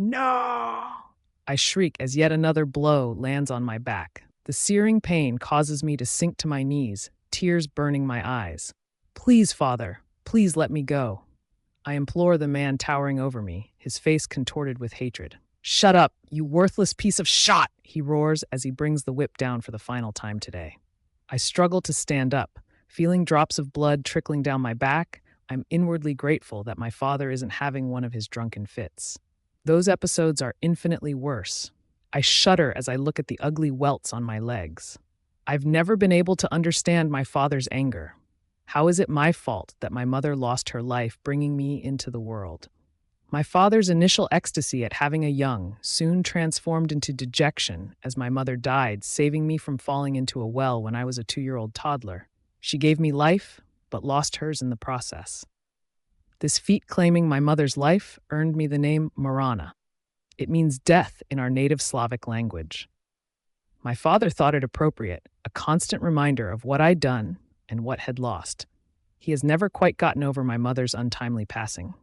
No! I shriek as yet another blow lands on my back. The searing pain causes me to sink to my knees, tears burning my eyes. Please, Father, please let me go. I implore the man towering over me, his face contorted with hatred. Shut up, you worthless piece of shot, he roars as he brings the whip down for the final time today. I struggle to stand up, feeling drops of blood trickling down my back. I'm inwardly grateful that my father isn't having one of his drunken fits. Those episodes are infinitely worse. I shudder as I look at the ugly welts on my legs. I've never been able to understand my father's anger. How is it my fault that my mother lost her life bringing me into the world? My father's initial ecstasy at having a young soon transformed into dejection as my mother died, saving me from falling into a well when I was a 2-year-old toddler. She gave me life, but lost hers in the process. This feat claiming my mother's life earned me the name Morana. It means death in our native Slavic language. My father thought it appropriate, a constant reminder of what I'd done and what had lost. He has never quite gotten over my mother's untimely passing.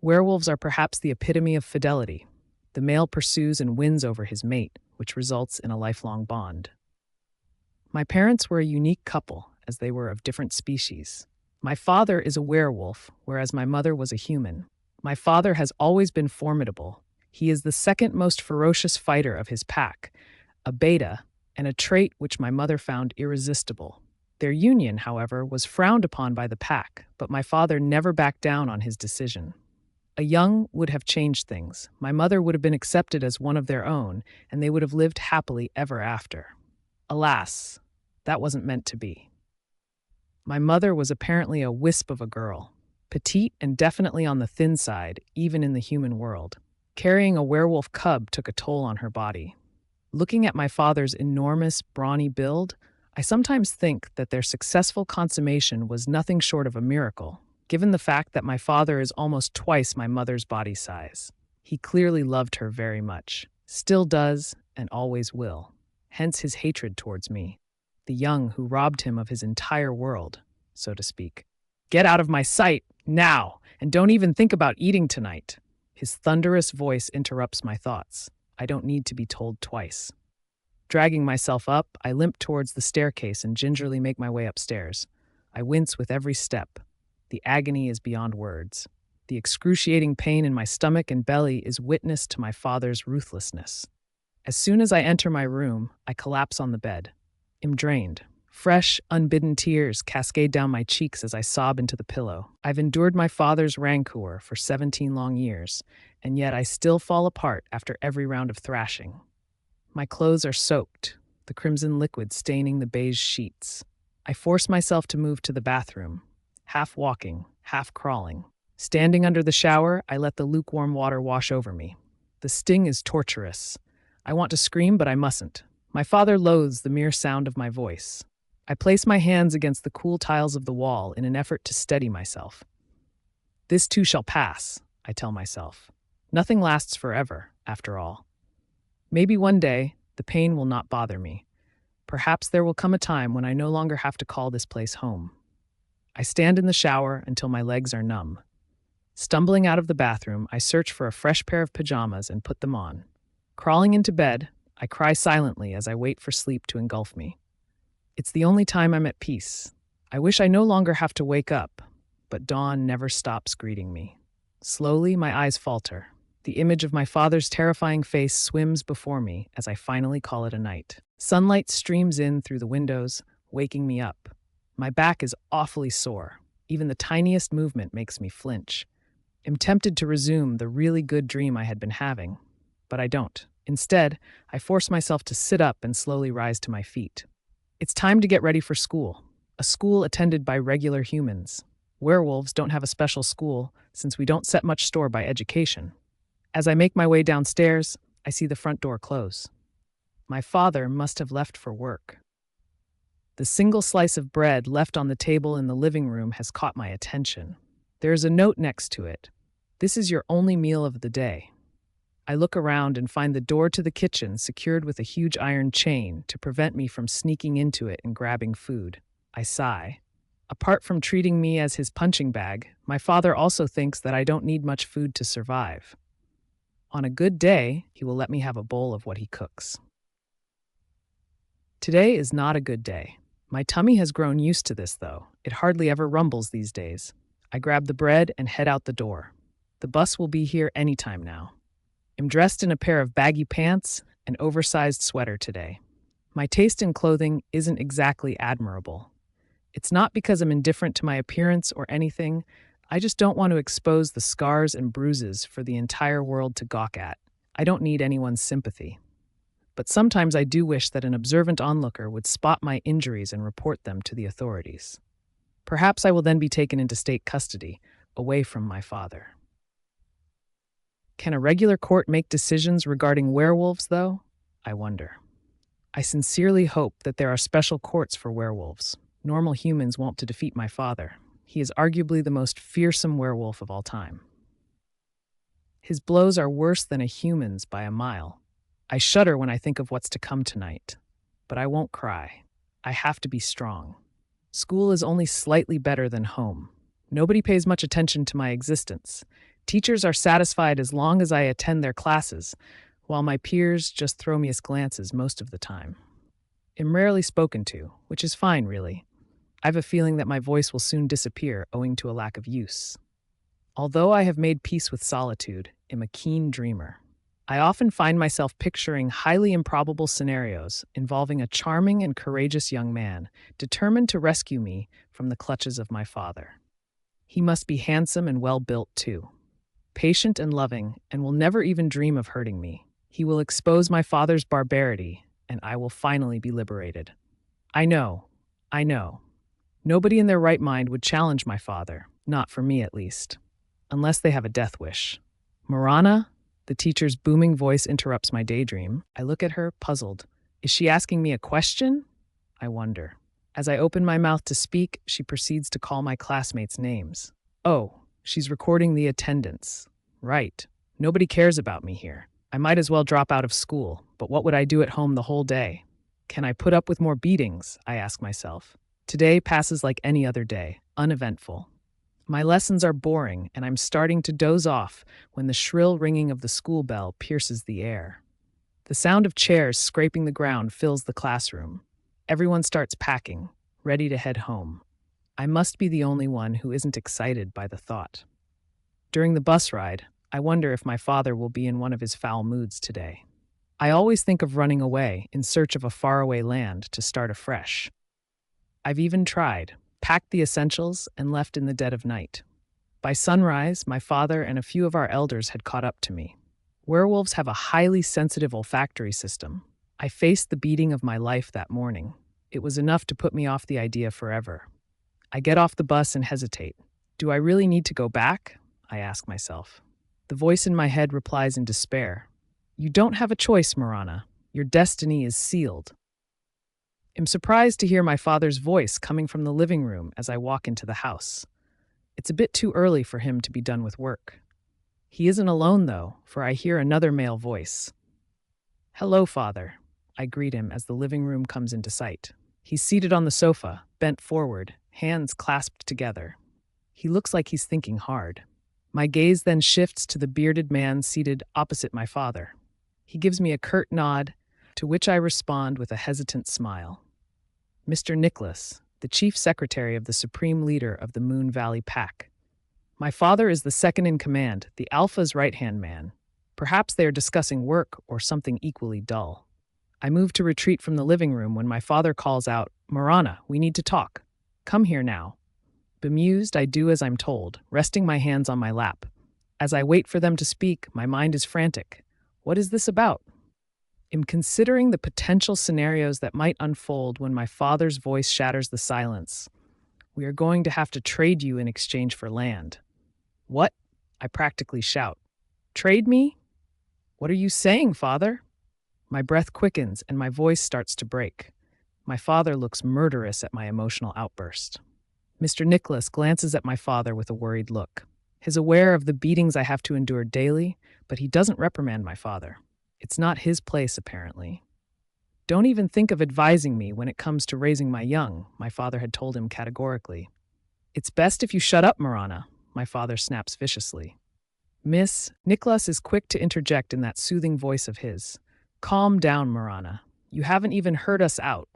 Werewolves are perhaps the epitome of fidelity. The male pursues and wins over his mate, which results in a lifelong bond. My parents were a unique couple, as they were of different species. My father is a werewolf, whereas my mother was a human. My father has always been formidable. He is the second most ferocious fighter of his pack, a beta, and a trait which my mother found irresistible. Their union, however, was frowned upon by the pack, but my father never backed down on his decision. A young would have changed things. My mother would have been accepted as one of their own, and they would have lived happily ever after. Alas, that wasn't meant to be. My mother was apparently a wisp of a girl, petite and definitely on the thin side, even in the human world. Carrying a werewolf cub took a toll on her body. Looking at my father's enormous, brawny build, I sometimes think that their successful consummation was nothing short of a miracle, given the fact that my father is almost twice my mother's body size. He clearly loved her very much, still does, and always will. Hence his hatred towards me, the young who robbed him of his entire world, so to speak. Get out of my sight, now, and don't even think about eating tonight. His thunderous voice interrupts my thoughts. I don't need to be told twice. Dragging myself up, I limp towards the staircase and gingerly make my way upstairs. I wince with every step. The agony is beyond words. The excruciating pain in my stomach and belly is witness to my father's ruthlessness. As soon as I enter my room, I collapse on the bed. I'm drained. Fresh, unbidden tears cascade down my cheeks as I sob into the pillow. I've endured my father's rancor for 17 long years, and yet I still fall apart after every round of thrashing. My clothes are soaked, the crimson liquid staining the beige sheets. I force myself to move to the bathroom, half walking, half crawling. Standing under the shower, I let the lukewarm water wash over me. The sting is torturous. I want to scream, but I mustn't. My father loathes the mere sound of my voice. I place my hands against the cool tiles of the wall in an effort to steady myself. This too shall pass, I tell myself. Nothing lasts forever, after all. Maybe one day, the pain will not bother me. Perhaps there will come a time when I no longer have to call this place home. I stand in the shower until my legs are numb. Stumbling out of the bathroom, I search for a fresh pair of pajamas and put them on. Crawling into bed, I cry silently as I wait for sleep to engulf me. It's the only time I'm at peace. I wish I no longer have to wake up, but dawn never stops greeting me. Slowly, my eyes falter. The image of my father's terrifying face swims before me as I finally call it a night. Sunlight streams in through the windows, waking me up. My back is awfully sore. Even the tiniest movement makes me flinch. I'm tempted to resume the really good dream I had been having, but I don't. Instead, I force myself to sit up and slowly rise to my feet. It's time to get ready for school, a school attended by regular humans. Werewolves don't have a special school since we don't set much store by education. As I make my way downstairs, I see the front door close. My father must have left for work. The single slice of bread left on the table in the living room has caught my attention. There is a note next to it. This is your only meal of the day. I look around and find the door to the kitchen secured with a huge iron chain to prevent me from sneaking into it and grabbing food. I sigh. Apart from treating me as his punching bag, my father also thinks that I don't need much food to survive. On a good day, he will let me have a bowl of what he cooks. Today is not a good day. My tummy has grown used to this, though. It hardly ever rumbles these days. I grab the bread and head out the door. The bus will be here any time now. I'm dressed in a pair of baggy pants and oversized sweater today. My taste in clothing isn't exactly admirable. It's not because I'm indifferent to my appearance or anything. I just don't want to expose the scars and bruises for the entire world to gawk at. I don't need anyone's sympathy. But sometimes I do wish that an observant onlooker would spot my injuries and report them to the authorities. Perhaps I will then be taken into state custody, away from my father. Can a regular court make decisions regarding werewolves, though? I wonder. I sincerely hope that there are special courts for werewolves. Normal humans won't to defeat my father. He is arguably the most fearsome werewolf of all time. His blows are worse than a human's by a mile. I shudder when I think of what's to come tonight. But I won't cry. I have to be strong. School is only slightly better than home. Nobody pays much attention to my existence. Teachers are satisfied as long as I attend their classes, while my peers just throw me glances most of the time. I'm rarely spoken to, which is fine, really. I have a feeling that my voice will soon disappear owing to a lack of use. Although I have made peace with solitude, I'm a keen dreamer. I often find myself picturing highly improbable scenarios involving a charming and courageous young man determined to rescue me from the clutches of my father. He must be handsome and well-built, too. Patient and loving, and will never even dream of hurting me. He will expose my father's barbarity, and I will finally be liberated. I know. Nobody in their right mind would challenge my father, not for me at least, unless they have a death wish. Morana? The teacher's booming voice interrupts my daydream. I look at her, puzzled. Is she asking me a question? I wonder. As I open my mouth to speak, she proceeds to call my classmates' names. Oh, she's recording the attendance. Right. Nobody cares about me here. I might as well drop out of school, but what would I do at home the whole day? Can I put up with more beatings? I ask myself. Today passes like any other day, uneventful. My lessons are boring, and I'm starting to doze off when the shrill ringing of the school bell pierces the air. The sound of chairs scraping the ground fills the classroom. Everyone starts packing, ready to head home. I must be the only one who isn't excited by the thought. During the bus ride, I wonder if my father will be in one of his foul moods today. I always think of running away in search of a faraway land to start afresh. I've even tried, packed the essentials, and left in the dead of night. By sunrise, my father and a few of our elders had caught up to me. Werewolves have a highly sensitive olfactory system. I faced the beating of my life that morning. It was enough to put me off the idea forever. I get off the bus and hesitate. Do I really need to go back? I ask myself. The voice in my head replies in despair. You don't have a choice, Morana. Your destiny is sealed. I'm surprised to hear my father's voice coming from the living room as I walk into the house. It's a bit too early for him to be done with work. He isn't alone, though, for I hear another male voice. Hello, Father. I greet him as the living room comes into sight. He's seated on the sofa, bent forward, hands clasped together. He looks like he's thinking hard. My gaze then shifts to the bearded man seated opposite my father. He gives me a curt nod, to which I respond with a hesitant smile. Mr. Nicholas, the chief secretary of the supreme leader of the Moon Valley Pack. My father is the second in command, the Alpha's right-hand man. Perhaps they are discussing work or something equally dull. I move to retreat from the living room when my father calls out, Morana, we need to talk. Come here now. Bemused, I do as I'm told, resting my hands on my lap. As I wait for them to speak, my mind is frantic. What is this about? I'm considering the potential scenarios that might unfold when my father's voice shatters the silence. We are going to have to trade you in exchange for land. What? I practically shout. Trade me? What are you saying, Father? My breath quickens and my voice starts to break. My father looks murderous at my emotional outburst. Mr. Nicholas glances at my father with a worried look. He's aware of the beatings I have to endure daily, but he doesn't reprimand my father. It's not his place, apparently. Don't even think of advising me when it comes to raising my young, my father had told him categorically. It's best if you shut up, Morana, my father snaps viciously. Miss, Nicholas is quick to interject in that soothing voice of his. Calm down, Morana. You haven't even heard us out.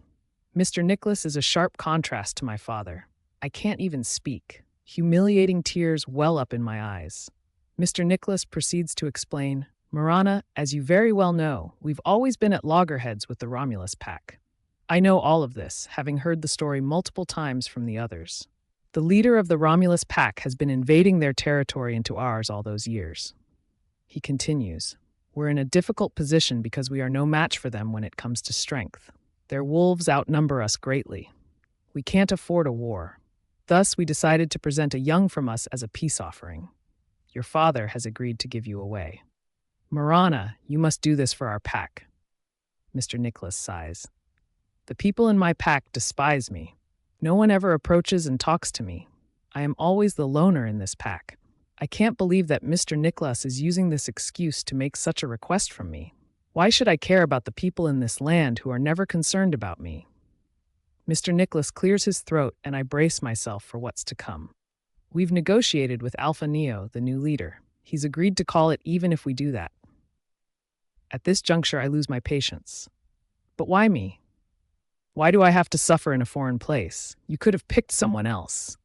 Mr. Nicholas is a sharp contrast to my father. I can't even speak. Humiliating tears well up in my eyes. Mr. Nicholas proceeds to explain, Morana, as you very well know, we've always been at loggerheads with the Romulus pack. I know all of this, having heard the story multiple times from the others. The leader of the Romulus pack has been invading their territory into ours all those years. He continues, we're in a difficult position because we are no match for them when it comes to strength. Their wolves outnumber us greatly. We can't afford a war. Thus, we decided to present a young from us as a peace offering. Your father has agreed to give you away. Morana, you must do this for our pack. Mr. Nicholas sighs. The people in my pack despise me. No one ever approaches and talks to me. I am always the loner in this pack. I can't believe that Mr. Nicholas is using this excuse to make such a request from me. Why should I care about the people in this land who are never concerned about me? Mr. Nicholas clears his throat and I brace myself for what's to come. We've negotiated with Alpha Neo, the new leader. He's agreed to call it even if we do that. At this juncture, I lose my patience. But why me? Why do I have to suffer in a foreign place? You could have picked someone else.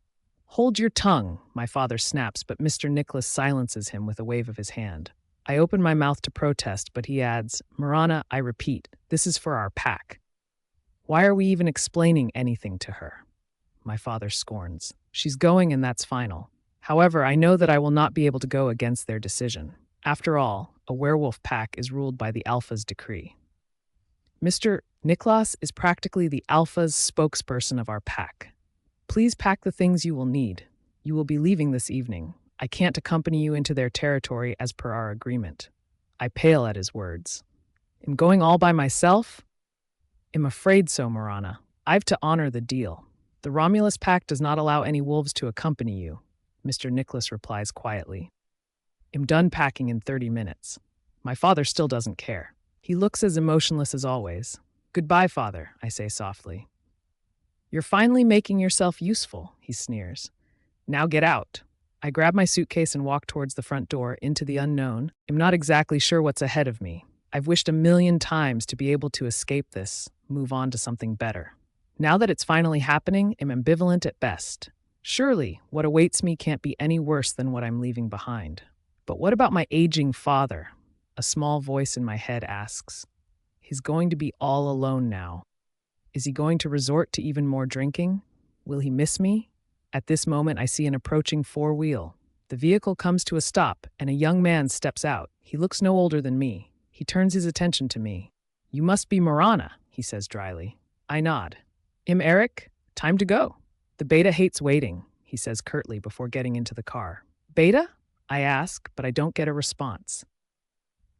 Hold your tongue, my father snaps, but Mr. Nicholas silences him with a wave of his hand. I open my mouth to protest, but he adds, Morana, I repeat, this is for our pack. Why are we even explaining anything to her? My father scorns. She's going and that's final. However, I know that I will not be able to go against their decision. After all, a werewolf pack is ruled by the Alpha's decree. Mr. Nicholas is practically the Alpha's spokesperson of our pack. Please pack the things you will need. You will be leaving this evening. I can't accompany you into their territory as per our agreement. I pale at his words. Am going all by myself? I'm afraid so, Morana. I've to honor the deal. The Romulus pack does not allow any wolves to accompany you, Mr. Nicholas replies quietly. I'm done packing in 30 minutes. My father still doesn't care. He looks as emotionless as always. Goodbye, father, I say softly. You're finally making yourself useful, he sneers. Now get out. I grab my suitcase and walk towards the front door into the unknown. I'm not exactly sure what's ahead of me. I've wished 1,000,000 times to be able to escape this, move on to something better. Now that it's finally happening, I'm ambivalent at best. Surely, what awaits me can't be any worse than what I'm leaving behind. But what about my aging father? A small voice in my head asks. He's going to be all alone now. Is he going to resort to even more drinking? Will he miss me? At this moment, I see an approaching four-wheel. The vehicle comes to a stop, and a young man steps out. He looks no older than me. He turns his attention to me. You must be Morana, he says dryly. I nod. Eric, time to go. The beta hates waiting, he says curtly before getting into the car. Beta? I ask, but I don't get a response.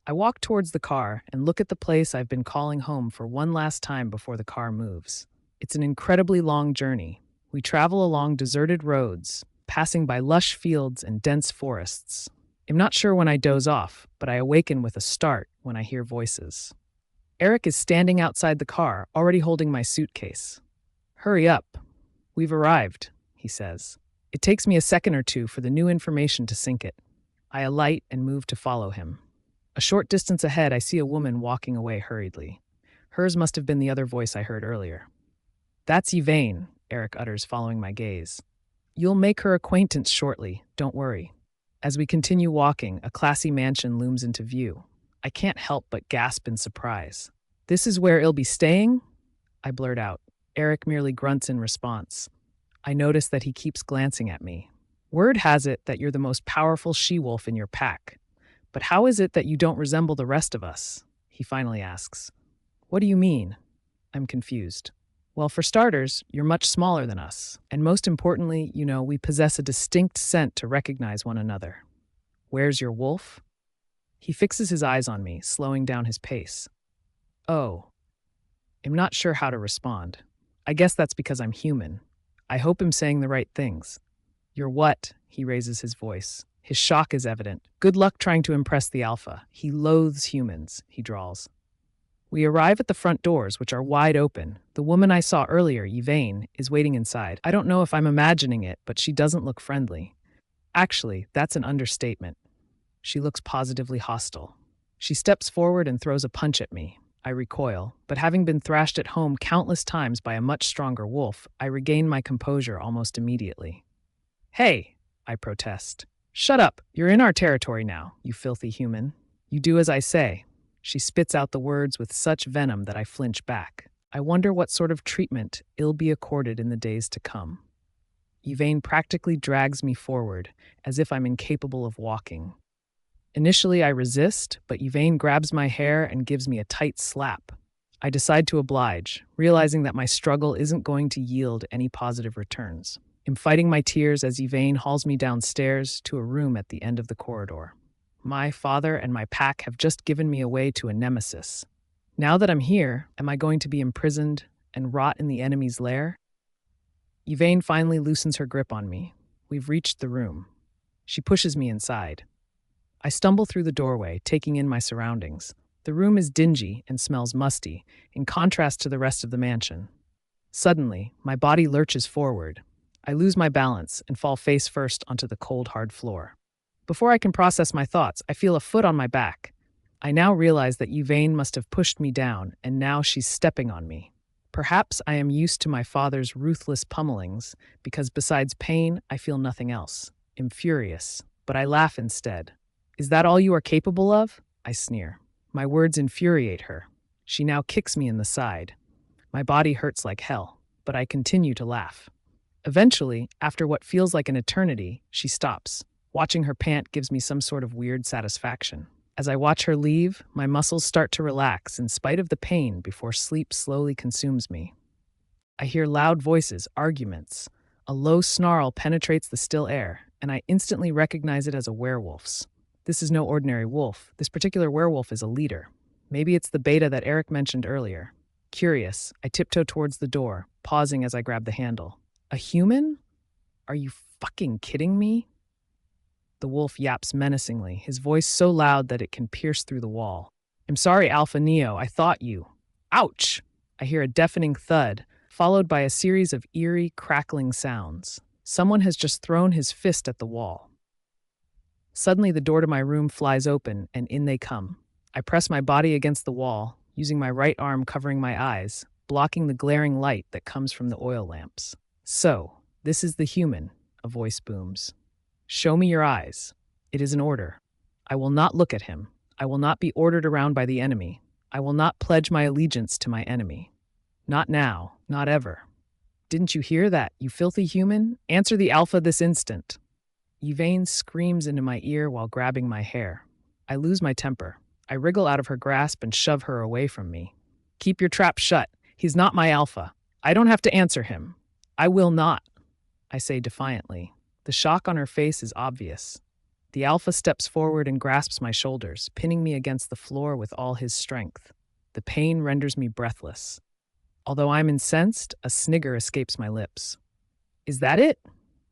I walk towards the car and look at the place I've been calling home for one last time before the car moves. It's an incredibly long journey. We travel along deserted roads, passing by lush fields and dense forests. I'm not sure when I doze off, but I awaken with a start when I hear voices. Eric is standing outside the car, already holding my suitcase. Hurry up. We've arrived, he says. It takes me a second or two for the new information to sink it. I alight and move to follow him. A short distance ahead, I see a woman walking away hurriedly. Hers must have been the other voice I heard earlier. That's Yvain, Eric utters, following my gaze. You'll make her acquaintance shortly, don't worry. As we continue walking, a classy mansion looms into view. I can't help but gasp in surprise. This is where he'll be staying? I blurt out. Eric merely grunts in response. I notice that he keeps glancing at me. Word has it that you're the most powerful she-wolf in your pack. But how is it that you don't resemble the rest of us? He finally asks. What do you mean? I'm confused. Well, for starters, you're much smaller than us. And most importantly, we possess a distinct scent to recognize one another. Where's your wolf? He fixes his eyes on me, slowing down his pace. Oh. I'm not sure how to respond. I guess that's because I'm human. I hope I'm saying the right things. You're what? He raises his voice. His shock is evident. Good luck trying to impress the Alpha. He loathes humans, he drawls. We arrive at the front doors, which are wide open. The woman I saw earlier, Yvain, is waiting inside. I don't know if I'm imagining it, but she doesn't look friendly. Actually, that's an understatement. She looks positively hostile. She steps forward and throws a punch at me. I recoil, but having been thrashed at home countless times by a much stronger wolf, I regain my composure almost immediately. "Hey," I protest. "Shut up. You're in our territory now, you filthy human. You do as I say." She spits out the words with such venom that I flinch back. I wonder what sort of treatment ill be accorded in the days to come. Yvain practically drags me forward, as if I'm incapable of walking. Initially, I resist, but Yvain grabs my hair and gives me a tight slap. I decide to oblige, realizing that my struggle isn't going to yield any positive returns. I'm fighting my tears as Yvain hauls me downstairs to a room at the end of the corridor. My father and my pack have just given me away to a nemesis. Now that I'm here, am I going to be imprisoned and rot in the enemy's lair? Yvain finally loosens her grip on me. We've reached the room. She pushes me inside. I stumble through the doorway, taking in my surroundings. The room is dingy and smells musty, in contrast to the rest of the mansion. Suddenly, my body lurches forward. I lose my balance and fall face first onto the cold, hard floor. Before I can process my thoughts, I feel a foot on my back. I now realize that Yvain must have pushed me down, and now she's stepping on me. Perhaps I am used to my father's ruthless pummelings, because besides pain, I feel nothing else. I'm furious, but I laugh instead. "Is that all you are capable of?" I sneer. My words infuriate her. She now kicks me in the side. My body hurts like hell, but I continue to laugh. Eventually, after what feels like an eternity, she stops. Watching her pant gives me some sort of weird satisfaction. As I watch her leave, my muscles start to relax in spite of the pain before sleep slowly consumes me. I hear loud voices, arguments. A low snarl penetrates the still air, and I instantly recognize it as a werewolf's. This is no ordinary wolf. This particular werewolf is a leader. Maybe it's the beta that Eric mentioned earlier. Curious, I tiptoe towards the door, pausing as I grab the handle. "A human? Are you fucking kidding me?" The wolf yaps menacingly, his voice so loud that it can pierce through the wall. "I'm sorry, Alpha Neo, I thought you." Ouch! I hear a deafening thud, followed by a series of eerie, crackling sounds. Someone has just thrown his fist at the wall. Suddenly, the door to my room flies open, and in they come. I press my body against the wall, using my right arm covering my eyes, blocking the glaring light that comes from the oil lamps. "So, this is the human," a voice booms. "Show me your eyes." It is an order. I will not look at him. I will not be ordered around by the enemy. I will not pledge my allegiance to my enemy. Not now, not ever. "Didn't you hear that, you filthy human? Answer the Alpha this instant." Yvain screams into my ear while grabbing my hair. I lose my temper. I wriggle out of her grasp and shove her away from me. "Keep your trap shut. He's not my Alpha. I don't have to answer him. I will not," I say defiantly. The shock on her face is obvious. The Alpha steps forward and grasps my shoulders, pinning me against the floor with all his strength. The pain renders me breathless. Although I'm incensed, a snigger escapes my lips. "Is that it?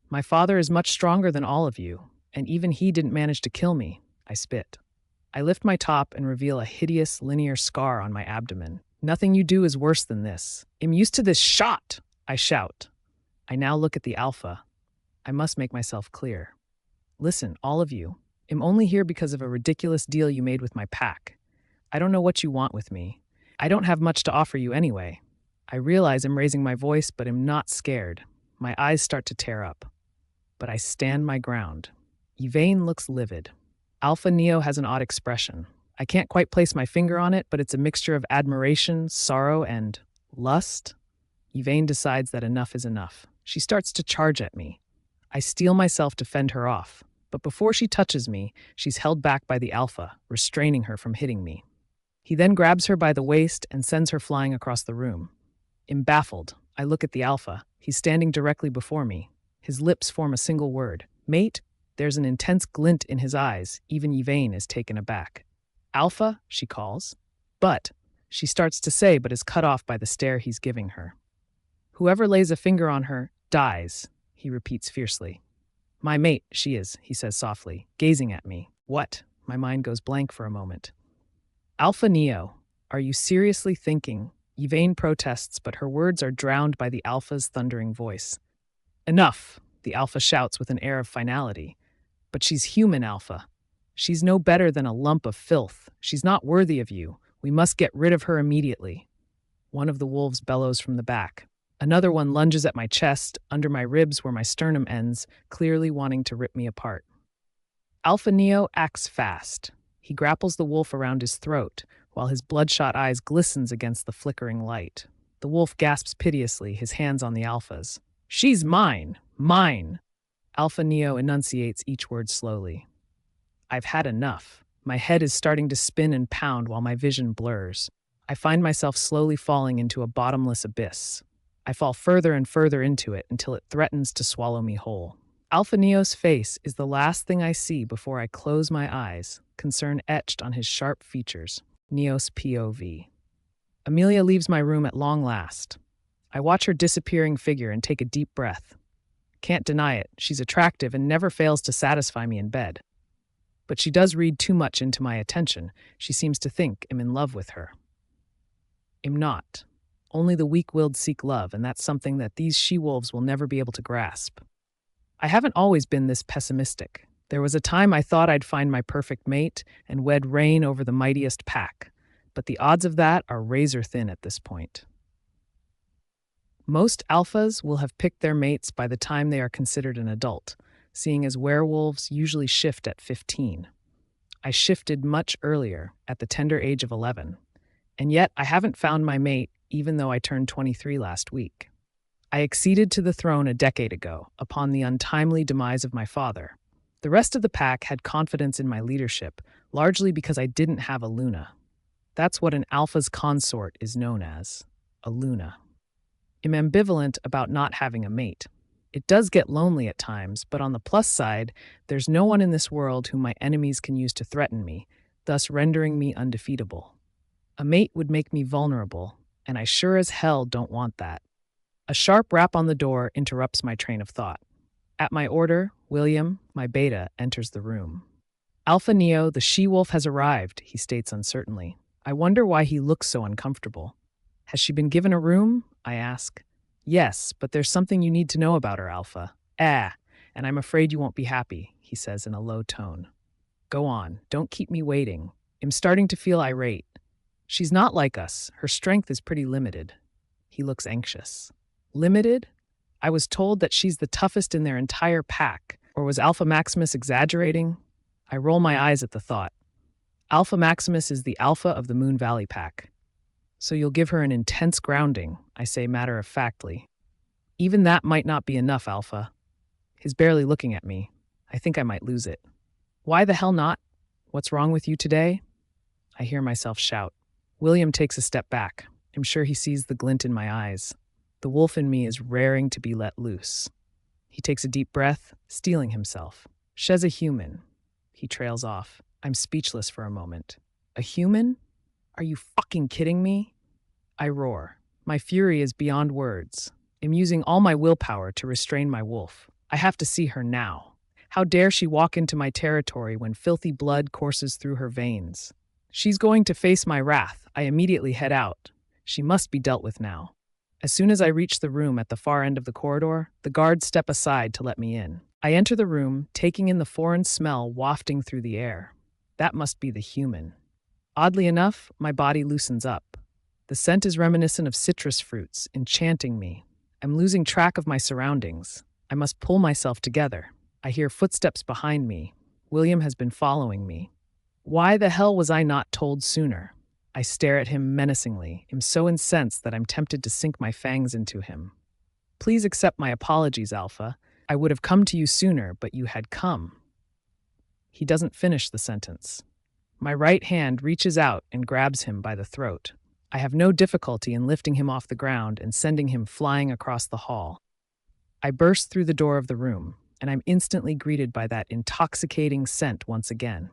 My father is much stronger than all of you, and even he didn't manage to kill me," I spit. I lift my top and reveal a hideous, linear scar on my abdomen. "Nothing you do is worse than this. I'm used to this shot," I shout. I now look at the Alpha. I must make myself clear. "Listen, all of you. I'm only here because of a ridiculous deal you made with my pack. I don't know what you want with me. I don't have much to offer you anyway." I realize I'm raising my voice, but I'm not scared. My eyes start to tear up. But I stand my ground. Yvain looks livid. Alpha Neo has an odd expression. I can't quite place my finger on it, but it's a mixture of admiration, sorrow, and lust. Yvain decides that enough is enough. She starts to charge at me. I steel myself to fend her off, but before she touches me, she's held back by the Alpha, restraining her from hitting me. He then grabs her by the waist and sends her flying across the room. I'm baffled. I look at the Alpha. He's standing directly before me. His lips form a single word. "Mate." There's an intense glint in his eyes. Even Yvain is taken aback. "Alpha," she calls. "But," she starts to say, but is cut off by the stare he's giving her. "Whoever lays a finger on her, dies," he repeats fiercely. "My mate, she is," he says softly, gazing at me. "What?" My mind goes blank for a moment. "Alpha Neo, are you seriously thinking?" Yvain protests, but her words are drowned by the Alpha's thundering voice. "Enough," the Alpha shouts with an air of finality. "But she's human, Alpha. She's no better than a lump of filth. She's not worthy of you. We must get rid of her immediately. One of the wolves bellows from the back. Another one lunges at my chest, under my ribs where my sternum ends, clearly wanting to rip me apart. Alpha Neo acts fast. He grapples the wolf around his throat, while his bloodshot eyes glistens against the flickering light. The wolf gasps piteously, his hands on the alpha's. She's mine! Mine! Alpha Neo enunciates each word slowly. I've had enough. My head is starting to spin and pound while my vision blurs. I find myself slowly falling into a bottomless abyss. I fall further and further into it until it threatens to swallow me whole. Alpha Neo's face is the last thing I see before I close my eyes, concern etched on his sharp features. Neo's POV. Amelia leaves my room at long last. I watch her disappearing figure and take a deep breath. Can't deny it, she's attractive and never fails to satisfy me in bed. But she does read too much into my attention. She seems to think I'm in love with her. I'm not. Only the weak-willed seek love, and that's something that these she-wolves will never be able to grasp. I haven't always been this pessimistic. There was a time I thought I'd find my perfect mate and wed reign over the mightiest pack, but the odds of that are razor-thin at this point. Most alphas will have picked their mates by the time they are considered an adult, seeing as werewolves usually shift at 15. I shifted much earlier, at the tender age of 11, and yet I haven't found my mate even though I turned 23 last week. I acceded to the throne a decade ago, upon the untimely demise of my father. The rest of the pack had confidence in my leadership, largely because I didn't have a Luna. That's what an alpha's consort is known as, a Luna. I'm ambivalent about not having a mate. It does get lonely at times, but on the plus side, there's no one in this world whom my enemies can use to threaten me, thus rendering me undefeatable. A mate would make me vulnerable, and I sure as hell don't want that. A sharp rap on the door interrupts my train of thought. At my order, William, my beta, enters the room. Alpha Neo, the she-wolf has arrived, he states uncertainly. I wonder why he looks so uncomfortable. Has she been given a room? I ask. Yes, but there's something you need to know about her, Alpha. And I'm afraid you won't be happy, he says in a low tone. Go on, don't keep me waiting. I'm starting to feel irate. She's not like us. Her strength is pretty limited. He looks anxious. Limited? I was told that she's the toughest in their entire pack. Or was Alpha Maximus exaggerating? I roll my eyes at the thought. Alpha Maximus is the alpha of the Moon Valley pack. So you'll give her an intense grounding, I say matter-of-factly. Even that might not be enough, Alpha. He's barely looking at me. I think I might lose it. Why the hell not? What's wrong with you today? I hear myself shout. William takes a step back. I'm sure he sees the glint in my eyes. The wolf in me is raring to be let loose. He takes a deep breath, steeling himself. She's a human. He trails off. I'm speechless for a moment. A human? Are you fucking kidding me? I roar. My fury is beyond words. I'm using all my willpower to restrain my wolf. I have to see her now. How dare she walk into my territory when filthy blood courses through her veins? She's going to face my wrath. I immediately head out. She must be dealt with now. As soon as I reach the room at the far end of the corridor, the guards step aside to let me in. I enter the room, taking in the foreign smell wafting through the air. That must be the human. Oddly enough, my body loosens up. The scent is reminiscent of citrus fruits, enchanting me. I'm losing track of my surroundings. I must pull myself together. I hear footsteps behind me. William has been following me. Why the hell was I not told sooner? I stare at him menacingly. I'm so incensed that I'm tempted to sink my fangs into him. Please accept my apologies, Alpha. I would have come to you sooner, but you had come. He doesn't finish the sentence. My right hand reaches out and grabs him by the throat. I have no difficulty in lifting him off the ground and sending him flying across the hall. I burst through the door of the room, and I'm instantly greeted by that intoxicating scent once again.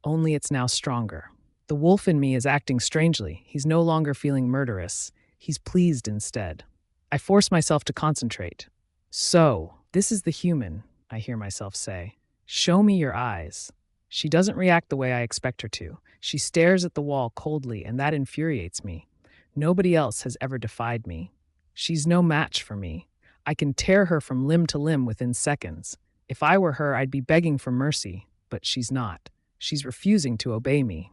Only it's now stronger. The wolf in me is acting strangely. He's no longer feeling murderous. He's pleased instead. I force myself to concentrate. So, this is the human, I hear myself say. Show me your eyes. She doesn't react the way I expect her to. She stares at the wall coldly, and that infuriates me. Nobody else has ever defied me. She's no match for me. I can tear her from limb to limb within seconds. If I were her, I'd be begging for mercy, but she's not. She's refusing to obey me.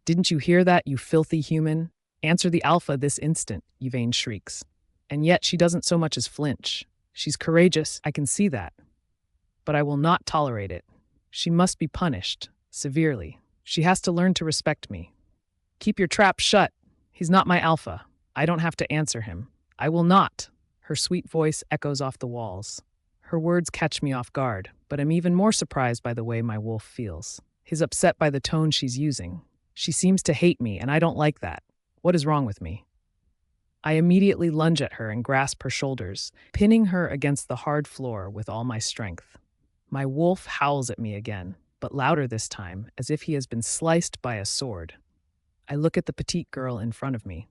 Didn't you hear that, you filthy human? Answer the alpha this instant, Yvain shrieks. And yet she doesn't so much as flinch. She's courageous, I can see that. But I will not tolerate it. She must be punished, severely. She has to learn to respect me. Keep your trap shut. He's not my alpha. I don't have to answer him. I will not. Her sweet voice echoes off the walls. Her words catch me off guard, but I'm even more surprised by the way my wolf feels. He's upset by the tone she's using. She seems to hate me, and I don't like that. What is wrong with me? I immediately lunge at her and grasp her shoulders, pinning her against the hard floor with all my strength. My wolf howls at me again, but louder this time, as if he has been sliced by a sword. I look at the petite girl in front of me.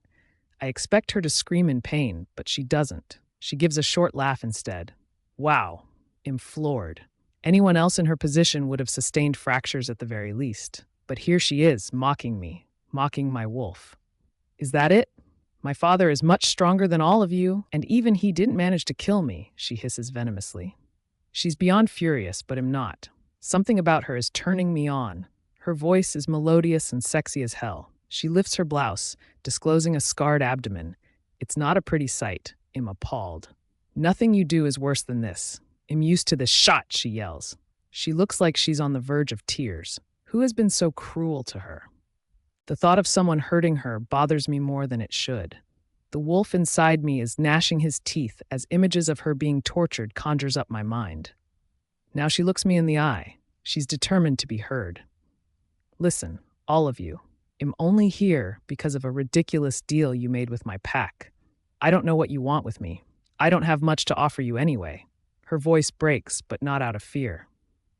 I expect her to scream in pain, but she doesn't. She gives a short laugh instead. Wow, I'm floored. Anyone else in her position would have sustained fractures at the very least. But here she is, mocking me, mocking my wolf. Is that it? My father is much stronger than all of you, and even he didn't manage to kill me, she hisses venomously. She's beyond furious, but I'm not. Something about her is turning me on. Her voice is melodious and sexy as hell. She lifts her blouse, disclosing a scarred abdomen. It's not a pretty sight. I'm appalled. Nothing you do is worse than this. I'm used to this shot, she yells. She looks like she's on the verge of tears. Who has been so cruel to her? The thought of someone hurting her bothers me more than it should. The wolf inside me is gnashing his teeth as images of her being tortured conjures up my mind. Now she looks me in the eye. She's determined to be heard. Listen, all of you. I'm only here because of a ridiculous deal you made with my pack. I don't know what you want with me. I don't have much to offer you anyway. Her voice breaks, but not out of fear.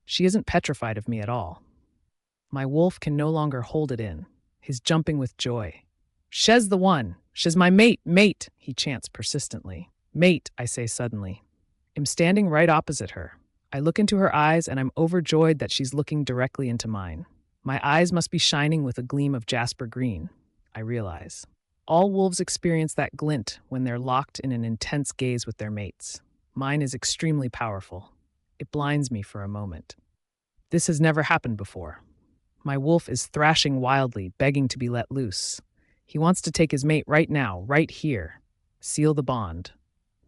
She isn't petrified of me at all. My wolf can no longer hold it in. He's jumping with joy. She's the one. She's my mate, he chants persistently. Mate, I say suddenly. I'm standing right opposite her. I look into her eyes and I'm overjoyed that she's looking directly into mine. My eyes must be shining with a gleam of jasper green, I realize. All wolves experience that glint when they're locked in an intense gaze with their mates. Mine is extremely powerful. It blinds me for a moment. This has never happened before. My wolf is thrashing wildly, begging to be let loose. He wants to take his mate right now, right here. Seal the bond.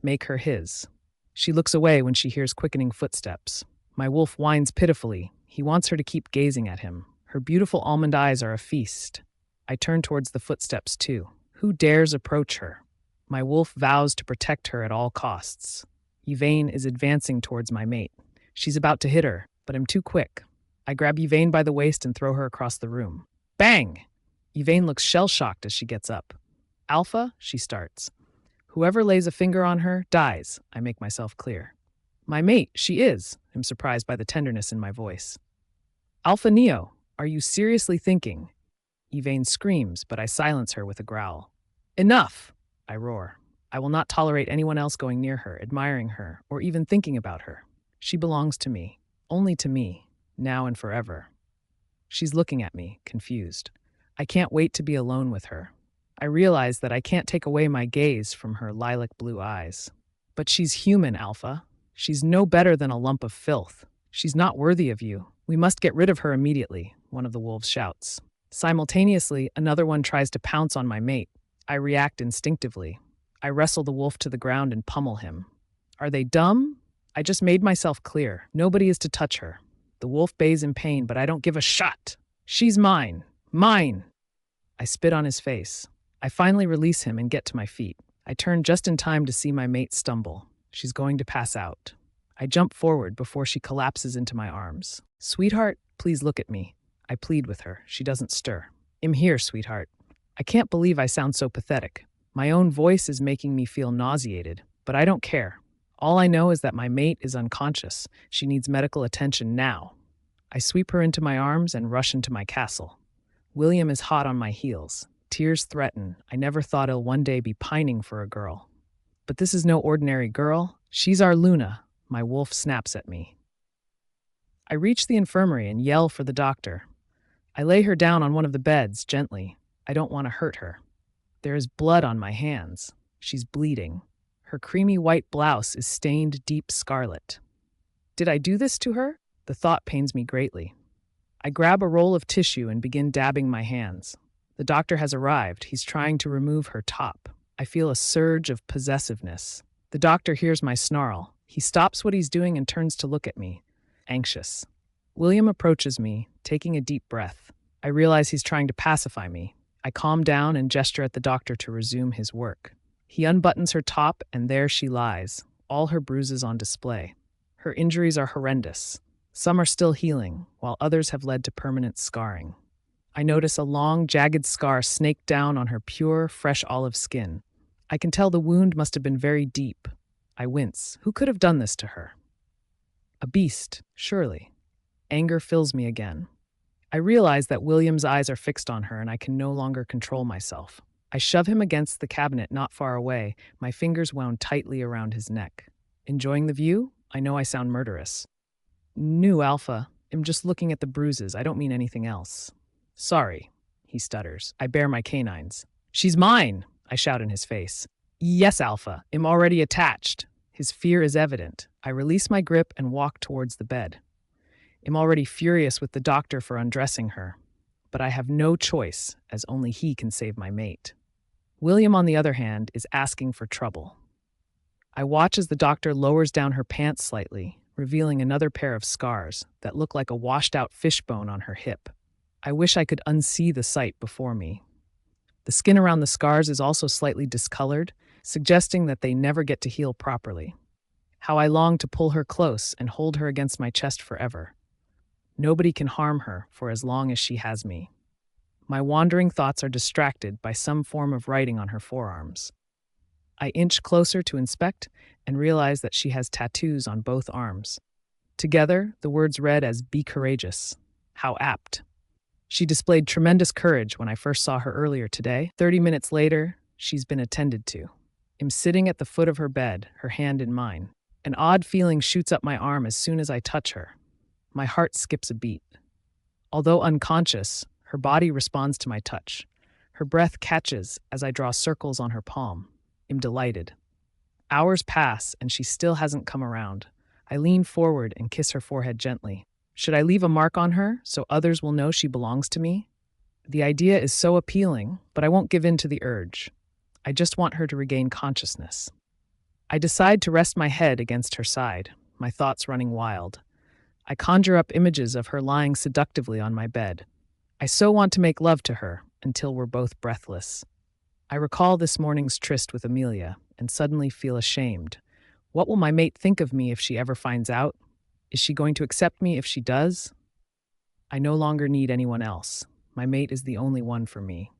Make her his. She looks away when she hears quickening footsteps. My wolf whines pitifully. He wants her to keep gazing at him. Her beautiful almond eyes are a feast. I turn towards the footsteps too. Who dares approach her? My wolf vows to protect her at all costs. Yvain is advancing towards my mate. She's about to hit her, but I'm too quick. I grab Yvain by the waist and throw her across the room. Bang! Yvain looks shell-shocked as she gets up. Alpha, she starts. Whoever lays a finger on her dies, I make myself clear. My mate, she is. I'm surprised by the tenderness in my voice. Alpha Neo, are you seriously thinking? Yvain screams, but I silence her with a growl. Enough! I roar. I will not tolerate anyone else going near her, admiring her, or even thinking about her. She belongs to me, only to me, now and forever. She's looking at me, confused. I can't wait to be alone with her. I realize that I can't take away my gaze from her lilac blue eyes. But she's human, Alpha. She's no better than a lump of filth. She's not worthy of you. We must get rid of her immediately, one of the wolves shouts. Simultaneously, another one tries to pounce on my mate. I react instinctively. I wrestle the wolf to the ground and pummel him. Are they dumb? I just made myself clear. Nobody is to touch her. The wolf bays in pain, but I don't give a shot. She's mine. Mine! I spit on his face. I finally release him and get to my feet. I turn just in time to see my mate stumble. She's going to pass out. I jump forward before she collapses into my arms. Sweetheart, please look at me. I plead with her. She doesn't stir. I'm here, sweetheart. I can't believe I sound so pathetic. My own voice is making me feel nauseated, but I don't care. All I know is that my mate is unconscious. She needs medical attention now. I sweep her into my arms and rush into my castle. William is hot on my heels. Tears threaten. I never thought I'll one day be pining for a girl. But this is no ordinary girl. She's our Luna. My wolf snaps at me. I reach the infirmary and yell for the doctor. I lay her down on one of the beds, gently. I don't want to hurt her. There is blood on my hands. She's bleeding. Her creamy white blouse is stained deep scarlet. Did I do this to her? The thought pains me greatly. I grab a roll of tissue and begin dabbing my hands. The doctor has arrived. He's trying to remove her top. I feel a surge of possessiveness. The doctor hears my snarl. He stops what he's doing and turns to look at me, anxious. William approaches me, taking a deep breath. I realize he's trying to pacify me. I calm down and gesture at the doctor to resume his work. He unbuttons her top, and there she lies, all her bruises on display. Her injuries are horrendous. Some are still healing, while others have led to permanent scarring. I notice a long, jagged scar snaked down on her pure, fresh olive skin. I can tell the wound must have been very deep. I wince. Who could have done this to her? A beast, surely. Anger fills me again. I realize that William's eyes are fixed on her and I can no longer control myself. I shove him against the cabinet not far away, my fingers wound tightly around his neck. Enjoying the view? I know I sound murderous. "No, Alpha. I'm just looking at the bruises. I don't mean anything else." "Sorry," he stutters. I bare my canines. "She's mine," I shout in his face. "Yes, Alpha. I'm already attached." His fear is evident. I release my grip and walk towards the bed. I'm already furious with the doctor for undressing her, but I have no choice, as only he can save my mate. William, on the other hand, is asking for trouble. I watch as the doctor lowers down her pants slightly, revealing another pair of scars that look like a washed-out fishbone on her hip. I wish I could unsee the sight before me. The skin around the scars is also slightly discolored, suggesting that they never get to heal properly. How I long to pull her close and hold her against my chest forever. Nobody can harm her for as long as she has me. My wandering thoughts are distracted by some form of writing on her forearms. I inch closer to inspect and realize that she has tattoos on both arms. Together, the words read as "Be courageous." How apt. She displayed tremendous courage when I first saw her earlier today. 30 minutes later, she's been attended to. I'm sitting at the foot of her bed, her hand in mine. An odd feeling shoots up my arm as soon as I touch her. My heart skips a beat. Although unconscious, her body responds to my touch. Her breath catches as I draw circles on her palm. I'm delighted. Hours pass and she still hasn't come around. I lean forward and kiss her forehead gently. Should I leave a mark on her so others will know she belongs to me? The idea is so appealing, but I won't give in to the urge. I just want her to regain consciousness. I decide to rest my head against her side, my thoughts running wild. I conjure up images of her lying seductively on my bed. I so want to make love to her until we're both breathless. I recall this morning's tryst with Amelia and suddenly feel ashamed. What will my mate think of me if she ever finds out? Is she going to accept me if she does? I no longer need anyone else. My mate is the only one for me.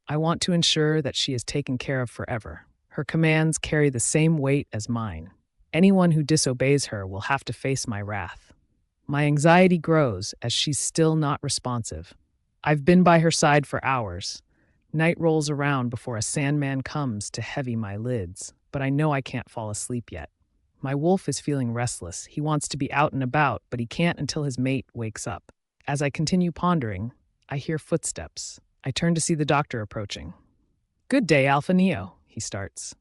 I want to ensure that she is taken care of forever. Her commands carry the same weight as mine. Anyone who disobeys her will have to face my wrath. My anxiety grows as she's still not responsive. I've been by her side for hours. Night rolls around before a Sandman comes to heavy my lids, but I know I can't fall asleep yet. My wolf is feeling restless. He wants to be out and about, but he can't until his mate wakes up. As I continue pondering, I hear footsteps. I turn to see the doctor approaching. "Good day, Alpha Neo," he starts.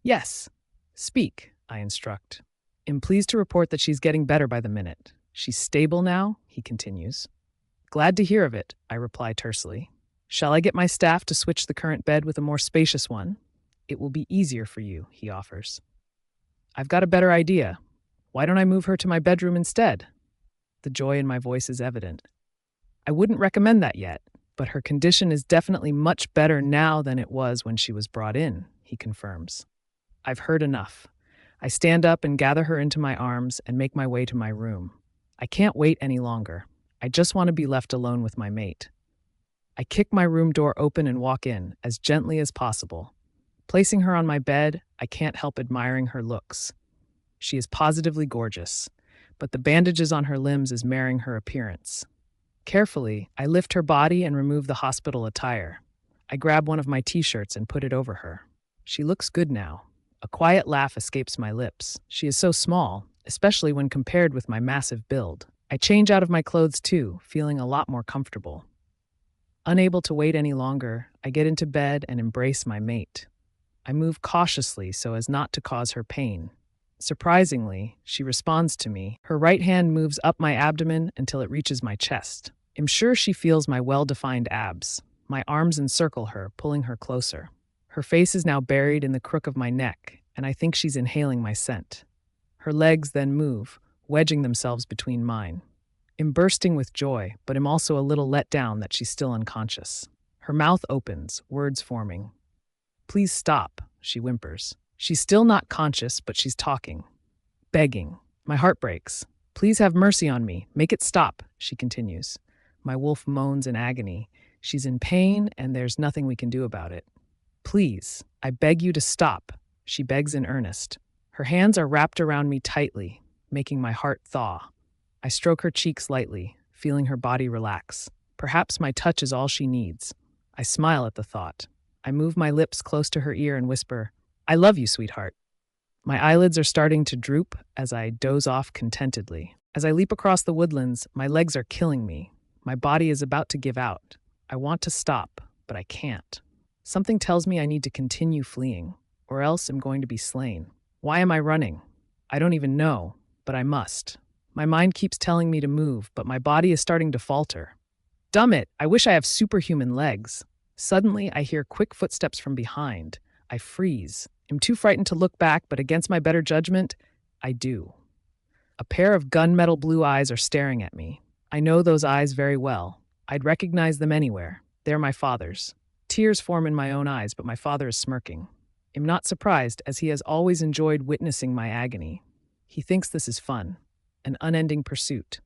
"Yes, speak," I instruct. "I'm pleased to report that she's getting better by the minute. She's stable now," he continues. "Glad to hear of it," I reply tersely. "Shall I get my staff to switch the current bed with a more spacious one? It will be easier for you," he offers. "I've got a better idea. Why don't I move her to my bedroom instead?" The joy in my voice is evident. "I wouldn't recommend that yet, but her condition is definitely much better now than it was when she was brought in," he confirms. I've heard enough. I stand up and gather her into my arms and make my way to my room. I can't wait any longer. I just want to be left alone with my mate. I kick my room door open and walk in, as gently as possible. Placing her on my bed, I can't help admiring her looks. She is positively gorgeous, but the bandages on her limbs is marring her appearance. Carefully, I lift her body and remove the hospital attire. I grab one of my t-shirts and put it over her. She looks good now. A quiet laugh escapes my lips. She is so small, especially when compared with my massive build. I change out of my clothes too, feeling a lot more comfortable. Unable to wait any longer, I get into bed and embrace my mate. I move cautiously so as not to cause her pain. Surprisingly, she responds to me. Her right hand moves up my abdomen until it reaches my chest. Am sure she feels my well-defined abs. My arms encircle her, pulling her closer. Her face is now buried in the crook of my neck, and I think she's inhaling my scent. Her legs then move, wedging themselves between mine. I'm bursting with joy, but am also a little let down that she's still unconscious. Her mouth opens, words forming. "Please stop," she whimpers. She's still not conscious, but she's talking. Begging. My heart breaks. "Please have mercy on me. Make it stop," she continues. My wolf moans in agony. She's in pain, and there's nothing we can do about it. "Please, I beg you to stop," she begs in earnest. Her hands are wrapped around me tightly, making my heart thaw. I stroke her cheeks lightly, feeling her body relax. Perhaps my touch is all she needs. I smile at the thought. I move my lips close to her ear and whisper, "I love you, sweetheart." My eyelids are starting to droop as I doze off contentedly. As I leap across the woodlands, my legs are killing me. My body is about to give out. I want to stop, but I can't. Something tells me I need to continue fleeing, or else I'm going to be slain. Why am I running? I don't even know, but I must. My mind keeps telling me to move, but my body is starting to falter. Dumn it, I wish I have superhuman legs. Suddenly, I hear quick footsteps from behind. I freeze. I'm too frightened to look back, but against my better judgment, I do. A pair of gunmetal blue eyes are staring at me. I know those eyes very well. I'd recognize them anywhere. They're my father's. Tears form in my own eyes, but my father is smirking. I'm not surprised, as he has always enjoyed witnessing my agony. He thinks this is fun, an unending pursuit.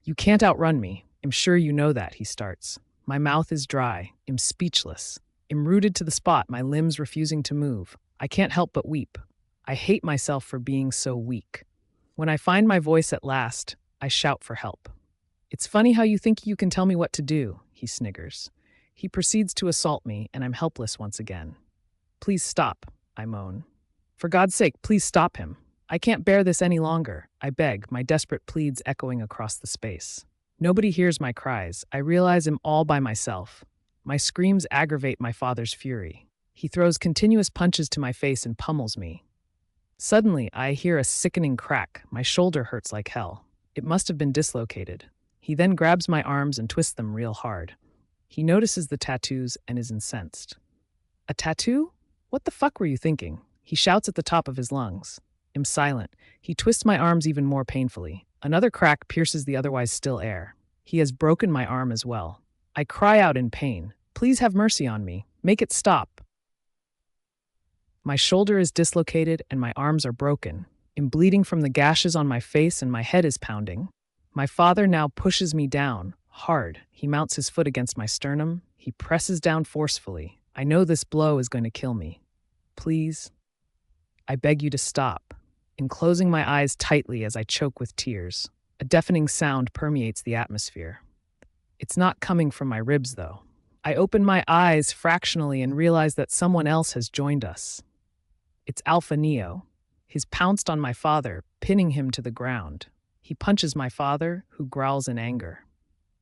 "You can't outrun me. I'm sure you know that," he starts. My mouth is dry. I'm speechless. I'm rooted to the spot, my limbs refusing to move. I can't help but weep. I hate myself for being so weak. When I find my voice at last, I shout for help. "It's funny how you think you can tell me what to do," he sniggers. He proceeds to assault me, and I'm helpless once again. "Please stop," I moan. "For God's sake, please stop him. I can't bear this any longer," I beg, my desperate pleads echoing across the space. Nobody hears my cries. I realize I'm all by myself. My screams aggravate my father's fury. He throws continuous punches to my face and pummels me. Suddenly, I hear a sickening crack. My shoulder hurts like hell. It must have been dislocated. He then grabs my arms and twists them real hard. He notices the tattoos and is incensed. "A tattoo? What the fuck were you thinking?" He shouts at the top of his lungs. I'm silent. He twists my arms even more painfully. Another crack pierces the otherwise still air. He has broken my arm as well. I cry out in pain. "Please have mercy on me. Make it stop." My shoulder is dislocated and my arms are broken. I'm bleeding from the gashes on my face and my head is pounding. My father now pushes me down, hard. He mounts his foot against my sternum. He presses down forcefully. I know this blow is going to kill me. "Please, I beg you to stop." I'm closing my eyes tightly as I choke with tears. A deafening sound permeates the atmosphere. It's not coming from my ribs, though. I open my eyes fractionally and realize that someone else has joined us. It's Alpha Neo. He's pounced on my father, pinning him to the ground. He punches my father, who growls in anger.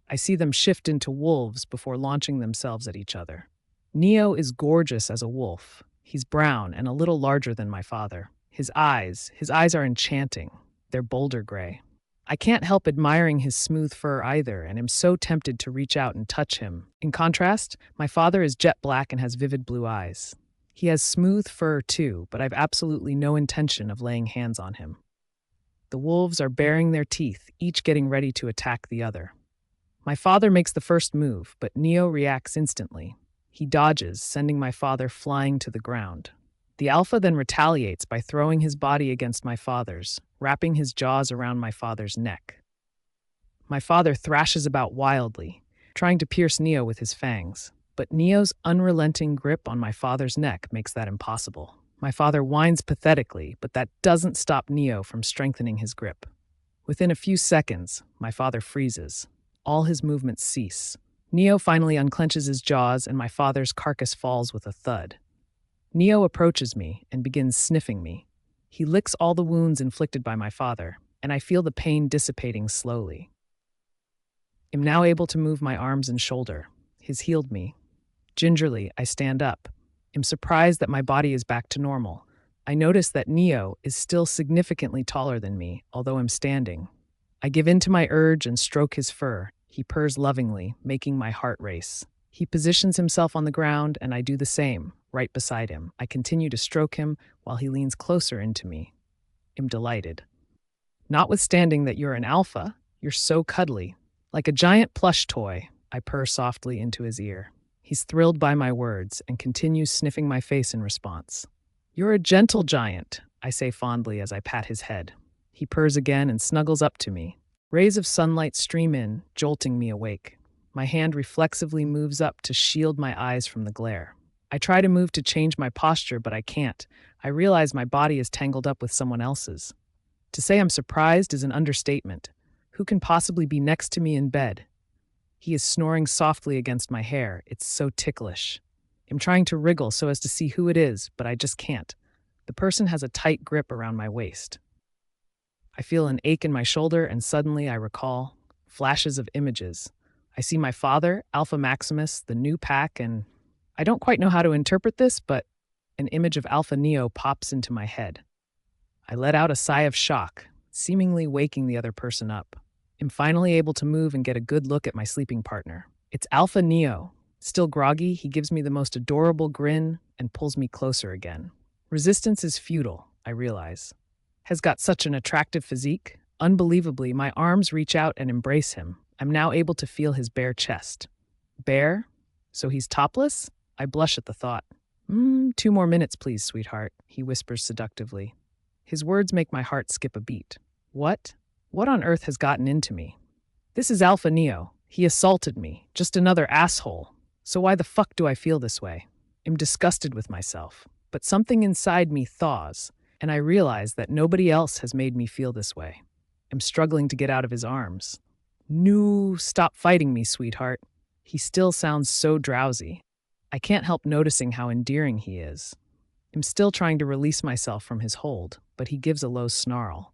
I see them shift into wolves before launching themselves at each other. Neo is gorgeous as a wolf. He's brown and a little larger than my father. His eyes are enchanting. They're boulder gray. I can't help admiring his smooth fur either, and am so tempted to reach out and touch him. In contrast, my father is jet black and has vivid blue eyes. He has smooth fur too, but I've absolutely no intention of laying hands on him. The wolves are baring their teeth, each getting ready to attack the other. My father makes the first move, but Neo reacts instantly. He dodges, sending my father flying to the ground. The alpha then retaliates by throwing his body against my father's, wrapping his jaws around my father's neck. My father thrashes about wildly, trying to pierce Neo with his fangs, but Neo's unrelenting grip on my father's neck makes that impossible. My father whines pathetically, but that doesn't stop Neo from strengthening his grip. Within a few seconds, my father freezes. All his movements cease. Neo finally unclenches his jaws and my father's carcass falls with a thud. Neo approaches me and begins sniffing me. He licks all the wounds inflicted by my father, and I feel the pain dissipating slowly. I'm now able to move my arms and shoulder. He's healed me. Gingerly, I stand up. I'm surprised that my body is back to normal. I notice that Neo is still significantly taller than me, although I'm standing. I give in to my urge and stroke his fur. He purrs lovingly, making my heart race. He positions himself on the ground, and I do the same, right beside him. I continue to stroke him while he leans closer into me. I'm delighted. Notwithstanding that you're an alpha, you're so cuddly. Like a giant plush toy, I purr softly into his ear. He's thrilled by my words and continues sniffing my face in response. You're a gentle giant, I say fondly as I pat his head. He purrs again and snuggles up to me. Rays of sunlight stream in, jolting me awake. My hand reflexively moves up to shield my eyes from the glare. I try to move to change my posture, but I can't. I realize my body is tangled up with someone else's. To say I'm surprised is an understatement. Who can possibly be next to me in bed? He is snoring softly against my hair. It's so ticklish. I'm trying to wriggle so as to see who it is, but I just can't. The person has a tight grip around my waist. I feel an ache in my shoulder, and suddenly I recall flashes of images. I see my father, Alpha Maximus, the new pack, and I don't quite know how to interpret this, but an image of Alpha Neo pops into my head. I let out a sigh of shock, seemingly waking the other person up. I'm finally able to move and get a good look at my sleeping partner. It's Alpha Neo. Still groggy, he gives me the most adorable grin and pulls me closer again. Resistance is futile, I realize. Has got such an attractive physique. Unbelievably, my arms reach out and embrace him. I'm now able to feel his bare chest. Bare? So he's topless? I blush at the thought. 2 more minutes, please, sweetheart, he whispers seductively. His words make my heart skip a beat. What? What on earth has gotten into me? This is Alpha Neo. He assaulted me. Just another asshole. So why the fuck do I feel this way? I'm disgusted with myself. But something inside me thaws, and I realize that nobody else has made me feel this way. I'm struggling to get out of his arms. No, stop fighting me, sweetheart. He still sounds so drowsy. I can't help noticing how endearing he is. I'm still trying to release myself from his hold, but he gives a low snarl.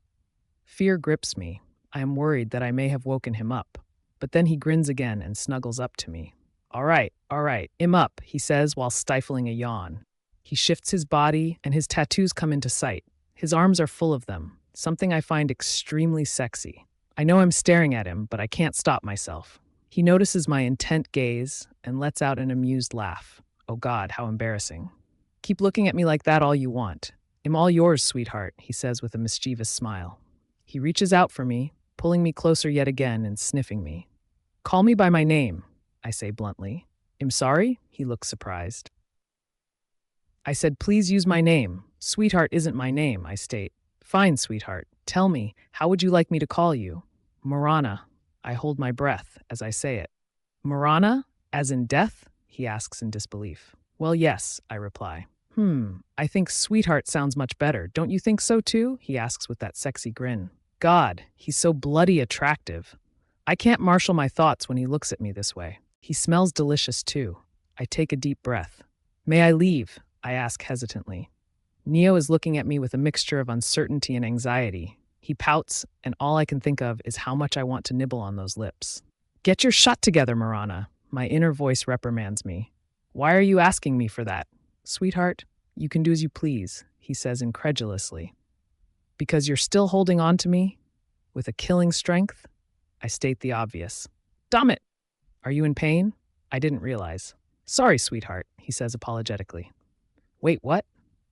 Fear grips me. I am worried that I may have woken him up. But then he grins again and snuggles up to me. All right, I'm up, he says while stifling a yawn. He shifts his body, and his tattoos come into sight. His arms are full of them, something I find extremely sexy. I know I'm staring at him, but I can't stop myself. He notices my intent gaze and lets out an amused laugh. Oh God, how embarrassing. Keep looking at me like that all you want. I'm all yours, sweetheart, he says with a mischievous smile. He reaches out for me, pulling me closer yet again and sniffing me. Call me by my name, I say bluntly. I'm sorry? He looks surprised. I said, please use my name. Sweetheart isn't my name, I state. Fine, sweetheart. Tell me, how would you like me to call you? Morana. I hold my breath as I say it. Morana? As in death? He asks in disbelief. Well, yes, I reply. I think sweetheart sounds much better. Don't you think so too? He asks with that sexy grin. God, he's so bloody attractive. I can't marshal my thoughts when he looks at me this way. He smells delicious too. I take a deep breath. May I leave? I ask hesitantly. Neo is looking at me with a mixture of uncertainty and anxiety. He pouts, and all I can think of is how much I want to nibble on those lips. Get your shut together, Morana. My inner voice reprimands me. Why are you asking me for that? Sweetheart, you can do as you please, he says incredulously. Because you're still holding on to me? With a killing strength? I state the obvious. Damn it! Are you in pain? I didn't realize. Sorry, sweetheart, he says apologetically. Wait, what?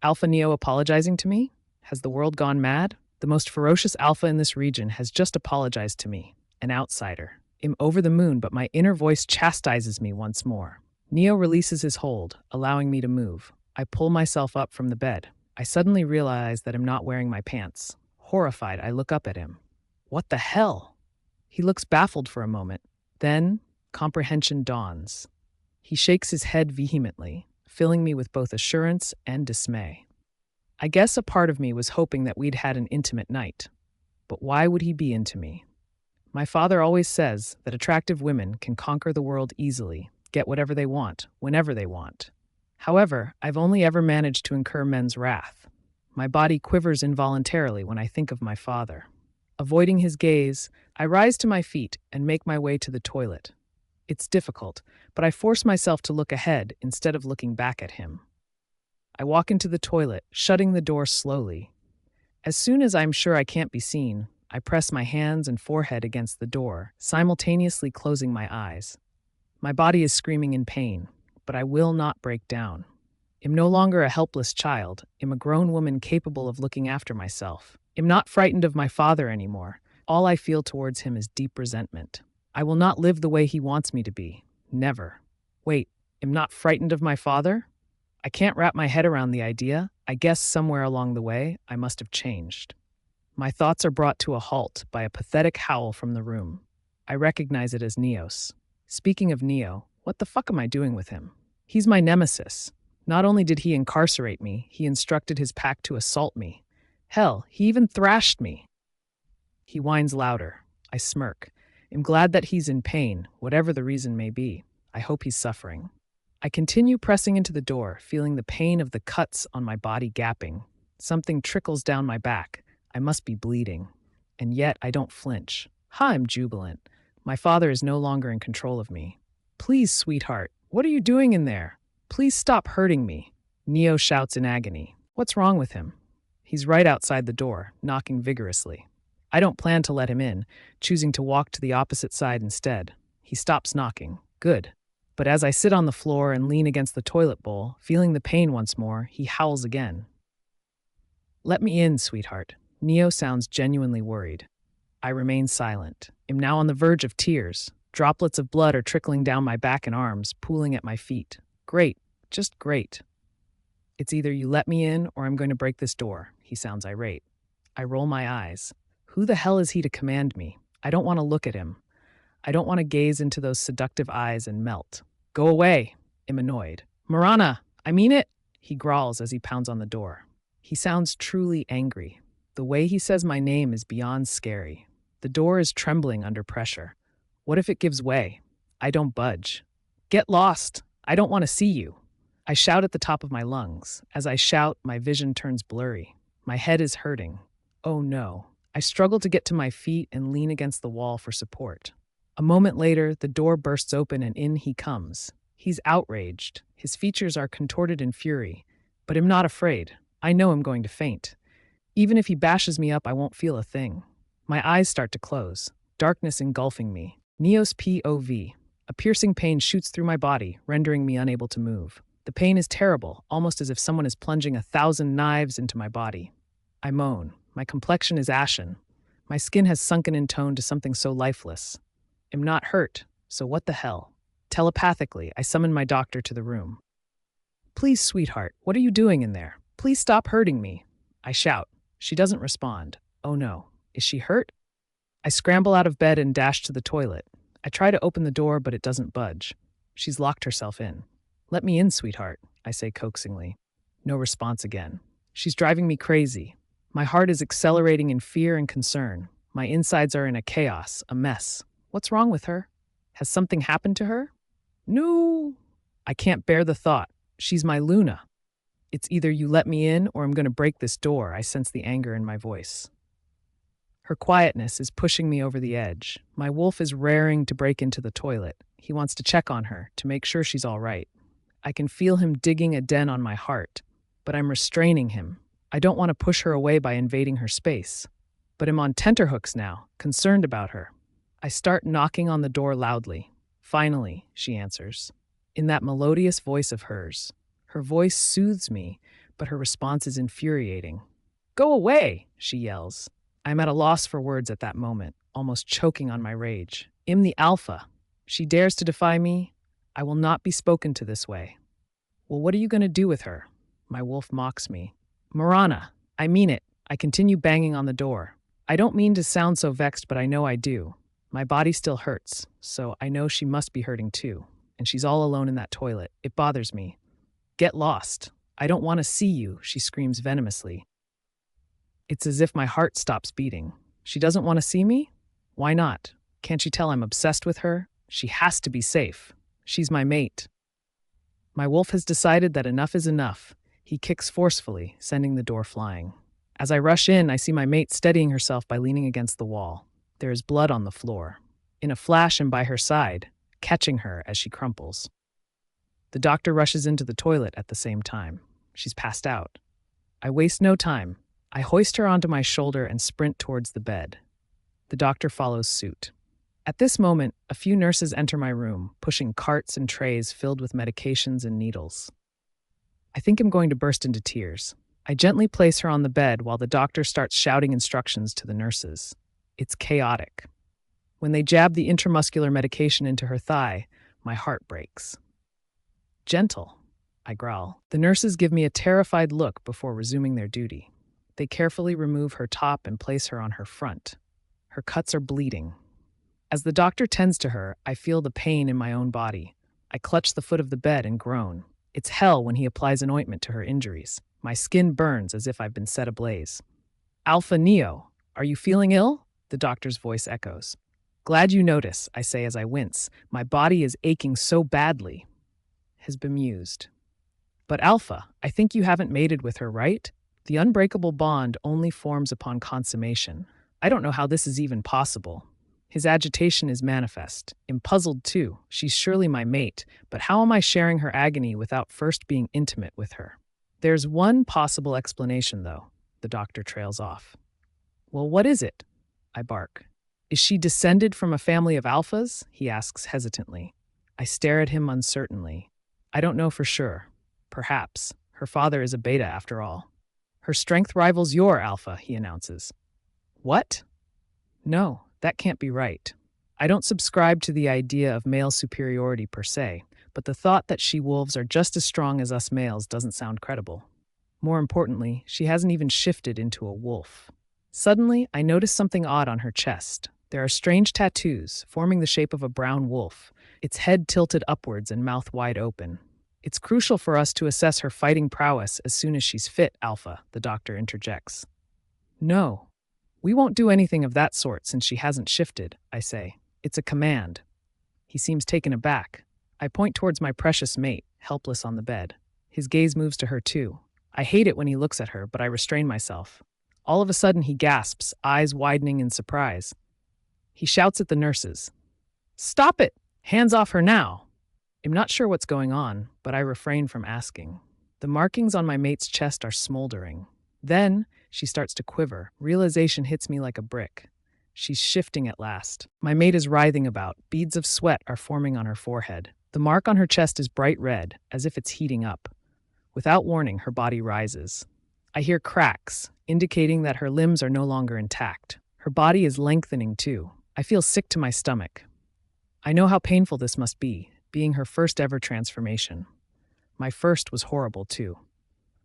Alpha Neo apologizing to me? Has the world gone mad? The most ferocious alpha in this region has just apologized to me, an outsider. I'm over the moon, but my inner voice chastises me once more. Neo releases his hold, allowing me to move. I pull myself up from the bed. I suddenly realize that I'm not wearing my pants. Horrified, I look up at him. What the hell? He looks baffled for a moment. Then, comprehension dawns. He shakes his head vehemently, filling me with both assurance and dismay. I guess a part of me was hoping that we'd had an intimate night. But why would he be into me? My father always says that attractive women can conquer the world easily, get whatever they want, whenever they want. However, I've only ever managed to incur men's wrath. My body quivers involuntarily when I think of my father. Avoiding his gaze, I rise to my feet and make my way to the toilet. It's difficult, but I force myself to look ahead instead of looking back at him. I walk into the toilet, shutting the door slowly. As soon as I'm sure I can't be seen, I press my hands and forehead against the door, simultaneously closing my eyes. My body is screaming in pain, but I will not break down. I'm no longer a helpless child. I'm a grown woman capable of looking after myself. I'm not frightened of my father anymore. All I feel towards him is deep resentment. I will not live the way he wants me to be. Never. Wait, I'm not frightened of my father? I can't wrap my head around the idea. I guess somewhere along the way, I must have changed. My thoughts are brought to a halt by a pathetic howl from the room. I recognize it as Neos. Speaking of Neo, what the fuck am I doing with him? He's my nemesis. Not only did he incarcerate me, he instructed his pack to assault me. Hell, he even thrashed me. He whines louder. I smirk. I'm glad that he's in pain, whatever the reason may be. I hope he's suffering. I continue pressing into the door, feeling the pain of the cuts on my body gapping. Something trickles down my back. I must be bleeding. And yet I don't flinch. I'm jubilant. My father is no longer in control of me. Please, sweetheart, what are you doing in there? Please stop hurting me. Neo shouts in agony. What's wrong with him? He's right outside the door, knocking vigorously. I don't plan to let him in, choosing to walk to the opposite side instead. He stops knocking. Good. But as I sit on the floor and lean against the toilet bowl, feeling the pain once more, he howls again. Let me in, sweetheart. Neo sounds genuinely worried. I remain silent. I'm now on the verge of tears. Droplets of blood are trickling down my back and arms, pooling at my feet. Great. Just great. It's either you let me in or I'm going to break this door. He sounds irate. I roll my eyes. Who the hell is he to command me? I don't want to look at him. I don't want to gaze into those seductive eyes and melt. Go away. I'm annoyed. Morana, I mean it, he growls as he pounds on the door. He sounds truly angry. The way he says my name is beyond scary. The door is trembling under pressure. What if it gives way? I don't budge. Get lost. I don't want to see you. I shout at the top of my lungs. As I shout, my vision turns blurry. My head is hurting. Oh no. I struggle to get to my feet and lean against the wall for support. A moment later, the door bursts open and in he comes. He's outraged. His features are contorted in fury. But I'm not afraid. I know I'm going to faint. Even if he bashes me up, I won't feel a thing. My eyes start to close, darkness engulfing me. Neos POV. A piercing pain shoots through my body, rendering me unable to move. The pain is terrible, almost as if someone is plunging 1,000 knives into my body. I moan. My complexion is ashen. My skin has sunken in tone to something so lifeless. I'm not hurt, so what the hell? Telepathically, I summon my doctor to the room. Please, sweetheart, what are you doing in there? Please stop hurting me. I shout. She doesn't respond. Oh no. Is she hurt? I scramble out of bed and dash to the toilet. I try to open the door, but it doesn't budge. She's locked herself in. Let me in, sweetheart, I say coaxingly. No response again. She's driving me crazy. My heart is accelerating in fear and concern. My insides are in a chaos, a mess. What's wrong with her? Has something happened to her? No. I can't bear the thought. She's my Luna. It's either you let me in or I'm going to break this door. I sense the anger in my voice. Her quietness is pushing me over the edge. My wolf is raring to break into the toilet. He wants to check on her, to make sure she's all right. I can feel him digging a den on my heart, but I'm restraining him. I don't want to push her away by invading her space. But I'm on tenterhooks now, concerned about her. I start knocking on the door loudly. Finally, she answers. In that melodious voice of hers. Her voice soothes me, but her response is infuriating. Go away, she yells. I'm at a loss for words at that moment, almost choking on my rage. I'm the alpha. She dares to defy me. I will not be spoken to this way. Well, what are you going to do with her? My wolf mocks me. Morana, I mean it. I continue banging on the door. I don't mean to sound so vexed, but I know I do. My body still hurts, so I know she must be hurting too. And she's all alone in that toilet. It bothers me. Get lost. I don't want to see you, she screams venomously. It's as if my heart stops beating. She doesn't want to see me? Why not? Can't she tell I'm obsessed with her? She has to be safe. She's my mate. My wolf has decided that enough is enough. He kicks forcefully, sending the door flying. As I rush in, I see my mate steadying herself by leaning against the wall. There is blood on the floor. In a flash, I'm by her side, catching her as she crumples. The doctor rushes into the toilet at the same time. She's passed out. I waste no time. I hoist her onto my shoulder and sprint towards the bed. The doctor follows suit. At this moment, a few nurses enter my room, pushing carts and trays filled with medications and needles. I think I'm going to burst into tears. I gently place her on the bed while the doctor starts shouting instructions to the nurses. It's chaotic. When they jab the intramuscular medication into her thigh, my heart breaks. Gentle, I growl. The nurses give me a terrified look before resuming their duty. They carefully remove her top and place her on her front. Her cuts are bleeding. As the doctor tends to her, I feel the pain in my own body. I clutch the foot of the bed and groan. It's hell when he applies an ointment to her injuries. My skin burns as if I've been set ablaze. Alpha Neo, are you feeling ill? The doctor's voice echoes. Glad you notice, I say as I wince. My body is aching so badly. Has bemused. But Alpha, I think you haven't mated with her, right? The unbreakable bond only forms upon consummation. I don't know how this is even possible. His agitation is manifest. I'm puzzled too. She's surely my mate, but how am I sharing her agony without first being intimate with her? There's one possible explanation, though. The doctor trails off. Well, what is it? I bark. Is she descended from a family of alphas? He asks hesitantly. I stare at him uncertainly. I don't know for sure. Perhaps. Her father is a beta after all. Her strength rivals your alpha, he announces. What? No, that can't be right. I don't subscribe to the idea of male superiority per se, but the thought that she-wolves are just as strong as us males doesn't sound credible. More importantly, she hasn't even shifted into a wolf. Suddenly, I notice something odd on her chest. There are strange tattoos, forming the shape of a brown wolf, its head tilted upwards and mouth wide open. It's crucial for us to assess her fighting prowess as soon as she's fit, Alpha, the doctor interjects. No, we won't do anything of that sort since she hasn't shifted, I say. It's a command. He seems taken aback. I point towards my precious mate, helpless on the bed. His gaze moves to her too. I hate it when he looks at her, but I restrain myself. All of a sudden he gasps, eyes widening in surprise. He shouts at the nurses. Stop it! Hands off her now! I'm not sure what's going on, but I refrain from asking. The markings on my mate's chest are smoldering. Then she starts to quiver. Realization hits me like a brick. She's shifting at last. My mate is writhing about. Beads of sweat are forming on her forehead. The mark on her chest is bright red, as if it's heating up. Without warning, her body rises. I hear cracks, indicating that her limbs are no longer intact. Her body is lengthening too. I feel sick to my stomach. I know how painful this must be, being her first ever transformation. My first was horrible too.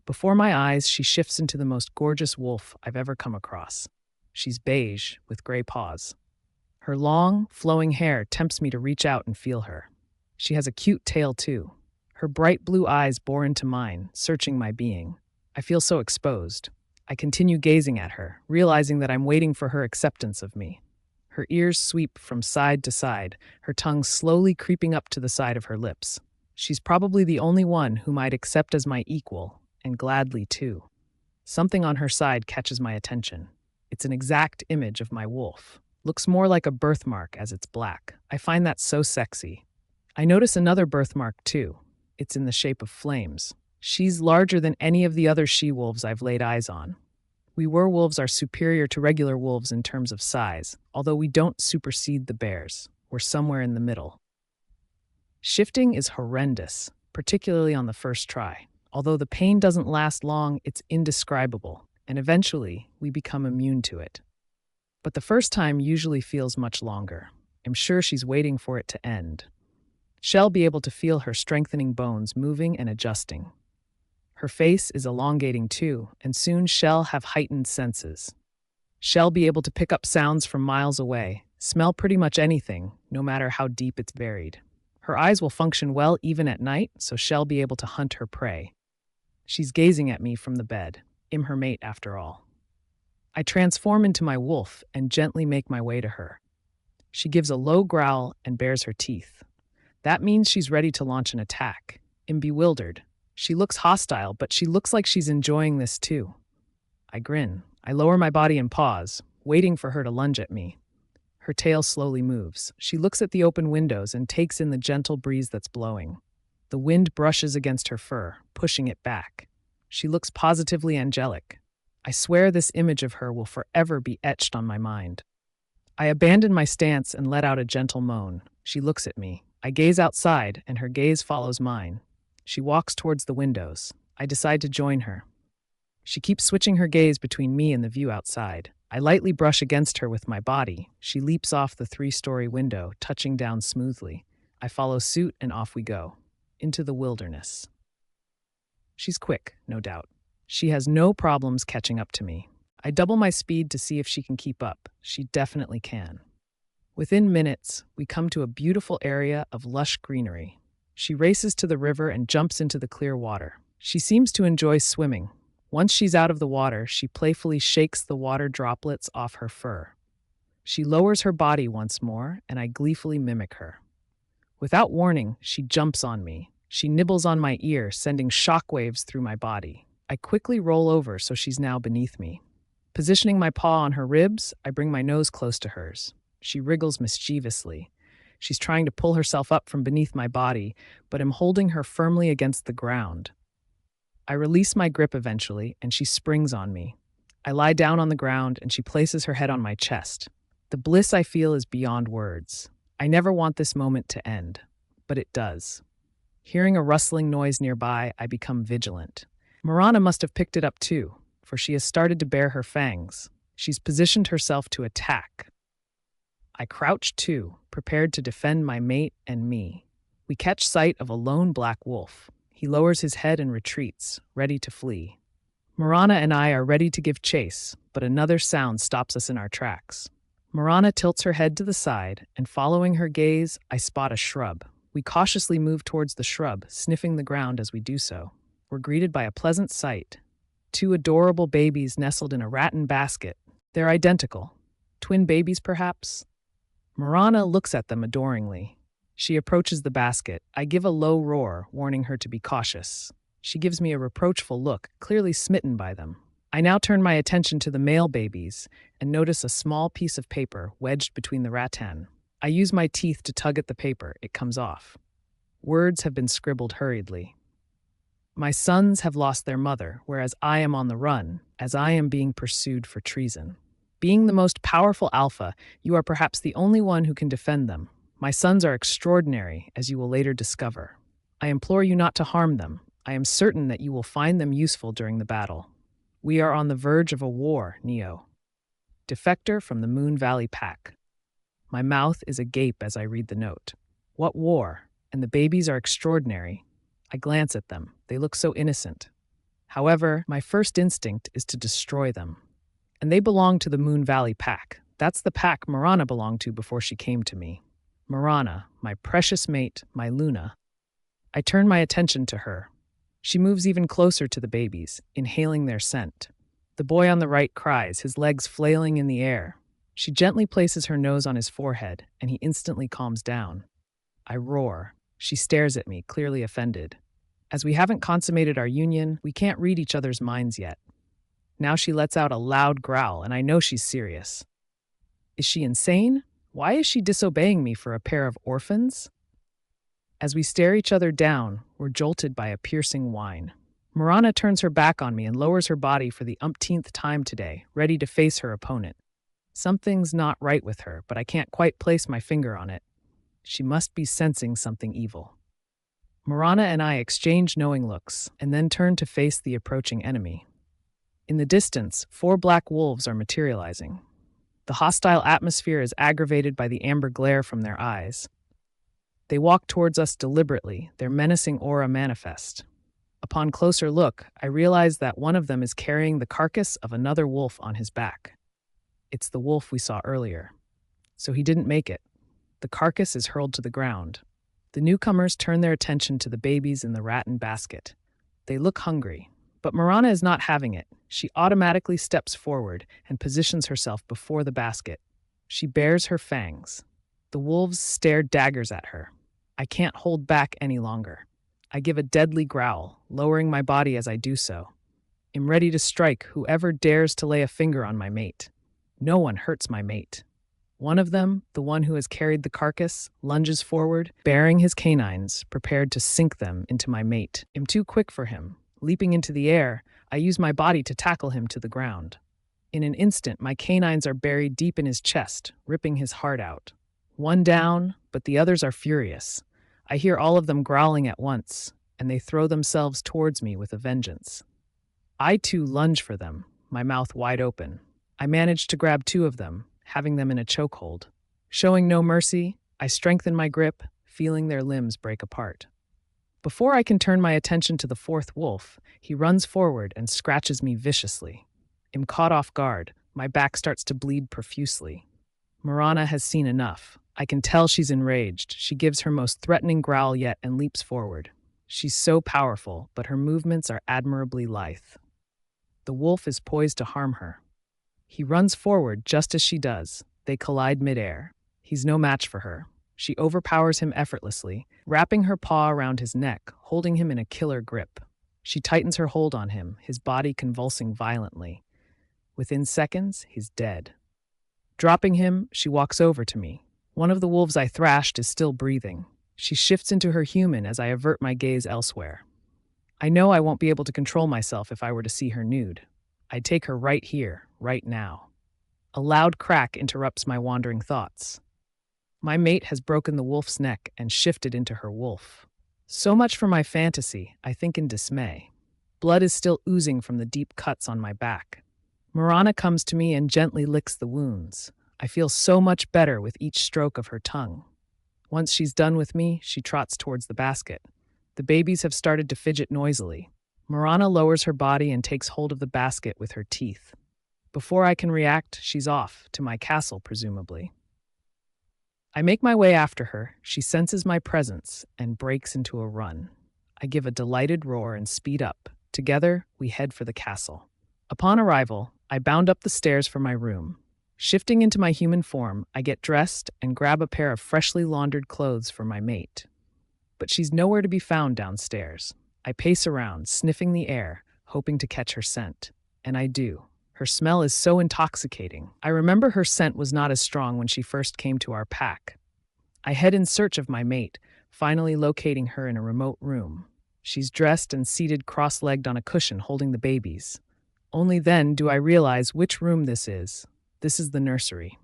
Before my eyes, she shifts into the most gorgeous wolf I've ever come across. She's beige, with gray paws. Her long, flowing hair tempts me to reach out and feel her. She has a cute tail too. Her bright blue eyes bore into mine, searching my being. I feel so exposed. I continue gazing at her, realizing that I'm waiting for her acceptance of me. Her ears sweep from side to side, her tongue slowly creeping up to the side of her lips. She's probably the only one whom I'd accept as my equal, and gladly too. Something on her side catches my attention. It's an exact image of my wolf. Looks more like a birthmark as it's black. I find that so sexy. I notice another birthmark too. It's in the shape of flames. She's larger than any of the other she-wolves I've laid eyes on. We werewolves are superior to regular wolves in terms of size, although we don't supersede the bears. We're somewhere in the middle. Shifting is horrendous, particularly on the first try. Although the pain doesn't last long, it's indescribable, and eventually we become immune to it. But the first time usually feels much longer. I'm sure she's waiting for it to end. She'll be able to feel her strengthening bones moving and adjusting. Her face is elongating too, and soon she'll have heightened senses. She'll be able to pick up sounds from miles away, smell pretty much anything, no matter how deep it's buried. Her eyes will function well even at night, so she'll be able to hunt her prey. She's gazing at me from the bed. I'm her mate after all. I transform into my wolf and gently make my way to her. She gives a low growl and bares her teeth. That means she's ready to launch an attack. I'm bewildered. She looks hostile, but she looks like she's enjoying this too. I grin. I lower my body and pause, waiting for her to lunge at me. Her tail slowly moves. She looks at the open windows and takes in the gentle breeze that's blowing. The wind brushes against her fur, pushing it back. She looks positively angelic. I swear this image of her will forever be etched on my mind. I abandon my stance and let out a gentle moan. She looks at me. I gaze outside, and her gaze follows mine. She walks towards the windows. I decide to join her. She keeps switching her gaze between me and the view outside. I lightly brush against her with my body. She leaps off the 3-story window, touching down smoothly. I follow suit, and off we go. Into the wilderness. She's quick, no doubt. She has no problems catching up to me. I double my speed to see if she can keep up. She definitely can. Within minutes, we come to a beautiful area of lush greenery. She races to the river and jumps into the clear water. She seems to enjoy swimming. Once she's out of the water, she playfully shakes the water droplets off her fur. She lowers her body once more, and I gleefully mimic her. Without warning, she jumps on me. She nibbles on my ear, sending shockwaves through my body. I quickly roll over so she's now beneath me. Positioning my paw on her ribs, I bring my nose close to hers. She wriggles mischievously. She's trying to pull herself up from beneath my body, but am holding her firmly against the ground. I release my grip eventually, and she springs on me. I lie down on the ground, and she places her head on my chest. The bliss I feel is beyond words. I never want this moment to end, but it does. Hearing a rustling noise nearby, I become vigilant. Morana must have picked it up too, for she has started to bare her fangs. She's positioned herself to attack. I crouch too, prepared to defend my mate and me. We catch sight of a lone black wolf. He lowers his head and retreats, ready to flee. Morana and I are ready to give chase, but another sound stops us in our tracks. Morana tilts her head to the side, and following her gaze, I spot a shrub. We cautiously move towards the shrub, sniffing the ground as we do so. We're greeted by a pleasant sight. 2 adorable babies nestled in a rattan basket. They're identical. Twin babies, perhaps? Morana looks at them adoringly. She approaches the basket. I give a low roar, warning her to be cautious. She gives me a reproachful look, clearly smitten by them. I now turn my attention to the male babies and notice a small piece of paper wedged between the rattan. I use my teeth to tug at the paper. It comes off. Words have been scribbled hurriedly. My sons have lost their mother, whereas I am on the run, as I am being pursued for treason. Being the most powerful alpha, you are perhaps the only one who can defend them. My sons are extraordinary, as you will later discover. I implore you not to harm them. I am certain that you will find them useful during the battle. We are on the verge of a war, Neo. Defector from the Moon Valley Pack. My mouth is agape as I read the note. What war? And the babies are extraordinary. I glance at them. They look so innocent. However, my first instinct is to destroy them. And they belong to the Moon Valley Pack. That's the pack Morana belonged to before she came to me. Morana, my precious mate, my Luna. I turn my attention to her. She moves even closer to the babies, inhaling their scent. The boy on the right cries, his legs flailing in the air. She gently places her nose on his forehead, and he instantly calms down. I roar. She stares at me, clearly offended. As we haven't consummated our union, we can't read each other's minds yet. Now she lets out a loud growl, and I know she's serious. Is she insane? Why is she disobeying me for a pair of orphans? As we stare each other down, we're jolted by a piercing whine. Morana turns her back on me and lowers her body for the umpteenth time today, ready to face her opponent. Something's not right with her, but I can't quite place my finger on it. She must be sensing something evil. Morana and I exchange knowing looks, and then turn to face the approaching enemy. In the distance, 4 black wolves are materializing. The hostile atmosphere is aggravated by the amber glare from their eyes. They walk towards us deliberately, their menacing aura manifest. Upon closer look, I realize that one of them is carrying the carcass of another wolf on his back. It's the wolf we saw earlier. So he didn't make it. The carcass is hurled to the ground. The newcomers turn their attention to the babies in the rattan basket. They look hungry, but Morana is not having it. She automatically steps forward and positions herself before the basket. She bares her fangs. The wolves stare daggers at her. I can't hold back any longer. I give a deadly growl, lowering my body as I do so. I'm ready to strike whoever dares to lay a finger on my mate. No one hurts my mate. One of them, the one who has carried the carcass, lunges forward, baring his canines, prepared to sink them into my mate. I'm too quick for him. Leaping into the air, I use my body to tackle him to the ground. In an instant, my canines are buried deep in his chest, ripping his heart out. One down, but the others are furious. I hear all of them growling at once, and they throw themselves towards me with a vengeance. I too lunge for them, my mouth wide open. I manage to grab two of them, having them in a chokehold. Showing no mercy, I strengthen my grip, feeling their limbs break apart. Before I can turn my attention to the fourth wolf, he runs forward and scratches me viciously. I'm caught off guard. My back starts to bleed profusely. Morana has seen enough. I can tell she's enraged. She gives her most threatening growl yet and leaps forward. She's so powerful, but her movements are admirably lithe. The wolf is poised to harm her. He runs forward just as she does. They collide midair. He's no match for her. She overpowers him effortlessly, wrapping her paw around his neck, holding him in a killer grip. She tightens her hold on him, his body convulsing violently. Within seconds, he's dead. Dropping him, she walks over to me. One of the wolves I thrashed is still breathing. She shifts into her human as I avert my gaze elsewhere. I know I won't be able to control myself if I were to see her nude. I'd take her right here, right now. A loud crack interrupts my wandering thoughts. My mate has broken the wolf's neck and shifted into her wolf. So much for my fantasy, I think in dismay. Blood is still oozing from the deep cuts on my back. Morana comes to me and gently licks the wounds. I feel so much better with each stroke of her tongue. Once she's done with me, she trots towards the basket. The babies have started to fidget noisily. Morana lowers her body and takes hold of the basket with her teeth. Before I can react, she's off, to my castle presumably. I make my way after her. She senses my presence and breaks into a run. I give a delighted roar and speed up. Together, we head for the castle. Upon arrival, I bound up the stairs for my room. Shifting into my human form, I get dressed and grab a pair of freshly laundered clothes for my mate. But she's nowhere to be found downstairs. I pace around, sniffing the air, hoping to catch her scent. And I do. Her smell is so intoxicating. I remember her scent was not as strong when she first came to our pack. I head in search of my mate, finally locating her in a remote room. She's dressed and seated cross-legged on a cushion holding the babies. Only then do I realize which room this is. This is the nursery.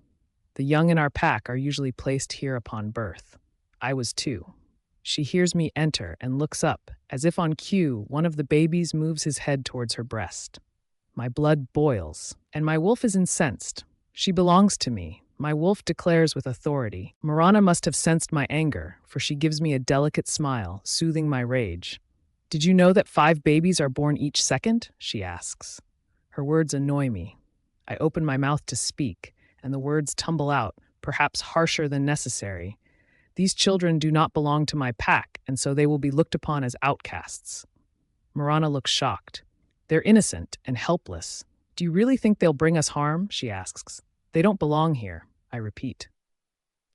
The young in our pack are usually placed here upon birth. I was too. She hears me enter and looks up. As if on cue, one of the babies moves his head towards her breast. My blood boils, and my wolf is incensed. She belongs to me. My wolf declares with authority. Morana must have sensed my anger, for she gives me a delicate smile, soothing my rage. "Did you know that 5 babies are born each second?" she asks. Her words annoy me. I open my mouth to speak, and the words tumble out, perhaps harsher than necessary. These children do not belong to my pack, and so they will be looked upon as outcasts. Morana looks shocked. They're innocent and helpless. "Do you really think they'll bring us harm?" she asks. "They don't belong here," I repeat.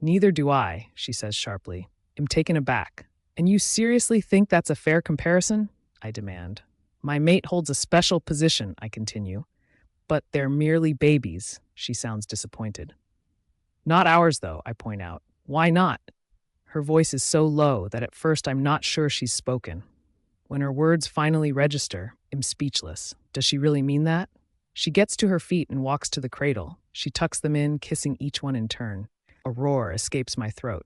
"Neither do I," she says sharply. I'm taken aback. "And you seriously think that's a fair comparison?" I demand. "My mate holds a special position," I continue. "But they're merely babies," she sounds disappointed. "Not ours, though," I point out. "Why not?" Her voice is so low that at first I'm not sure she's spoken. When her words finally register, I'm speechless. Does she really mean that? She gets to her feet and walks to the cradle. She tucks them in, kissing each one in turn. A roar escapes my throat.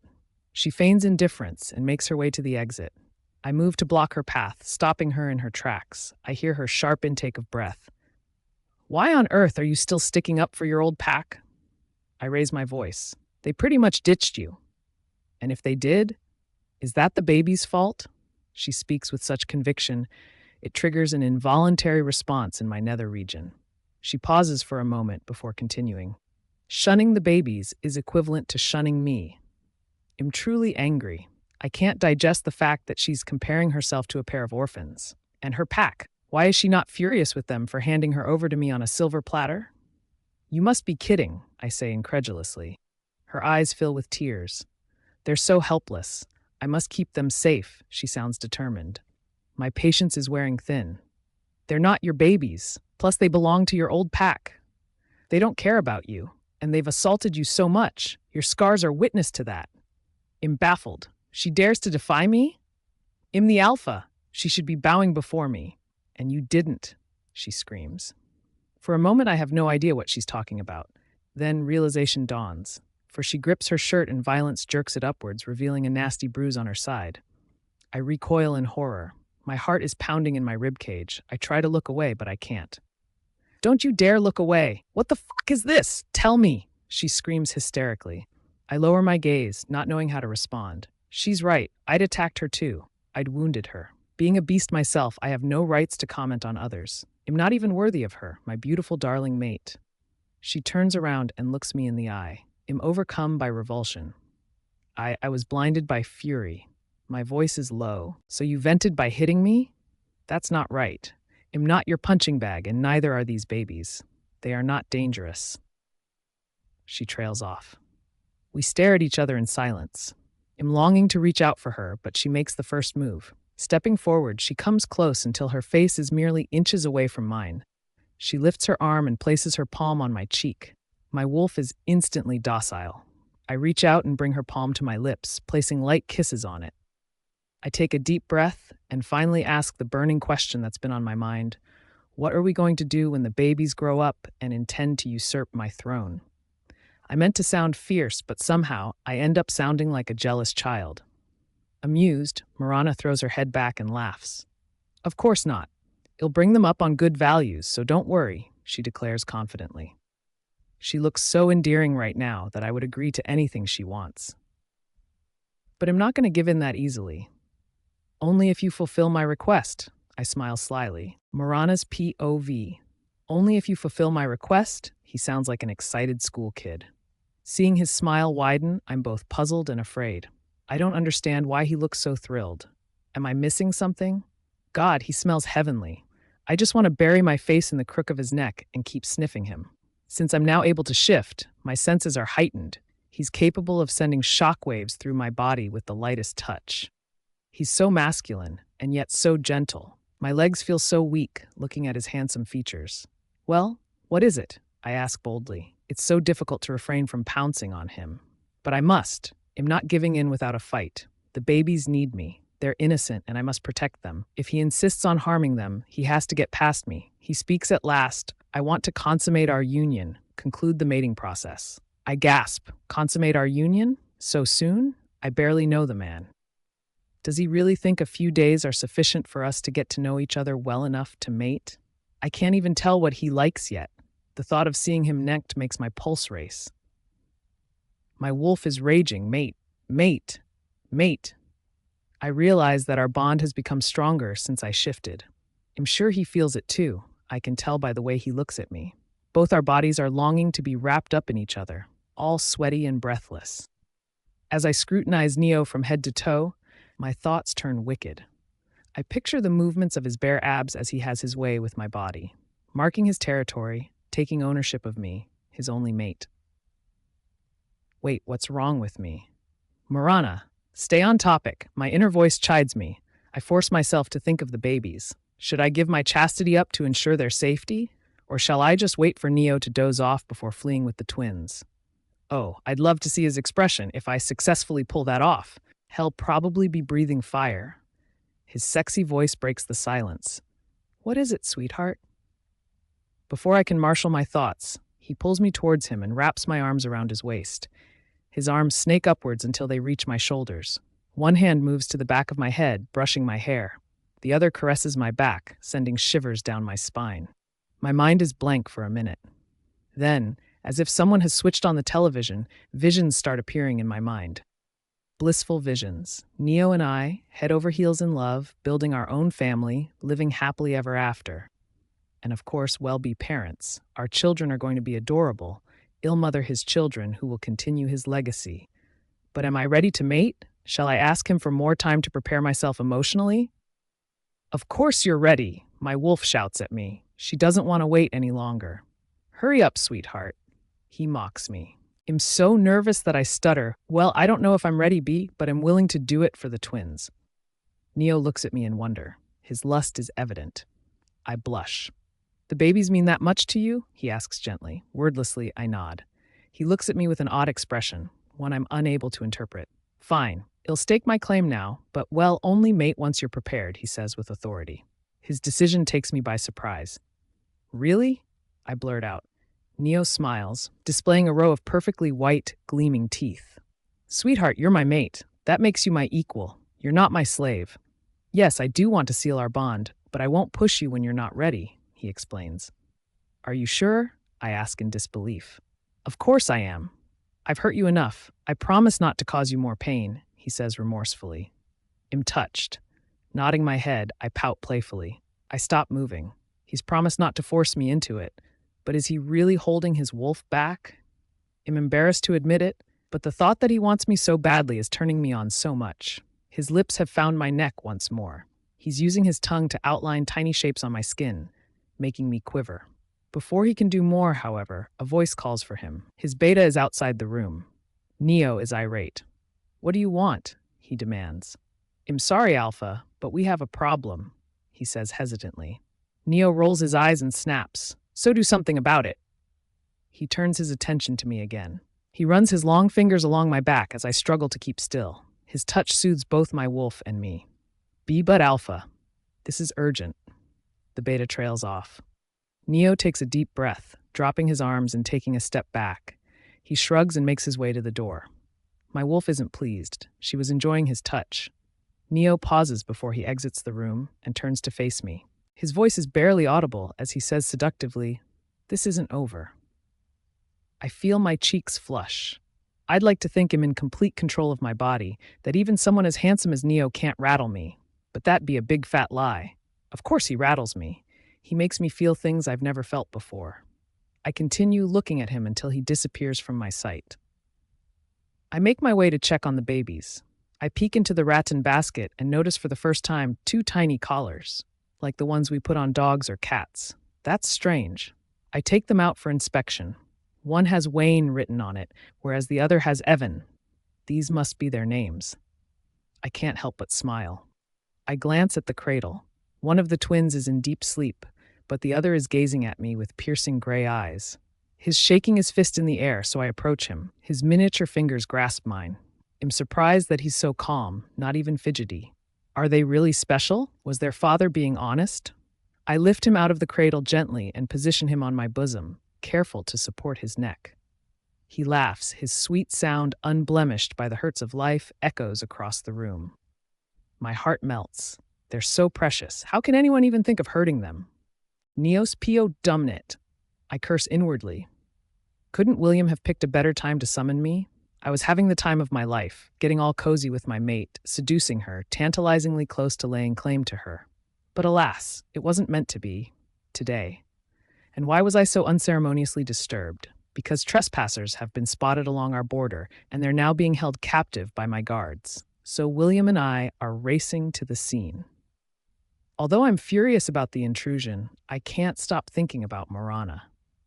She feigns indifference and makes her way to the exit. I move to block her path, stopping her in her tracks. I hear her sharp intake of breath. "Why on earth are you still sticking up for your old pack?" I raise my voice. "They pretty much ditched you. And if they did, is that the baby's fault?" She speaks with such conviction, it triggers an involuntary response in my nether region. She pauses for a moment before continuing. "Shunning the babies is equivalent to shunning me." I'm truly angry. I can't digest the fact that she's comparing herself to a pair of orphans. And her pack. Why is she not furious with them for handing her over to me on a silver platter? "You must be kidding," I say incredulously. Her eyes fill with tears. "They're so helpless. I must keep them safe," she sounds determined. My patience is wearing thin. "They're not your babies. Plus they belong to your old pack. They don't care about you, and they've assaulted you so much. Your scars are witness to that." I'm baffled. She dares to defy me? I'm the alpha. She should be bowing before me. "And you didn't," she screams. For a moment, I have no idea what she's talking about. Then realization dawns, for she grips her shirt and violence jerks it upwards, revealing a nasty bruise on her side. I recoil in horror. My heart is pounding in my ribcage. I try to look away, but I can't. Don't you dare look away! What the fuck is this? Tell me! She screams hysterically. I lower my gaze, not knowing how to respond. She's right. I'd attacked her too. I'd wounded her. Being a beast myself, I have no rights to comment on others. I'm not even worthy of her, my beautiful darling mate. She turns around and looks me in the eye. I'm overcome by revulsion. I was blinded by fury. My voice is low. So you vented by hitting me? That's not right. I'm not your punching bag, and neither are these babies. They are not dangerous. She trails off. We stare at each other in silence. I'm longing to reach out for her, but she makes the first move. Stepping forward, she comes close until her face is merely inches away from mine. She lifts her arm and places her palm on my cheek. My wolf is instantly docile. I reach out and bring her palm to my lips, placing light kisses on it. I take a deep breath and finally ask the burning question that's been on my mind. What are we going to do when the babies grow up and intend to usurp my throne? I meant to sound fierce, but somehow I end up sounding like a jealous child. Amused, Morana throws her head back and laughs. Of course not. It'll bring them up on good values, so don't worry, she declares confidently. She looks so endearing right now that I would agree to anything she wants. But I'm not going to give in that easily. Only if you fulfill my request, I smile slyly. Morana's POV. Only if you fulfill my request, he sounds like an excited school kid. Seeing his smile widen, I'm both puzzled and afraid. I don't understand why he looks so thrilled. Am I missing something? God, he smells heavenly. I just want to bury my face in the crook of his neck and keep sniffing him. Since I'm now able to shift, my senses are heightened. He's capable of sending shockwaves through my body with the lightest touch. He's so masculine, and yet so gentle. My legs feel so weak, looking at his handsome features. Well, what is it? I ask boldly. It's so difficult to refrain from pouncing on him. But I must. I'm not giving in without a fight. The babies need me. They're innocent, and I must protect them. If he insists on harming them, he has to get past me. He speaks at last. I want to consummate our union, conclude the mating process. I gasp. Consummate our union? So soon? I barely know the man. Does he really think a few days are sufficient for us to get to know each other well enough to mate? I can't even tell what he likes yet. The thought of seeing him necked makes my pulse race. My wolf is raging, mate, mate, mate. I realize that our bond has become stronger since I shifted. I'm sure he feels it too. I can tell by the way he looks at me. Both our bodies are longing to be wrapped up in each other, all sweaty and breathless. As I scrutinize Neo from head to toe, my thoughts turn wicked. I picture the movements of his bare abs as he has his way with my body, marking his territory, taking ownership of me, his only mate. Wait, what's wrong with me? Morana, stay on topic. My inner voice chides me. I force myself to think of the babies. Should I give my chastity up to ensure their safety? Or shall I just wait for Neo to doze off before fleeing with the twins? Oh, I'd love to see his expression if I successfully pull that off. He'll probably be breathing fire. His sexy voice breaks the silence. What is it, sweetheart? Before I can marshal my thoughts, he pulls me towards him and wraps my arms around his waist. His arms snake upwards until they reach my shoulders. One hand moves to the back of my head, brushing my hair. The other caresses my back, sending shivers down my spine. My mind is blank for a minute. Then, as if someone has switched on the television, visions start appearing in my mind. Blissful visions. Neo and I, head over heels in love, building our own family, living happily ever after. And of course, we'll be parents. Our children are going to be adorable. I'll mother his children who will continue his legacy. But am I ready to mate? Shall I ask him for more time to prepare myself emotionally? Of course you're ready, my wolf shouts at me. She doesn't want to wait any longer. Hurry up, sweetheart. He mocks me. I'm so nervous that I stutter. Well, I don't know if I'm ready, B, but I'm willing to do it for the twins. Neo looks at me in wonder. His lust is evident. I blush. The babies mean that much to you? He asks gently. Wordlessly, I nod. He looks at me with an odd expression, one I'm unable to interpret. Fine. I'll stake my claim now, but well, only mate once you're prepared, he says with authority. His decision takes me by surprise. Really? I blurt out. Neo smiles, displaying a row of perfectly white, gleaming teeth. Sweetheart, you're my mate. That makes you my equal. You're not my slave. Yes, I do want to seal our bond, but I won't push you when you're not ready, he explains. Are you sure? I ask in disbelief. Of course I am. I've hurt you enough. I promise not to cause you more pain, he says remorsefully. I'm touched. Nodding my head, I pout playfully. I stop moving. He's promised not to force me into it, but is he really holding his wolf back? I'm embarrassed to admit it, but the thought that he wants me so badly is turning me on so much. His lips have found my neck once more. He's using his tongue to outline tiny shapes on my skin, making me quiver. Before he can do more, however, a voice calls for him. His beta is outside the room. Neo is irate. What do you want? He demands. I'm sorry, Alpha, but we have a problem, he says hesitantly. Neo rolls his eyes and snaps. So do something about it. He turns his attention to me again. He runs his long fingers along my back as I struggle to keep still. His touch soothes both my wolf and me. Be but Alpha. This is urgent. The beta trails off. Neo takes a deep breath, dropping his arms and taking a step back. He shrugs and makes his way to the door. My wolf isn't pleased. She was enjoying his touch. Neo pauses before he exits the room and turns to face me. His voice is barely audible as he says seductively, "This isn't over." I feel my cheeks flush. I'd like to think I'm in complete control of my body, that even someone as handsome as Neo can't rattle me, but that'd be a big fat lie. Of course he rattles me. He makes me feel things I've never felt before. I continue looking at him until he disappears from my sight. I make my way to check on the babies. I peek into the rattan basket and notice for the first time 2 tiny collars, like the ones we put on dogs or cats. That's strange. I take them out for inspection. One has Wayne written on it, whereas the other has Evan. These must be their names. I can't help but smile. I glance at the cradle. One of the twins is in deep sleep, but the other is gazing at me with piercing gray eyes. He's shaking his fist in the air, so I approach him. His miniature fingers grasp mine. I'm surprised that he's so calm, not even fidgety. Are they really special? Was their father being honest? I lift him out of the cradle gently and position him on my bosom, careful to support his neck. He laughs, his sweet sound unblemished by the hurts of life echoes across the room. My heart melts. They're so precious. How can anyone even think of hurting them? Neos pio dumnit. I curse inwardly. Couldn't William have picked a better time to summon me? I was having the time of my life, getting all cozy with my mate, seducing her, tantalizingly close to laying claim to her. But alas, it wasn't meant to be. Today. And why was I so unceremoniously disturbed? Because trespassers have been spotted along our border, and they're now being held captive by my guards. So William and I are racing to the scene. Although I'm furious about the intrusion, I can't stop thinking about Morana.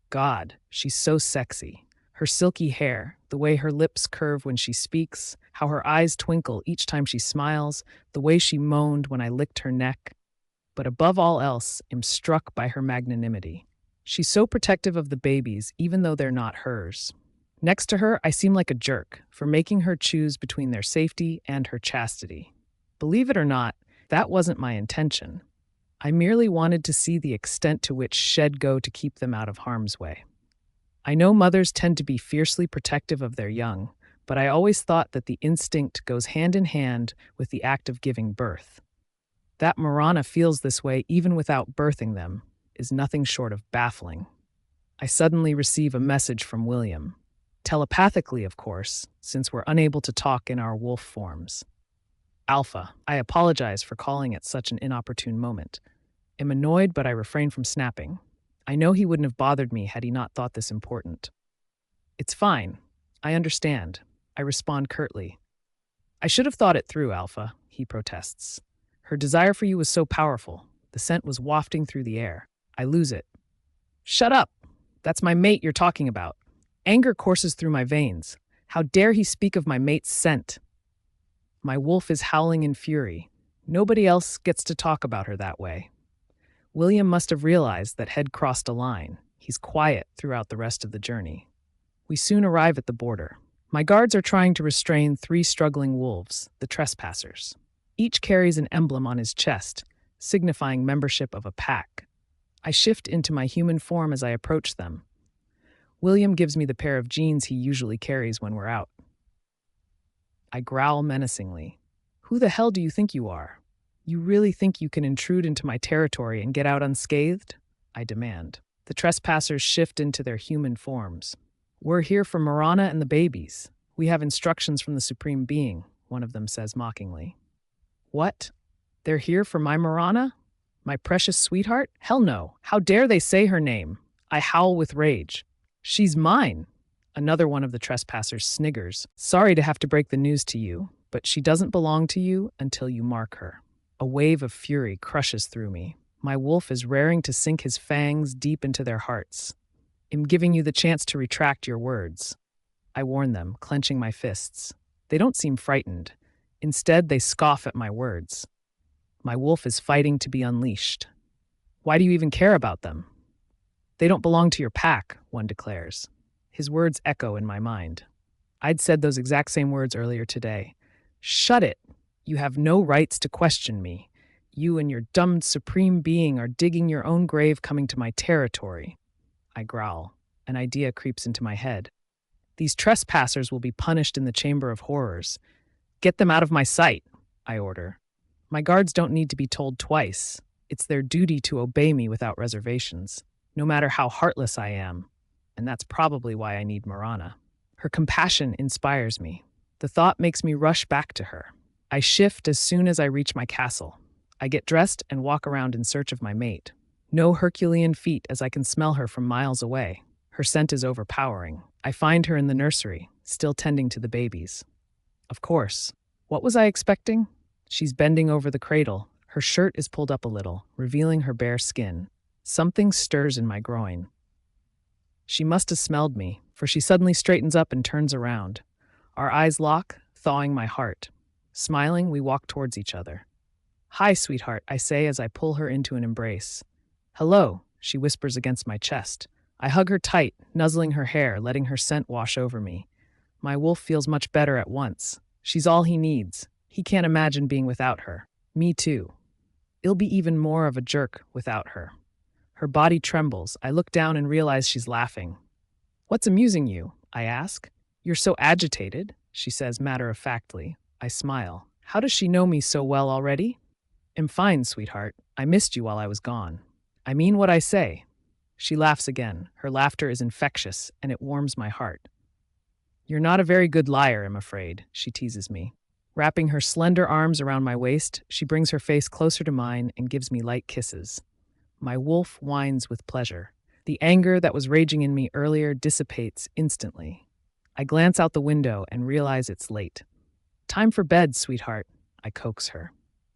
God, she's so sexy. Her silky hair, the way her lips curve when she speaks, how her eyes twinkle each time she smiles, the way she moaned when I licked her neck. But above all else, I'm struck by her magnanimity. She's so protective of the babies, even though they're not hers. Next to her, I seem like a jerk for making her choose between their safety and her chastity. Believe it or not, that wasn't my intention. I merely wanted to see the extent to which she'd go to keep them out of harm's way. I know mothers tend to be fiercely protective of their young, but I always thought that the instinct goes hand in hand with the act of giving birth. That Morana feels this way even without birthing them is nothing short of baffling. I suddenly receive a message from William. Telepathically, of course, since we're unable to talk in our wolf forms. Alpha, I apologize for calling at such an inopportune moment. I'm annoyed, but I refrain from snapping. I know he wouldn't have bothered me had he not thought this important. It's fine. I understand. I respond curtly. I should have thought it through, Alpha, he protests. Her desire for you was so powerful. The scent was wafting through the air. I lose it. Shut up! That's my mate you're talking about. Anger courses through my veins. How dare he speak of my mate's scent? My wolf is howling in fury. Nobody else gets to talk about her that way. William must have realized that had crossed a line. He's quiet throughout the rest of the journey. We soon arrive at the border. My guards are trying to restrain 3 struggling wolves, the trespassers. Each carries an emblem on his chest, signifying membership of a pack. I shift into my human form as I approach them. William gives me the pair of jeans he usually carries when we're out. I growl menacingly. Who the hell do you think you are? You really think you can intrude into my territory and get out unscathed? I demand. The trespassers shift into their human forms. We're here for Morana and the babies. We have instructions from the Supreme Being, one of them says mockingly. What? They're here for my Morana? My precious sweetheart? Hell no. How dare they say her name? I howl with rage. She's mine. Another one of the trespassers sniggers. Sorry to have to break the news to you, but she doesn't belong to you until you mark her. A wave of fury crushes through me. My wolf is raring to sink his fangs deep into their hearts. I'm giving you the chance to retract your words. I warn them, clenching my fists. They don't seem frightened. Instead, they scoff at my words. My wolf is fighting to be unleashed. Why do you even care about them? They don't belong to your pack, one declares. His words echo in my mind. I'd said those exact same words earlier today. Shut it. You have no rights to question me. You and your dumb Supreme Being are digging your own grave coming to my territory. I growl. An idea creeps into my head. These trespassers will be punished in the Chamber of Horrors. Get them out of my sight, I order. My guards don't need to be told twice. It's their duty to obey me without reservations, no matter how heartless I am. And that's probably why I need Morana. Her compassion inspires me. The thought makes me rush back to her. I shift as soon as I reach my castle. I get dressed and walk around in search of my mate. No Herculean feat, as I can smell her from miles away. Her scent is overpowering. I find her in the nursery, still tending to the babies. Of course. What was I expecting? She's bending over the cradle. Her shirt is pulled up a little, revealing her bare skin. Something stirs in my groin. She must have smelled me, for she suddenly straightens up and turns around. Our eyes lock, thawing my heart. Smiling, we walk towards each other. Hi, sweetheart, I say as I pull her into an embrace. Hello, she whispers against my chest. I hug her tight, nuzzling her hair, letting her scent wash over me. My wolf feels much better at once. She's all he needs. He can't imagine being without her. Me too. It'll be even more of a jerk without her. Her body trembles. I look down and realize she's laughing. What's amusing you? I ask. You're so agitated, she says matter-of-factly. I smile. How does she know me so well already? I'm fine, sweetheart. I missed you while I was gone. I mean what I say. She laughs again. Her laughter is infectious, and it warms my heart. You're not a very good liar, I'm afraid, she teases me. Wrapping her slender arms around my waist, she brings her face closer to mine and gives me light kisses. My wolf whines with pleasure. The anger that was raging in me earlier dissipates instantly. I glance out the window and realize it's late. Time for bed, sweetheart, I coax her.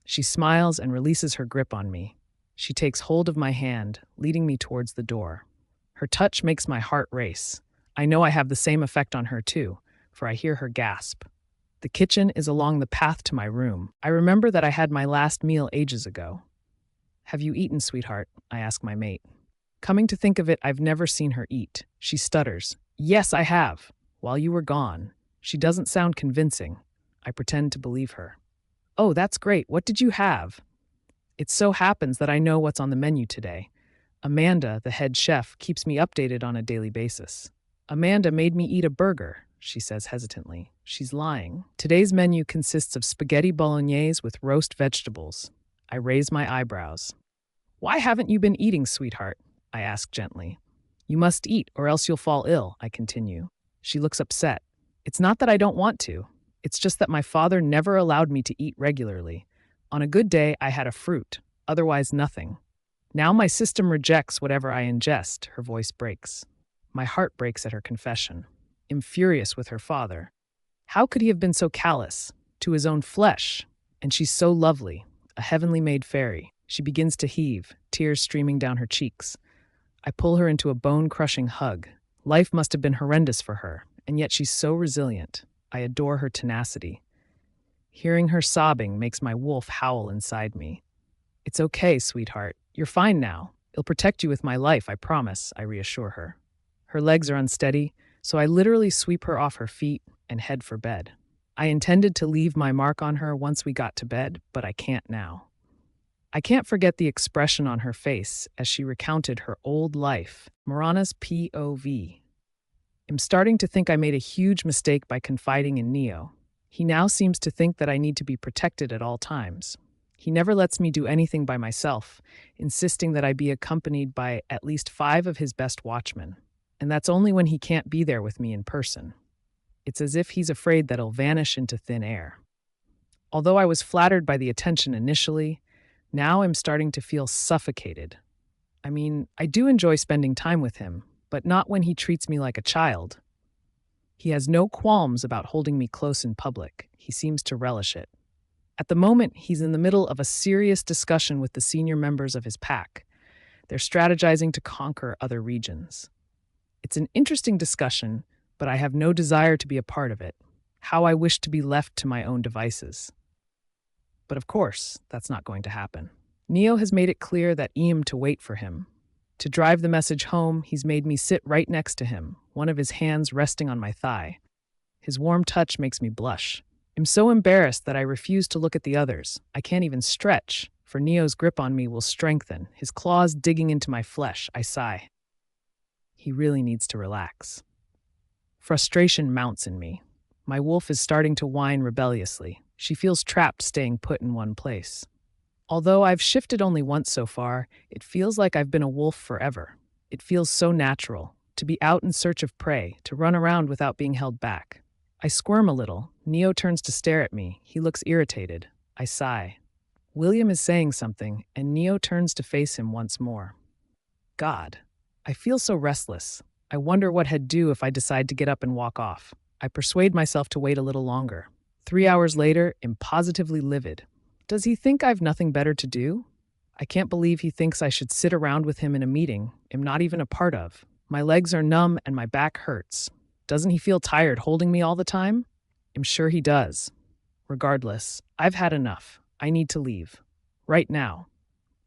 She smiles and releases her grip on me. She takes hold of my hand, leading me towards the door. Her touch makes my heart race. I know I have the same effect on her too, for I hear her gasp. The kitchen is along the path to my room. I remember that I had my last meal ages ago. Have you eaten, sweetheart? I ask my mate. Coming to think of it, I've never seen her eat. She stutters. Yes, I have. While you were gone. She doesn't sound convincing. I pretend to believe her. Oh, that's great. What did you have? It so happens that I know what's on the menu today. Amanda, the head chef, keeps me updated on a daily basis. Amanda made me eat a burger, she says hesitantly. She's lying. Today's menu consists of spaghetti bolognese with roast vegetables. I raise my eyebrows. Why haven't you been eating, sweetheart? I ask gently. You must eat, or else you'll fall ill, I continue. She looks upset. It's not that I don't want to. It's just that my father never allowed me to eat regularly. On a good day, I had a fruit, otherwise nothing. Now my system rejects whatever I ingest, her voice breaks. My heart breaks at her confession. I'm furious with her father. How could he have been so callous? To his own flesh. And she's so lovely, a heavenly made fairy. She begins to heave, tears streaming down her cheeks. I pull her into a bone-crushing hug. Life must have been horrendous for her, and yet she's so resilient. I adore her tenacity. Hearing her sobbing makes my wolf howl inside me. It's okay, sweetheart. You're fine now. I'll protect you with my life, I promise, I reassure her. Her legs are unsteady, so I literally sweep her off her feet and head for bed. I intended to leave my mark on her once we got to bed, but I can't now. I can't forget the expression on her face as she recounted her old life, Morana's POV. I'm starting to think I made a huge mistake by confiding in Neo. He now seems to think that I need to be protected at all times. He never lets me do anything by myself, insisting that I be accompanied by at least 5 of his best watchmen. And that's only when he can't be there with me in person. It's as if he's afraid that I'll vanish into thin air. Although I was flattered by the attention initially, now I'm starting to feel suffocated. I mean, I do enjoy spending time with him, but not when he treats me like a child. He has no qualms about holding me close in public. He seems to relish it. At the moment, he's in the middle of a serious discussion with the senior members of his pack. They're strategizing to conquer other regions. It's an interesting discussion, but I have no desire to be a part of it. How I wish to be left to my own devices. But of course, that's not going to happen. Neo has made it clear that I'm to wait for him. To drive the message home, he's made me sit right next to him, one of his hands resting on my thigh. His warm touch makes me blush. I'm so embarrassed that I refuse to look at the others. I can't even stretch, for Neo's grip on me will strengthen, his claws digging into my flesh. I sigh. He really needs to relax. Frustration mounts in me. My wolf is starting to whine rebelliously. She feels trapped staying put in one place. Although I've shifted only once so far, it feels like I've been a wolf forever. It feels so natural, to be out in search of prey, to run around without being held back. I squirm a little. Neo turns to stare at me. He looks irritated. I sigh. William is saying something, and Neo turns to face him once more. God, I feel so restless. I wonder what I'd do if I decide to get up and walk off. I persuade myself to wait a little longer. 3 hours later, I'm positively livid. Does he think I've nothing better to do? I can't believe he thinks I should sit around with him in a meeting I'm not even a part of. My legs are numb and my back hurts. Doesn't he feel tired holding me all the time? I'm sure he does. Regardless, I've had enough. I need to leave. Right now.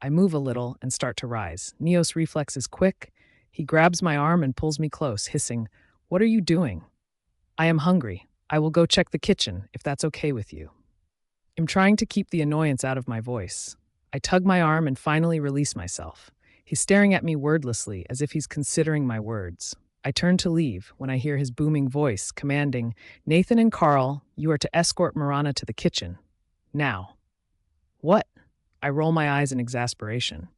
I move a little and start to rise. Neo's reflex is quick. He grabs my arm and pulls me close, hissing, "What are you doing?" "I am hungry. I will go check the kitchen, if that's okay with you." I'm trying to keep the annoyance out of my voice. I tug my arm and finally release myself. He's staring at me wordlessly, as if he's considering my words. I turn to leave when I hear his booming voice commanding, "Nathan and Carl, you are to escort Morana to the kitchen. Now." What? I roll my eyes in exasperation.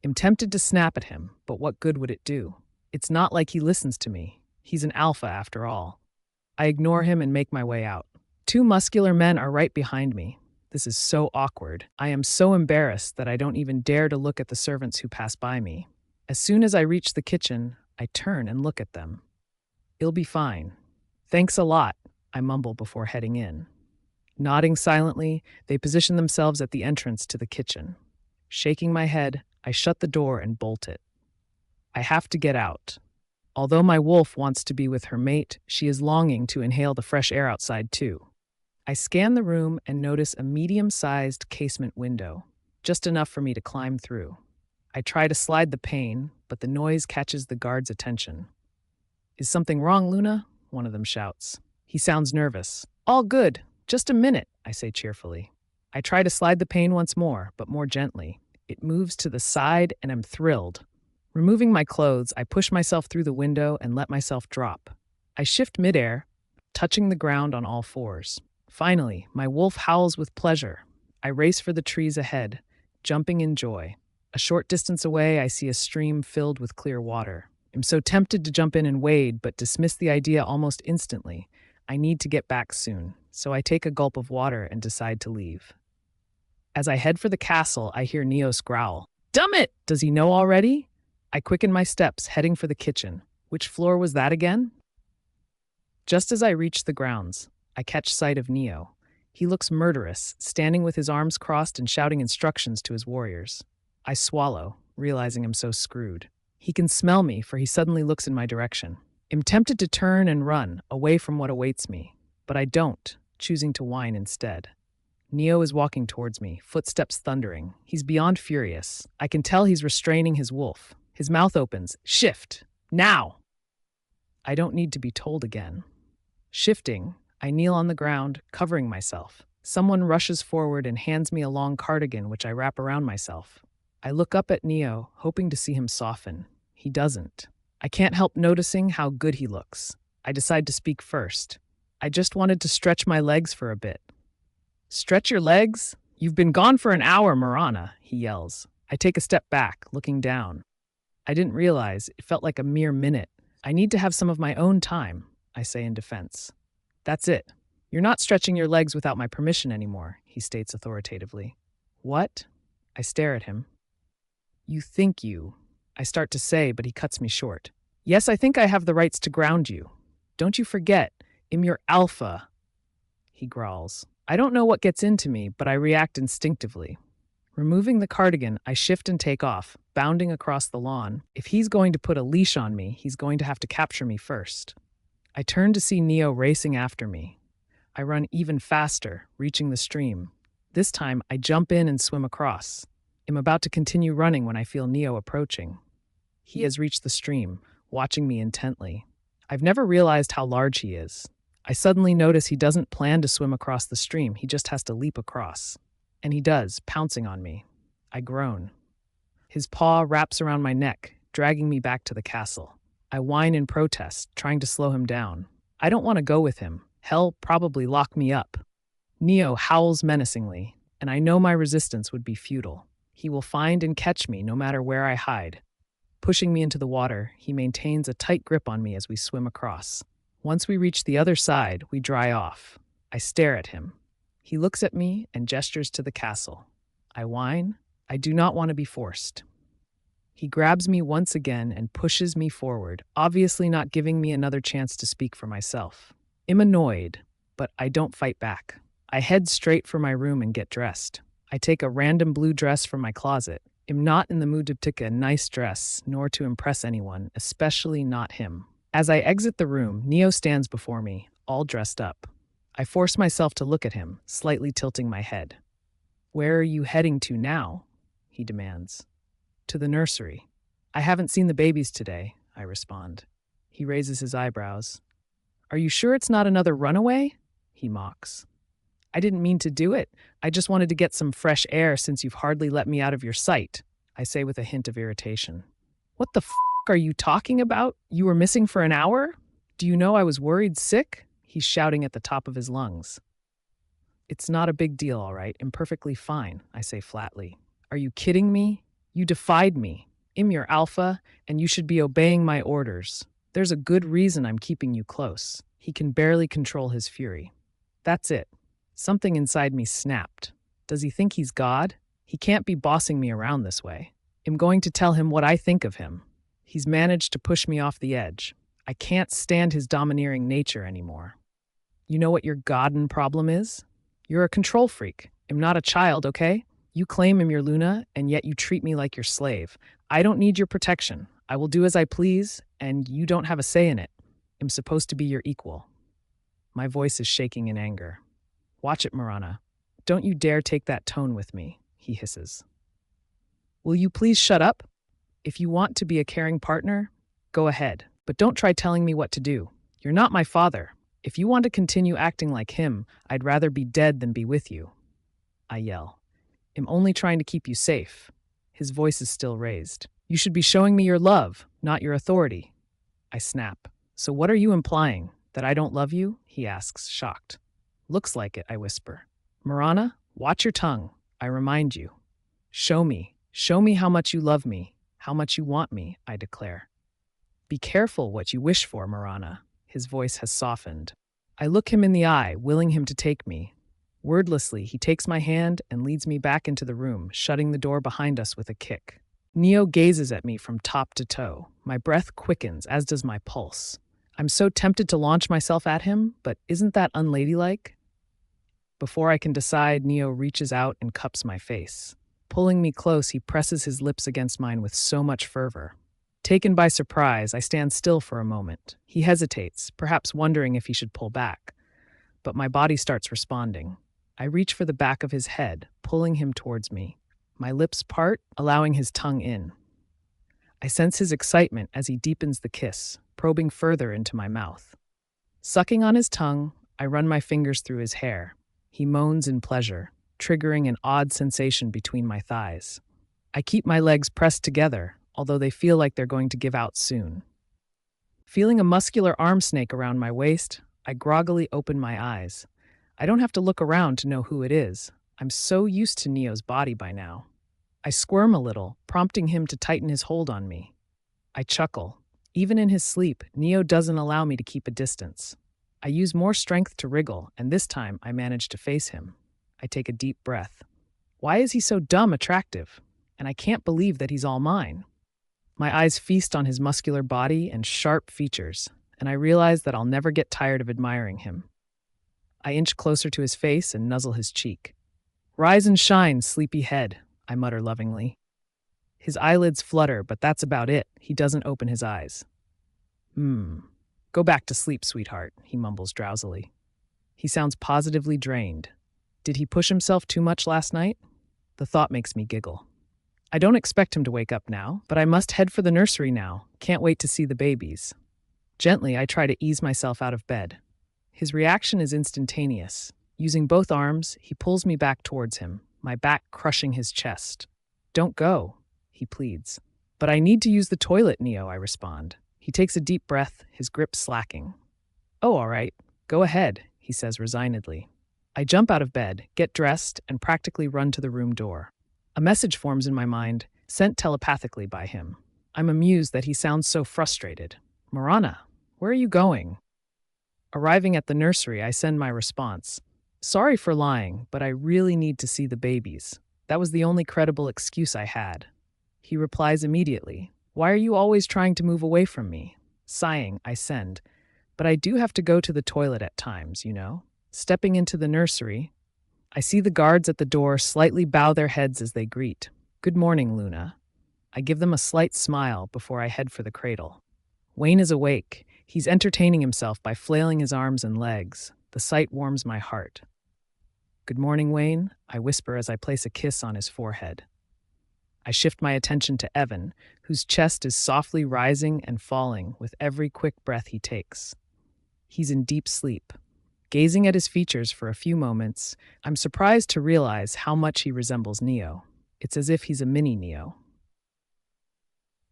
I'm tempted to snap at him, but what good would it do? It's not like he listens to me. He's an alpha after all. I ignore him and make my way out. 2 muscular men are right behind me. This is so awkward. I am so embarrassed that I don't even dare to look at the servants who pass by me. As soon as I reach the kitchen, I turn and look at them. "It'll be fine. Thanks a lot," I mumble before heading in. Nodding silently, they position themselves at the entrance to the kitchen. Shaking my head, I shut the door and bolt it. I have to get out. Although my wolf wants to be with her mate, she is longing to inhale the fresh air outside too. I scan the room and notice a medium-sized casement window, just enough for me to climb through. I try to slide the pane, but the noise catches the guard's attention. "Is something wrong, Luna?" one of them shouts. He sounds nervous. "All good. Just a minute," I say cheerfully. I try to slide the pane once more, but more gently. It moves to the side, and I'm thrilled. Removing my clothes, I push myself through the window and let myself drop. I shift midair, touching the ground on all fours. Finally, my wolf howls with pleasure. I race for the trees ahead, jumping in joy. A short distance away, I see a stream filled with clear water. I'm so tempted to jump in and wade, but dismiss the idea almost instantly. I need to get back soon, so I take a gulp of water and decide to leave. As I head for the castle, I hear Neos growl. "Dumn it! Does he know already?" I quicken my steps, heading for the kitchen. Which floor was that again? Just as I reach the grounds, I catch sight of Neo. He looks murderous, standing with his arms crossed and shouting instructions to his warriors. I swallow, realizing I'm so screwed. He can smell me, for he suddenly looks in my direction. I'm tempted to turn and run, away from what awaits me, but I don't, choosing to whine instead. Neo is walking towards me, footsteps thundering. He's beyond furious. I can tell he's restraining his wolf. His mouth opens. "Shift! Now!" I don't need to be told again. Shifting, I kneel on the ground, covering myself. Someone rushes forward and hands me a long cardigan, which I wrap around myself. I look up at Neo, hoping to see him soften. He doesn't. I can't help noticing how good he looks. I decide to speak first. I just wanted to stretch my legs for a bit. Stretch your legs? You've been gone for an hour, Morana, he yells. I take a step back, looking down. I didn't realize it felt like a mere minute. I need to have some of my own time, I say in defense. That's it. You're not stretching your legs without my permission anymore, he states authoritatively. What? I stare at him. You think you, I start to say, but he cuts me short. Yes, I think I have the rights to ground you. Don't you forget, I'm your alpha, he growls. I don't know what gets into me, but I react instinctively. Removing the cardigan, I shift and take off, bounding across the lawn. If he's going to put a leash on me, he's going to have to capture me first. I turn to see Neo racing after me. I run even faster, reaching the stream. This time, I jump in and swim across. I'm about to continue running when I feel Neo approaching. He has reached the stream, watching me intently. I've never realized how large he is. I suddenly notice he doesn't plan to swim across the stream, he just has to leap across. And he does, pouncing on me. I groan. His paw wraps around my neck, dragging me back to the castle. I whine in protest, trying to slow him down. I don't want to go with him. Hell probably lock me up. Neo howls menacingly, and I know my resistance would be futile. He will find and catch me no matter where I hide. Pushing me into the water, he maintains a tight grip on me as we swim across. Once we reach the other side, we dry off. I stare at him. He looks at me and gestures to the castle. I whine. I do not want to be forced. He grabs me once again and pushes me forward, obviously not giving me another chance to speak for myself. I'm annoyed, but I don't fight back. I head straight for my room and get dressed. I take a random blue dress from my closet. I'm not in the mood to pick a nice dress, nor to impress anyone, especially not him. As I exit the room, Neo stands before me, all dressed up. I force myself to look at him, slightly tilting my head. Where are you heading to now? He demands. To the nursery. I haven't seen the babies today, I respond. He raises his eyebrows. Are you sure it's not another runaway? He mocks. I didn't mean to do it. I just wanted to get some fresh air since you've hardly let me out of your sight, I say with a hint of irritation. What the f*** are you talking about? You were missing for an hour? Do you know I was worried sick? He's shouting at the top of his lungs. It's not a big deal, all right. I'm perfectly fine, I say flatly. Are you kidding me? You defied me. I'm your alpha, and you should be obeying my orders. There's a good reason I'm keeping you close. He can barely control his fury. That's it. Something inside me snapped. Does he think he's God? He can't be bossing me around this way. I'm going to tell him what I think of him. He's managed to push me off the edge. I can't stand his domineering nature anymore. You know what your godden problem is? You're a control freak. I'm not a child, okay? You claim I'm your Luna, and yet you treat me like your slave. I don't need your protection. I will do as I please, and you don't have a say in it. I'm supposed to be your equal. My voice is shaking in anger. Watch it, Morana. Don't you dare take that tone with me, he hisses. Will you please shut up? If you want to be a caring partner, go ahead, but don't try telling me what to do. You're not my father. If you want to continue acting like him, I'd rather be dead than be with you. I yell. I'm only trying to keep you safe. His voice is still raised. You should be showing me your love, not your authority. I snap. So what are you implying? That I don't love you? He asks, shocked. Looks like it, I whisper. Morana, watch your tongue. I remind you. Show me how much you love me, how much you want me, I declare. Be careful what you wish for, Morana. His voice has softened. I look him in the eye, willing him to take me. Wordlessly, he takes my hand and leads me back into the room, shutting the door behind us with a kick. Neo gazes at me from top to toe. My breath quickens, as does my pulse. I'm so tempted to launch myself at him, but isn't that unladylike? Before I can decide, Neo reaches out and cups my face. Pulling me close, he presses his lips against mine with so much fervor. Taken by surprise, I stand still for a moment. He hesitates, perhaps wondering if he should pull back. But my body starts responding. I reach for the back of his head, pulling him towards me. My lips part, allowing his tongue in. I sense his excitement as he deepens the kiss, probing further into my mouth. Sucking on his tongue, I run my fingers through his hair. He moans in pleasure, triggering an odd sensation between my thighs. I keep my legs pressed together, although they feel like they're going to give out soon. Feeling a muscular arm snake around my waist, I groggily open my eyes. I don't have to look around to know who it is. I'm so used to Neo's body by now. I squirm a little, prompting him to tighten his hold on me. I chuckle. Even in his sleep, Neo doesn't allow me to keep a distance. I use more strength to wriggle, and this time I manage to face him. I take a deep breath. Why is he so dumb attractive? And I can't believe that he's all mine. My eyes feast on his muscular body and sharp features, and I realize that I'll never get tired of admiring him. I inch closer to his face and nuzzle his cheek. Rise and shine, sleepy head, I mutter lovingly. His eyelids flutter, but that's about it. He doesn't open his eyes. Go back to sleep, sweetheart, he mumbles drowsily. He sounds positively drained. Did he push himself too much last night? The thought makes me giggle. I don't expect him to wake up now, but I must head for the nursery now. Can't wait to see the babies. Gently, I try to ease myself out of bed. His reaction is instantaneous. Using both arms, he pulls me back towards him, my back crushing his chest. Don't go, he pleads. But I need to use the toilet, Neo, I respond. He takes a deep breath, his grip slacking. Oh, all right. Go ahead, he says resignedly. I jump out of bed, get dressed, and practically run to the room door. A message forms in my mind, sent telepathically by him. I'm amused that he sounds so frustrated. Morana, where are you going? Arriving at the nursery, I send my response. Sorry for lying, but I really need to see the babies. That was the only credible excuse I had. He replies immediately. Why are you always trying to move away from me? Sighing, I send. But I do have to go to the toilet at times, you know. Stepping into the nursery, I see the guards at the door slightly bow their heads as they greet. Good morning, Luna. I give them a slight smile before I head for the cradle. Wayne is awake. He's entertaining himself by flailing his arms and legs. The sight warms my heart. Good morning, Wayne, I whisper as I place a kiss on his forehead. I shift my attention to Evan, whose chest is softly rising and falling with every quick breath he takes. He's in deep sleep. Gazing at his features for a few moments, I'm surprised to realize how much he resembles Neo. It's as if he's a mini Neo.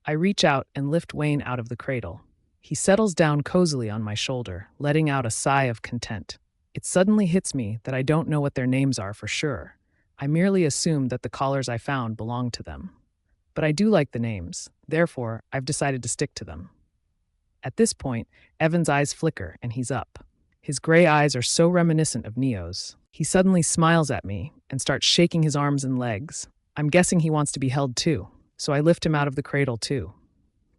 I reach out and lift Wayne out of the cradle. He settles down cozily on my shoulder, letting out a sigh of content. It suddenly hits me that I don't know what their names are for sure. I merely assumed that the collars I found belonged to them. But I do like the names, therefore I've decided to stick to them. At this point, Evan's eyes flicker and he's up. His gray eyes are so reminiscent of Neo's. He suddenly smiles at me and starts shaking his arms and legs. I'm guessing he wants to be held too, so I lift him out of the cradle too.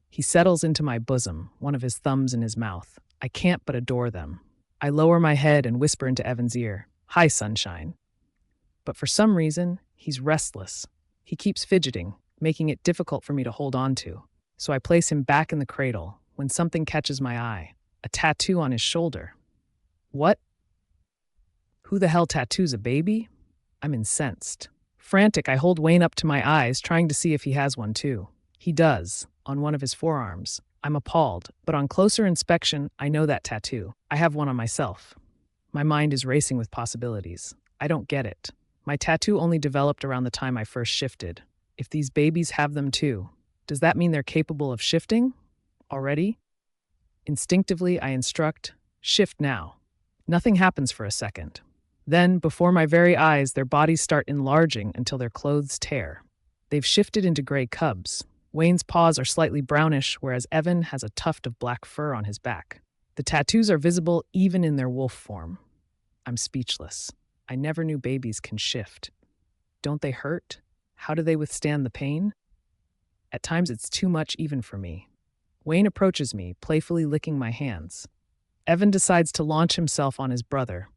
He settles into my bosom, one of his thumbs in his mouth. I can't but adore them. I lower my head and whisper into Evan's ear, "Hi, sunshine." But for some reason, he's restless. He keeps fidgeting, making it difficult for me to hold on to. So I place him back in the cradle when something catches my eye, a tattoo on his shoulder. What? Who the hell tattoos a baby? I'm incensed. Frantic, I hold Wayne up to my eyes, trying to see if he has one too. He does, on one of his forearms. I'm appalled, but on closer inspection, I know that tattoo. I have one on myself. My mind is racing with possibilities. I don't get it. My tattoo only developed around the time I first shifted. If these babies have them too, does that mean they're capable of shifting? Already? Instinctively, I instruct, shift now. Nothing happens for a second. Then, before my very eyes, their bodies start enlarging until their clothes tear. They've shifted into gray cubs. Wayne's paws are slightly brownish, whereas Evan has a tuft of black fur on his back. The tattoos are visible even in their wolf form. I'm speechless. I never knew babies can shift. Don't they hurt? How do they withstand the pain? At times it's too much even for me. Wayne approaches me, playfully licking my hands. Evan decides to launch himself on his brother.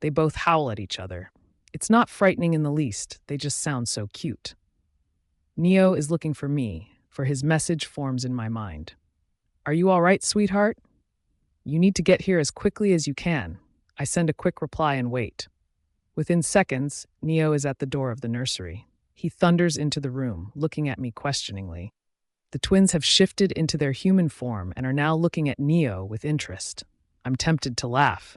They both howl at each other. It's not frightening in the least, they just sound so cute. Neo is looking for me, for his message forms in my mind. Are you all right, sweetheart? You need to get here as quickly as you can. I send a quick reply and wait. Within seconds, Neo is at the door of the nursery. He thunders into the room, looking at me questioningly. The twins have shifted into their human form and are now looking at Neo with interest. I'm tempted to laugh.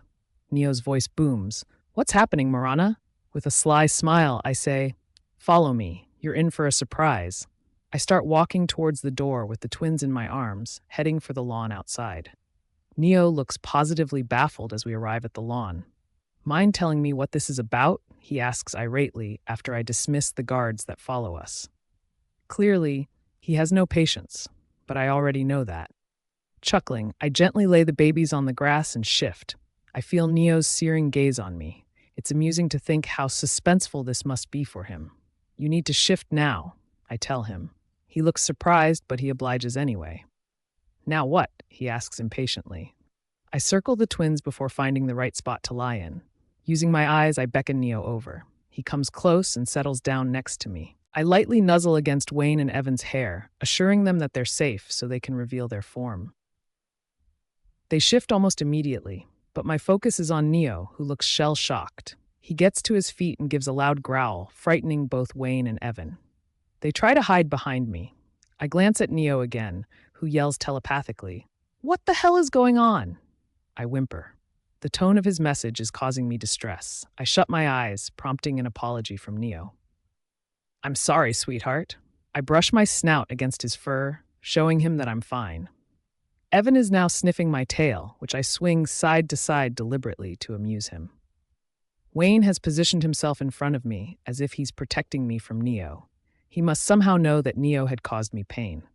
Neo's voice booms. What's happening, Morana? With a sly smile, I say, "Follow me. You're in for a surprise." I start walking towards the door with the twins in my arms, heading for the lawn outside. Neo looks positively baffled as we arrive at the lawn. Mind telling me what this is about? He asks irately after I dismiss the guards that follow us. Clearly, he has no patience, but I already know that. Chuckling, I gently lay the babies on the grass and shift. I feel Neo's searing gaze on me. It's amusing to think how suspenseful this must be for him. "You need to shift now," I tell him. He looks surprised, but he obliges anyway. "Now what?" he asks impatiently. I circle the twins before finding the right spot to lie in. Using my eyes, I beckon Neo over. He comes close and settles down next to me. I lightly nuzzle against Wayne and Evan's hair, assuring them that they're safe so they can reveal their form. They shift almost immediately, but my focus is on Neo, who looks shell-shocked. He gets to his feet and gives a loud growl, frightening both Wayne and Evan. They try to hide behind me. I glance at Neo again, who yells telepathically, "What the hell is going on?" I whimper. The tone of his message is causing me distress. I shut my eyes, prompting an apology from Neo. "I'm sorry, sweetheart." I brush my snout against his fur, showing him that I'm fine. Evan is now sniffing my tail, which I swing side to side deliberately to amuse him. Wayne has positioned himself in front of me, as if he's protecting me from Neo. He must somehow know that Neo had caused me pain.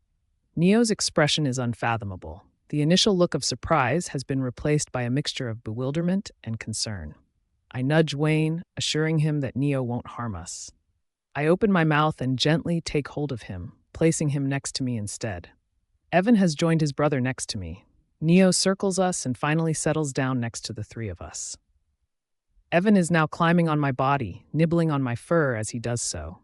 Neo's expression is unfathomable. The initial look of surprise has been replaced by a mixture of bewilderment and concern. I nudge Wayne, assuring him that Neo won't harm us. I open my mouth and gently take hold of him, placing him next to me instead. Evan has joined his brother next to me. Neo circles us and finally settles down next to the three of us. Evan is now climbing on my body, nibbling on my fur as he does so.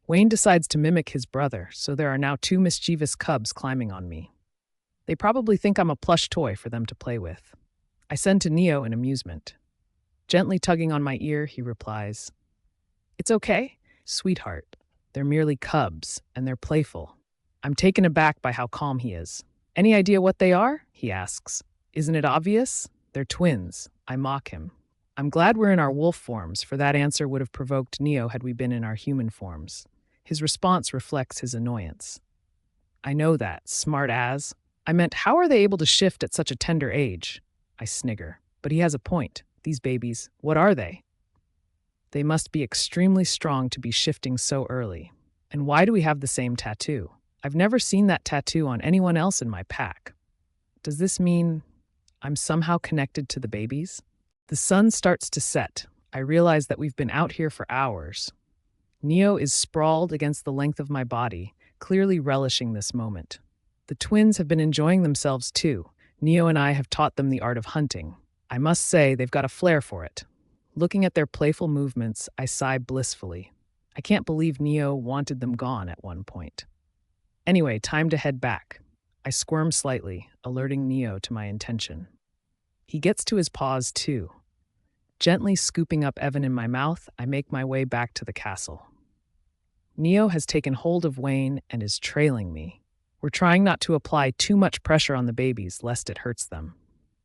Wayne decides to mimic his brother, so there are now two mischievous cubs climbing on me. They probably think I'm a plush toy for them to play with. I send to Neo in amusement. Gently tugging on my ear, he replies, "It's okay, sweetheart. They're merely cubs, and they're playful." I'm taken aback by how calm he is. "Any idea what they are?" he asks. "Isn't it obvious? They're twins." I mock him. I'm glad we're in our wolf forms, for that answer would have provoked Neo had we been in our human forms. His response reflects his annoyance. "I know that, smart as. I meant, how are they able to shift at such a tender age?" I snigger. But he has a point. These babies, what are they? They must be extremely strong to be shifting so early. And why do we have the same tattoo? I've never seen that tattoo on anyone else in my pack. Does this mean I'm somehow connected to the babies? The sun starts to set. I realize that we've been out here for hours. Neo is sprawled against the length of my body, clearly relishing this moment. The twins have been enjoying themselves too. Neo and I have taught them the art of hunting. I must say they've got a flair for it. Looking at their playful movements, I sigh blissfully. I can't believe Neo wanted them gone at one point. Anyway, time to head back. I squirm slightly, alerting Neo to my intention. He gets to his paws too. Gently scooping up Evan in my mouth, I make my way back to the castle. Neo has taken hold of Wayne and is trailing me. We're trying not to apply too much pressure on the babies, lest it hurts them.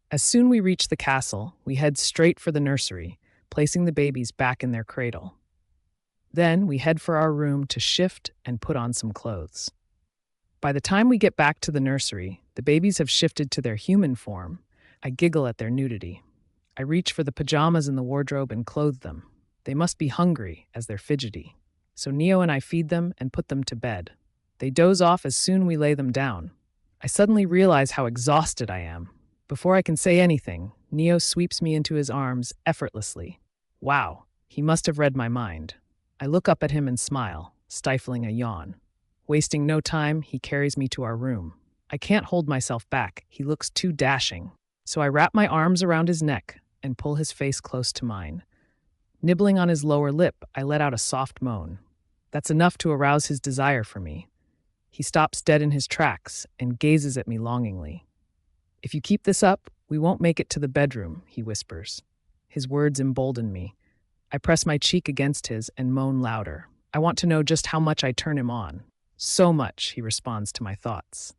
As soon as we reach the castle, we head straight for the nursery, placing the babies back in their cradle. Then we head for our room to shift and put on some clothes. By the time we get back to the nursery, the babies have shifted to their human form. I giggle at their nudity. I reach for the pajamas in the wardrobe and clothe them. They must be hungry, as they're fidgety. So Neo and I feed them and put them to bed. They doze off as soon as we lay them down. I suddenly realize how exhausted I am. Before I can say anything, Neo sweeps me into his arms effortlessly. Wow, he must have read my mind. I look up at him and smile, stifling a yawn. Wasting no time, he carries me to our room. I can't hold myself back. He looks too dashing. So I wrap my arms around his neck and pull his face close to mine. Nibbling on his lower lip, I let out a soft moan. That's enough to arouse his desire for me. He stops dead in his tracks and gazes at me longingly. "If you keep this up, we won't make it to the bedroom," he whispers. His words embolden me. I press my cheek against his and moan louder. I want to know just how much I turn him on. "So much," he responds to my thoughts.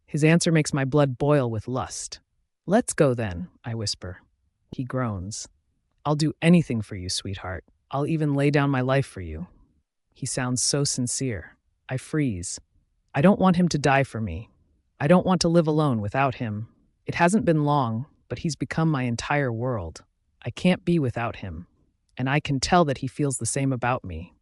His answer makes my blood boil with lust. "Let's go then," I whisper. He groans. I'll do anything for you, sweetheart. I'll even lay down my life for you. He sounds so sincere. I freeze. I don't want him to die for me. I don't want to live alone without him. It hasn't been long, but he's become my entire world. I can't be without him, and I can tell that he feels the same about me.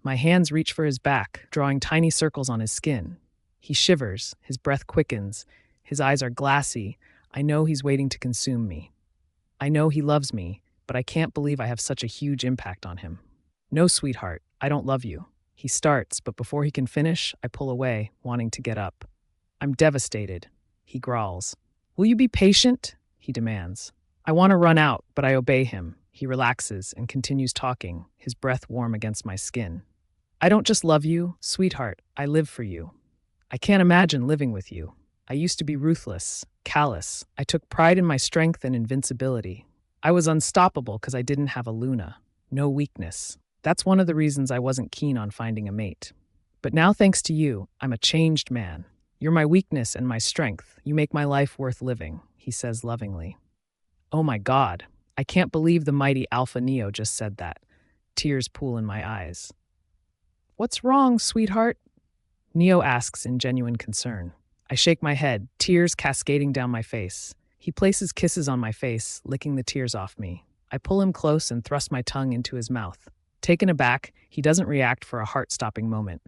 My hands reach for his back, drawing tiny circles on his skin. He shivers, his breath quickens, his eyes are glassy. I know he's waiting to consume me. I know he loves me, but I can't believe I have such a huge impact on him. No, sweetheart, I don't love you. He starts, but before he can finish, I pull away, wanting to get up. I'm devastated. He growls. Will you be patient? He demands. I want to run out, but I obey him. He relaxes and continues talking, his breath warm against my skin. I don't just love you, sweetheart, I live for you. I can't imagine living with you. I used to be ruthless, callous. I took pride in my strength and invincibility. I was unstoppable because I didn't have a Luna. No weakness. That's one of the reasons I wasn't keen on finding a mate. But now, thanks to you, I'm a changed man. You're my weakness and my strength. You make my life worth living, he says lovingly. Oh my God, I can't believe the mighty Alpha Neo just said that. Tears pool in my eyes. What's wrong, sweetheart? Neo asks in genuine concern. I shake my head, tears cascading down my face. He places kisses on my face, licking the tears off me. I pull him close and thrust my tongue into his mouth. Taken aback, he doesn't react for a heart-stopping moment.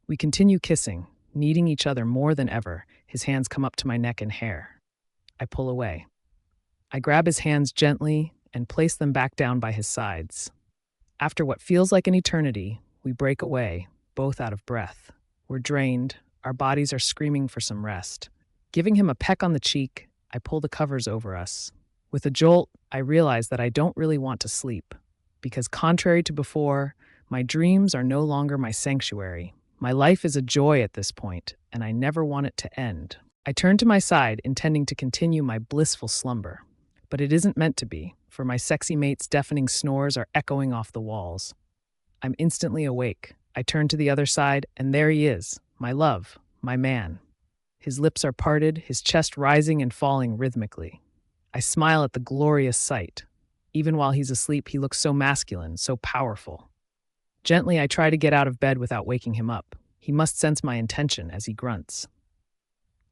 We continue kissing, needing each other more than ever. His hands come up to my neck and hair. I pull away. I grab his hands gently and place them back down by his sides. After what feels like an eternity, we break away, both out of breath. We're drained, our bodies are screaming for some rest. Giving him a peck on the cheek, I pull the covers over us. With a jolt, I realize that I don't really want to sleep, because contrary to before, my dreams are no longer my sanctuary. My life is a joy at this point, and I never want it to end. I turn to my side, intending to continue my blissful slumber. But it isn't meant to be, for my sexy mate's deafening snores are echoing off the walls. I'm instantly awake. I turn to the other side, and there he is, my love, my man. His lips are parted, his chest rising and falling rhythmically. I smile at the glorious sight. Even while he's asleep, he looks so masculine, so powerful. Gently, I try to get out of bed without waking him up. He must sense my intention as he grunts.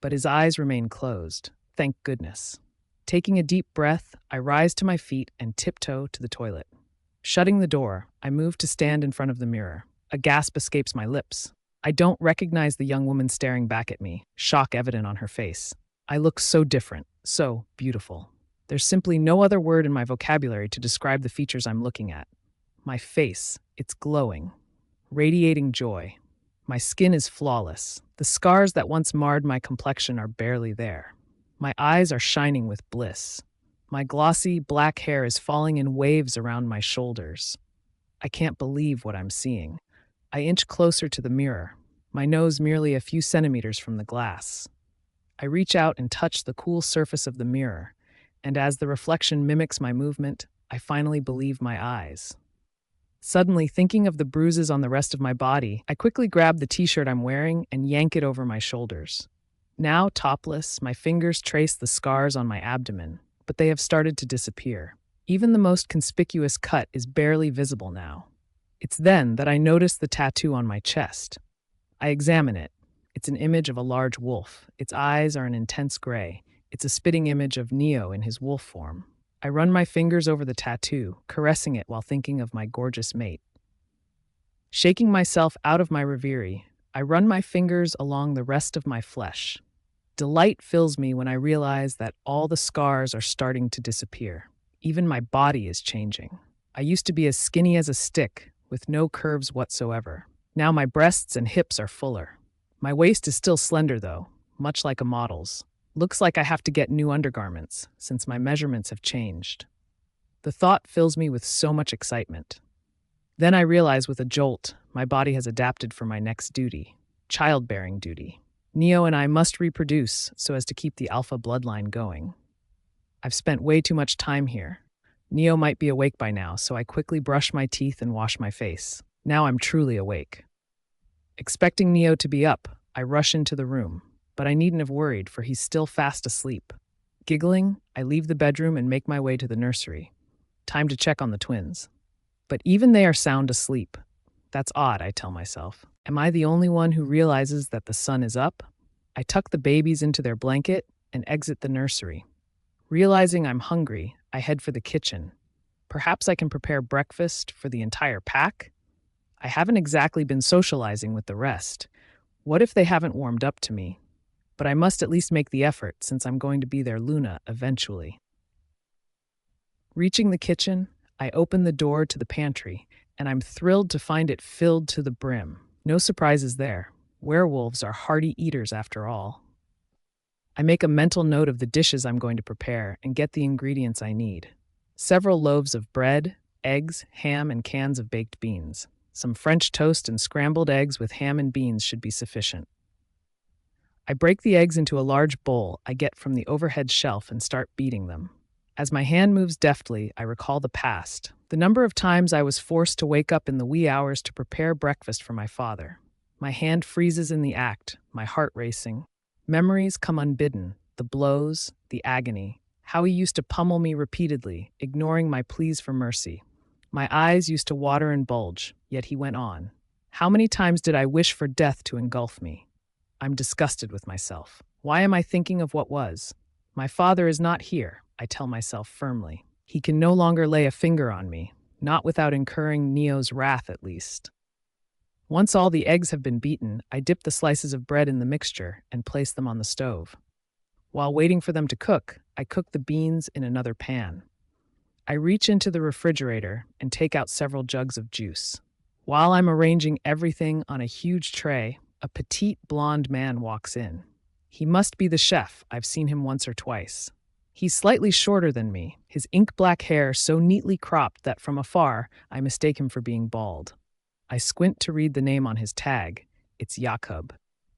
But his eyes remain closed. Thank goodness. Taking a deep breath, I rise to my feet and tiptoe to the toilet. Shutting the door, I move to stand in front of the mirror. A gasp escapes my lips. I don't recognize the young woman staring back at me, shock evident on her face. I look so different, so beautiful. There's simply no other word in my vocabulary to describe the features I'm looking at. My face, it's glowing, radiating joy. My skin is flawless. The scars that once marred my complexion are barely there. My eyes are shining with bliss. My glossy, black hair is falling in waves around my shoulders. I can't believe what I'm seeing. I inch closer to the mirror, my nose merely a few centimeters from the glass. I reach out and touch the cool surface of the mirror, and as the reflection mimics my movement, I finally believe my eyes. Suddenly, thinking of the bruises on the rest of my body, I quickly grab the t-shirt I'm wearing and yank it over my shoulders. Now topless, my fingers trace the scars on my abdomen, but they have started to disappear. Even the most conspicuous cut is barely visible now. It's then that I notice the tattoo on my chest. I examine it. It's an image of a large wolf. Its eyes are an intense gray. It's a spitting image of Neo in his wolf form. I run my fingers over the tattoo, caressing it while thinking of my gorgeous mate. Shaking myself out of my reverie, I run my fingers along the rest of my flesh. Delight fills me when I realize that all the scars are starting to disappear. Even my body is changing. I used to be as skinny as a stick, with no curves whatsoever. Now my breasts and hips are fuller. My waist is still slender though, much like a model's. Looks like I have to get new undergarments, since my measurements have changed. The thought fills me with so much excitement. Then I realize with a jolt, my body has adapted for my next duty, childbearing duty. Neo and I must reproduce so as to keep the alpha bloodline going. I've spent way too much time here. Neo might be awake by now, so I quickly brush my teeth and wash my face. Now I'm truly awake. Expecting Neo to be up, I rush into the room, but I needn't have worried, for he's still fast asleep. Giggling, I leave the bedroom and make my way to the nursery. Time to check on the twins. But even they are sound asleep. That's odd, I tell myself. Am I the only one who realizes that the sun is up? I tuck the babies into their blanket and exit the nursery. Realizing I'm hungry, I head for the kitchen. Perhaps I can prepare breakfast for the entire pack? I haven't exactly been socializing with the rest. What if they haven't warmed up to me? But I must at least make the effort since I'm going to be their Luna eventually. Reaching the kitchen, I open the door to the pantry, and I'm thrilled to find it filled to the brim. No surprises there. Werewolves are hearty eaters after all. I make a mental note of the dishes I'm going to prepare and get the ingredients I need. Several loaves of bread, eggs, ham, and cans of baked beans. Some French toast and scrambled eggs with ham and beans should be sufficient. I break the eggs into a large bowl I get from the overhead shelf and start beating them. As my hand moves deftly, I recall the past, the number of times I was forced to wake up in the wee hours to prepare breakfast for my father. My hand freezes in the act, my heart racing. Memories come unbidden, the blows, the agony, how he used to pummel me repeatedly, ignoring my pleas for mercy. My eyes used to water and bulge, yet he went on. How many times did I wish for death to engulf me? I'm disgusted with myself. Why am I thinking of what was? My father is not here, I tell myself firmly. He can no longer lay a finger on me, not without incurring Neo's wrath at least. Once all the eggs have been beaten, I dip the slices of bread in the mixture and place them on the stove. While waiting for them to cook, I cook the beans in another pan. I reach into the refrigerator and take out several jugs of juice. While I'm arranging everything on a huge tray, a petite blonde man walks in. He must be the chef. I've seen him once or twice. He's slightly shorter than me, his ink-black hair so neatly cropped that from afar I mistake him for being bald. I squint to read the name on his tag. It's Jakob.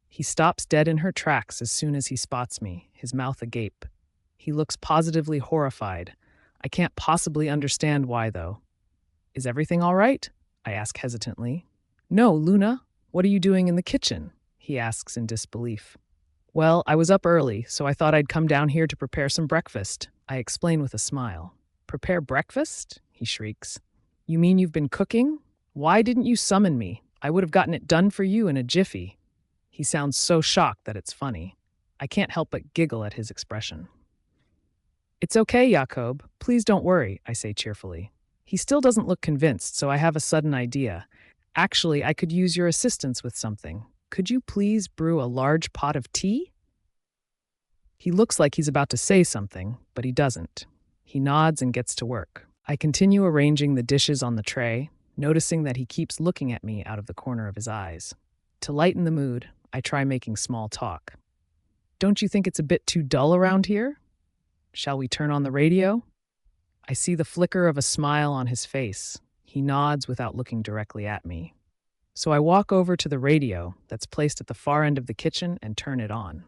He stops dead in her tracks as soon as he spots me, his mouth agape. He looks positively horrified. I can't possibly understand why, though. Is everything all right? I ask hesitantly. No, Luna. What are you doing in the kitchen? He asks in disbelief. Well, I was up early, so I thought I'd come down here to prepare some breakfast. I explain with a smile. Prepare breakfast? He shrieks. You mean you've been cooking? Why didn't you summon me? I would have gotten it done for you in a jiffy. He sounds so shocked that it's funny. I can't help but giggle at his expression. It's okay, Jakob. Please don't worry, I say cheerfully. He still doesn't look convinced, so I have a sudden idea. Actually, I could use your assistance with something. Could you please brew a large pot of tea? He looks like he's about to say something, but he doesn't. He nods and gets to work. I continue arranging the dishes on the tray, noticing that he keeps looking at me out of the corner of his eyes. To lighten the mood, I try making small talk. Don't you think it's a bit too dull around here? Shall we turn on the radio? I see the flicker of a smile on his face. He nods without looking directly at me. So I walk over to the radio that's placed at the far end of the kitchen and turn it on.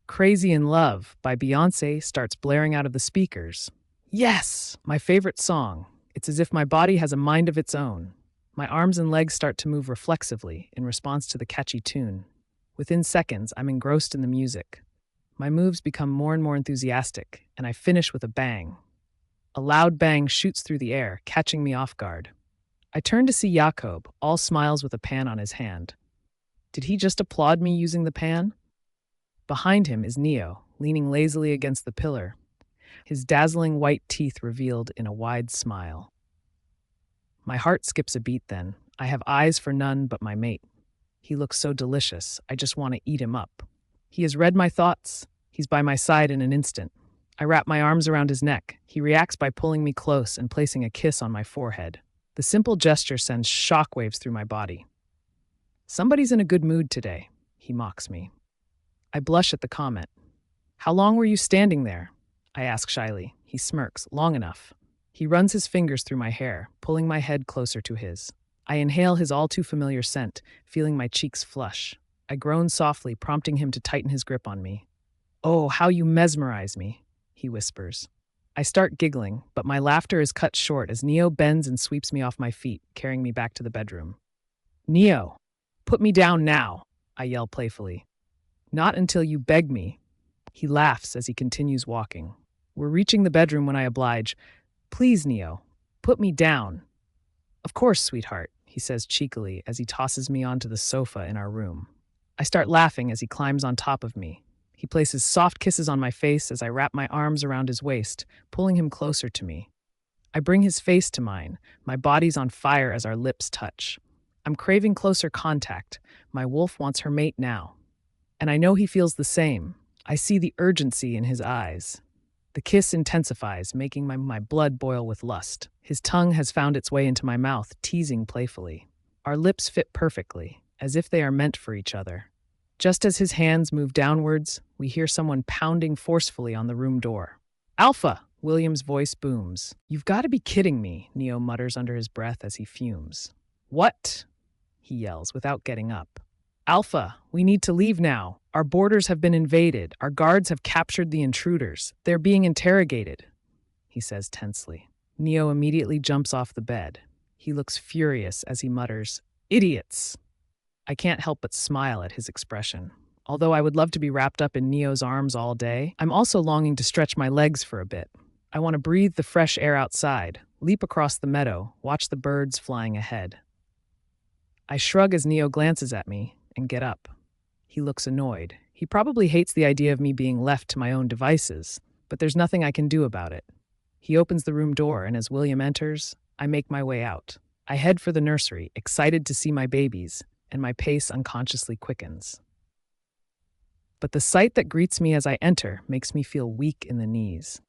Crazy in Love by Beyoncé starts blaring out of the speakers. Yes, my favorite song. It's as if my body has a mind of its own. My arms and legs start to move reflexively in response to the catchy tune. Within seconds, I'm engrossed in the music. My moves become more and more enthusiastic, and I finish with a bang. A loud bang shoots through the air, catching me off guard. I turn to see Jakob, all smiles with a pan on his hand. Did he just applaud me using the pan? Behind him is Neo, leaning lazily against the pillar, his dazzling white teeth revealed in a wide smile. My heart skips a beat then. I have eyes for none but my mate. He looks so delicious, I just want to eat him up. He has read my thoughts. He's by my side in an instant. I wrap my arms around his neck. He reacts by pulling me close and placing a kiss on my forehead. The simple gesture sends shockwaves through my body. Somebody's in a good mood today, he mocks me. I blush at the comment. How long were you standing there? I ask shyly. He smirks. Long enough. He runs his fingers through my hair, pulling my head closer to his. I inhale his all too familiar scent, feeling my cheeks flush. I groan softly, prompting him to tighten his grip on me. Oh, how you mesmerize me, he whispers. I start giggling, but my laughter is cut short as Neo bends and sweeps me off my feet, carrying me back to the bedroom. Neo, put me down now, I yell playfully. Not until you beg me. He laughs as he continues walking. We're reaching the bedroom when I oblige. Please, Neo, put me down. Of course, sweetheart, he says cheekily as he tosses me onto the sofa in our room. I start laughing as he climbs on top of me. He places soft kisses on my face as I wrap my arms around his waist, pulling him closer to me. I bring his face to mine, my body's on fire as our lips touch. I'm craving closer contact. My wolf wants her mate now. And I know he feels the same. I see the urgency in his eyes. The kiss intensifies, making my blood boil with lust. His tongue has found its way into my mouth, teasing playfully. Our lips fit perfectly, as if they are meant for each other. Just as his hands move downwards, we hear someone pounding forcefully on the room door. Alpha! William's voice booms. You've got to be kidding me, Neo mutters under his breath as he fumes. What? He yells without getting up. Alpha, we need to leave now. Our borders have been invaded. Our guards have captured the intruders. They're being interrogated, he says tensely. Neo immediately jumps off the bed. He looks furious as he mutters, Idiots! I can't help but smile at his expression. Although I would love to be wrapped up in Neo's arms all day, I'm also longing to stretch my legs for a bit. I want to breathe the fresh air outside, leap across the meadow, watch the birds flying ahead. I shrug as Neo glances at me and get up. He looks annoyed. He probably hates the idea of me being left to my own devices, but there's nothing I can do about it. He opens the room door, and as William enters, I make my way out. I head for the nursery, excited to see my babies, and my pace unconsciously quickens. But the sight that greets me as I enter makes me feel weak in the knees.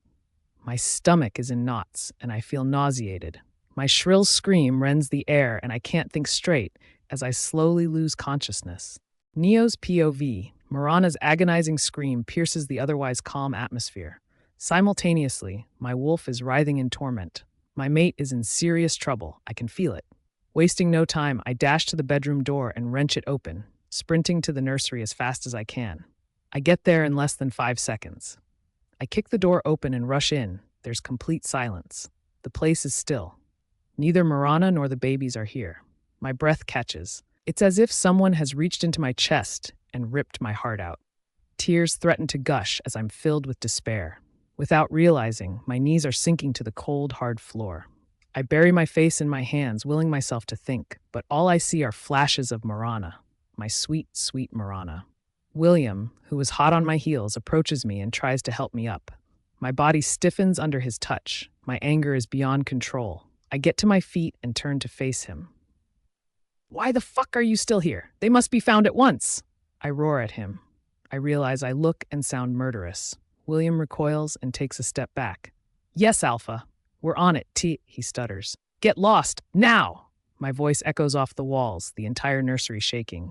My stomach is in knots, and I feel nauseated. My shrill scream rends the air, and I can't think straight as I slowly lose consciousness. Neo's POV, Morana's agonizing scream, pierces the otherwise calm atmosphere. Simultaneously, my wolf is writhing in torment. My mate is in serious trouble. I can feel it. Wasting no time, I dash to the bedroom door and wrench it open, sprinting to the nursery as fast as I can. I get there in less than 5 seconds. I kick the door open and rush in. There's complete silence. The place is still. Neither Morana nor the babies are here. My breath catches. It's as if someone has reached into my chest and ripped my heart out. Tears threaten to gush as I'm filled with despair. Without realizing, my knees are sinking to the cold, hard floor. I bury my face in my hands, willing myself to think, but all I see are flashes of Morana, my sweet, sweet Morana. William, who is hot on my heels, approaches me and tries to help me up. My body stiffens under his touch. My anger is beyond control. I get to my feet and turn to face him. Why the fuck are you still here? They must be found at once. I roar at him. I realize I look and sound murderous. William recoils and takes a step back. Yes, Alpha. We're on it, he stutters. Get lost, now! My voice echoes off the walls, the entire nursery shaking.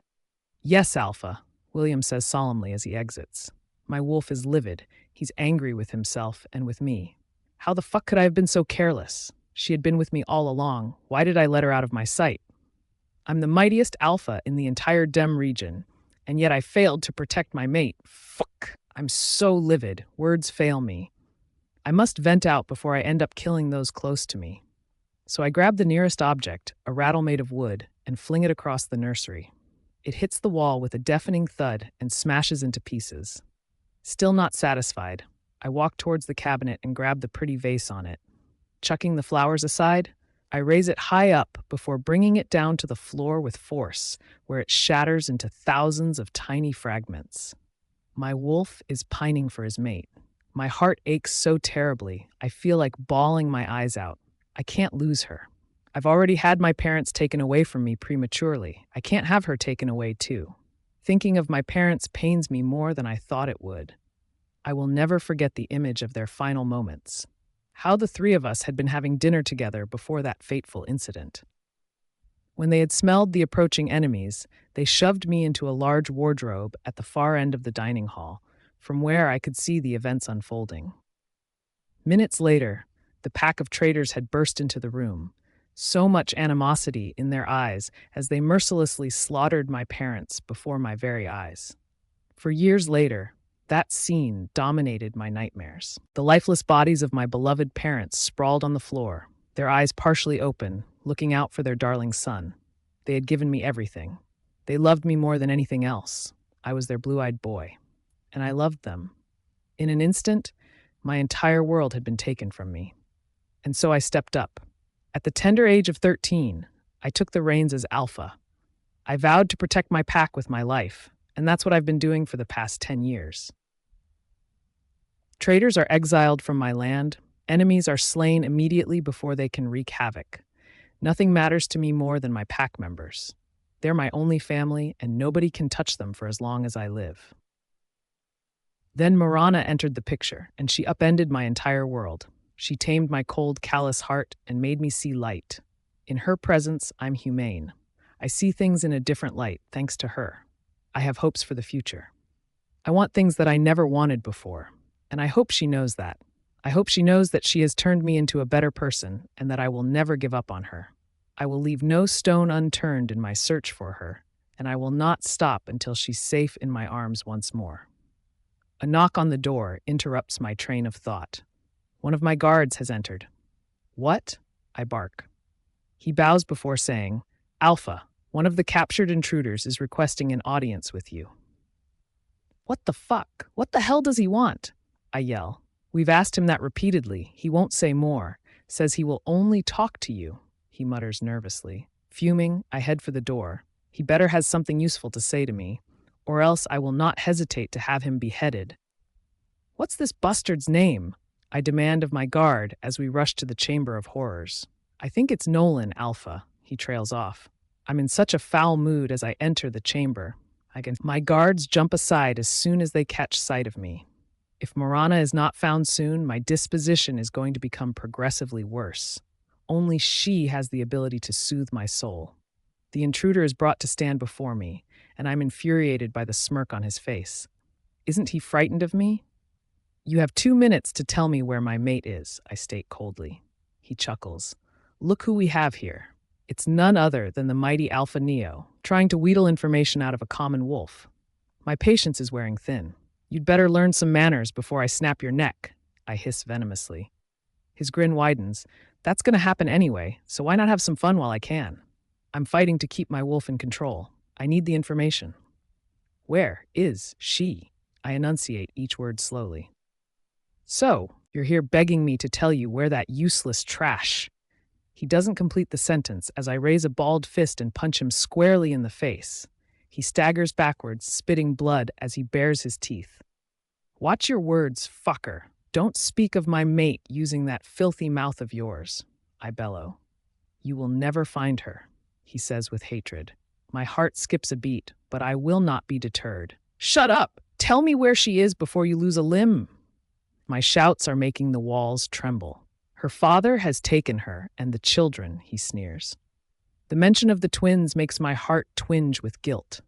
Yes, Alpha, William says solemnly as he exits. My wolf is livid. He's angry with himself and with me. How the fuck could I have been so careless? She had been with me all along. Why did I let her out of my sight? I'm the mightiest alpha in the entire Dem region, and yet I failed to protect my mate. Fuck. I'm so livid. Words fail me. I must vent out before I end up killing those close to me. So I grab the nearest object, a rattle made of wood, and fling it across the nursery. It hits the wall with a deafening thud and smashes into pieces. Still not satisfied, I walk towards the cabinet and grab the pretty vase on it. Chucking the flowers aside, I raise it high up before bringing it down to the floor with force, where it shatters into thousands of tiny fragments. My wolf is pining for his mate. My heart aches so terribly, I feel like bawling my eyes out. I can't lose her. I've already had my parents taken away from me prematurely. I can't have her taken away too. Thinking of my parents pains me more than I thought it would. I will never forget the image of their final moments. How the three of us had been having dinner together before that fateful incident. When they had smelled the approaching enemies, they shoved me into a large wardrobe at the far end of the dining hall, from where I could see the events unfolding. Minutes later, the pack of traitors had burst into the room, so much animosity in their eyes as they mercilessly slaughtered my parents before my very eyes. For years later, that scene dominated my nightmares. The lifeless bodies of my beloved parents sprawled on the floor, their eyes partially open, looking out for their darling son. They had given me everything. They loved me more than anything else. I was their blue-eyed boy, and I loved them. In an instant, my entire world had been taken from me. And so I stepped up. At the tender age of 13, I took the reins as alpha. I vowed to protect my pack with my life, and that's what I've been doing for the past 10 years. Traitors are exiled from my land. Enemies are slain immediately before they can wreak havoc. Nothing matters to me more than my pack members. They're my only family, and nobody can touch them for as long as I live. Then Morana entered the picture, and she upended my entire world. She tamed my cold, callous heart and made me see light. In her presence, I'm humane. I see things in a different light, thanks to her. I have hopes for the future. I want things that I never wanted before, and I hope she knows that. I hope she knows that she has turned me into a better person and that I will never give up on her. I will leave no stone unturned in my search for her, and I will not stop until she's safe in my arms once more. A knock on the door interrupts my train of thought. One of my guards has entered. What? I bark. He bows before saying, Alpha, one of the captured intruders is requesting an audience with you. What the fuck? What the hell does he want? I yell. We've asked him that repeatedly. He won't say more. Says he will only talk to you, he mutters nervously. Fuming, I head for the door. He better has something useful to say to me, or else I will not hesitate to have him beheaded. What's this bastard's name? I demand of my guard as we rush to the Chamber of Horrors. I think it's Nolan, Alpha, he trails off. I'm in such a foul mood as I enter the chamber. My guards jump aside as soon as they catch sight of me. If Morana is not found soon, my disposition is going to become progressively worse. Only she has the ability to soothe my soul. The intruder is brought to stand before me, and I'm infuriated by the smirk on his face. Isn't he frightened of me? You have 2 minutes to tell me where my mate is, I state coldly. He chuckles. Look who we have here. It's none other than the mighty Alpha Neo, trying to wheedle information out of a common wolf. My patience is wearing thin. You'd better learn some manners before I snap your neck, I hiss venomously. His grin widens. That's going to happen anyway, so why not have some fun while I can? I'm fighting to keep my wolf in control. I need the information. Where is she? I enunciate each word slowly. So, you're here begging me to tell you where that useless trash. He doesn't complete the sentence as I raise a balled fist and punch him squarely in the face. He staggers backwards, spitting blood as he bares his teeth. Watch your words, fucker. Don't speak of my mate using that filthy mouth of yours, I bellow. You will never find her, he says with hatred. My heart skips a beat, but I will not be deterred. Shut up! Tell me where she is before you lose a limb. My shouts are making the walls tremble. Her father has taken her, and the children, he sneers. The mention of the twins makes my heart twinge with guilt.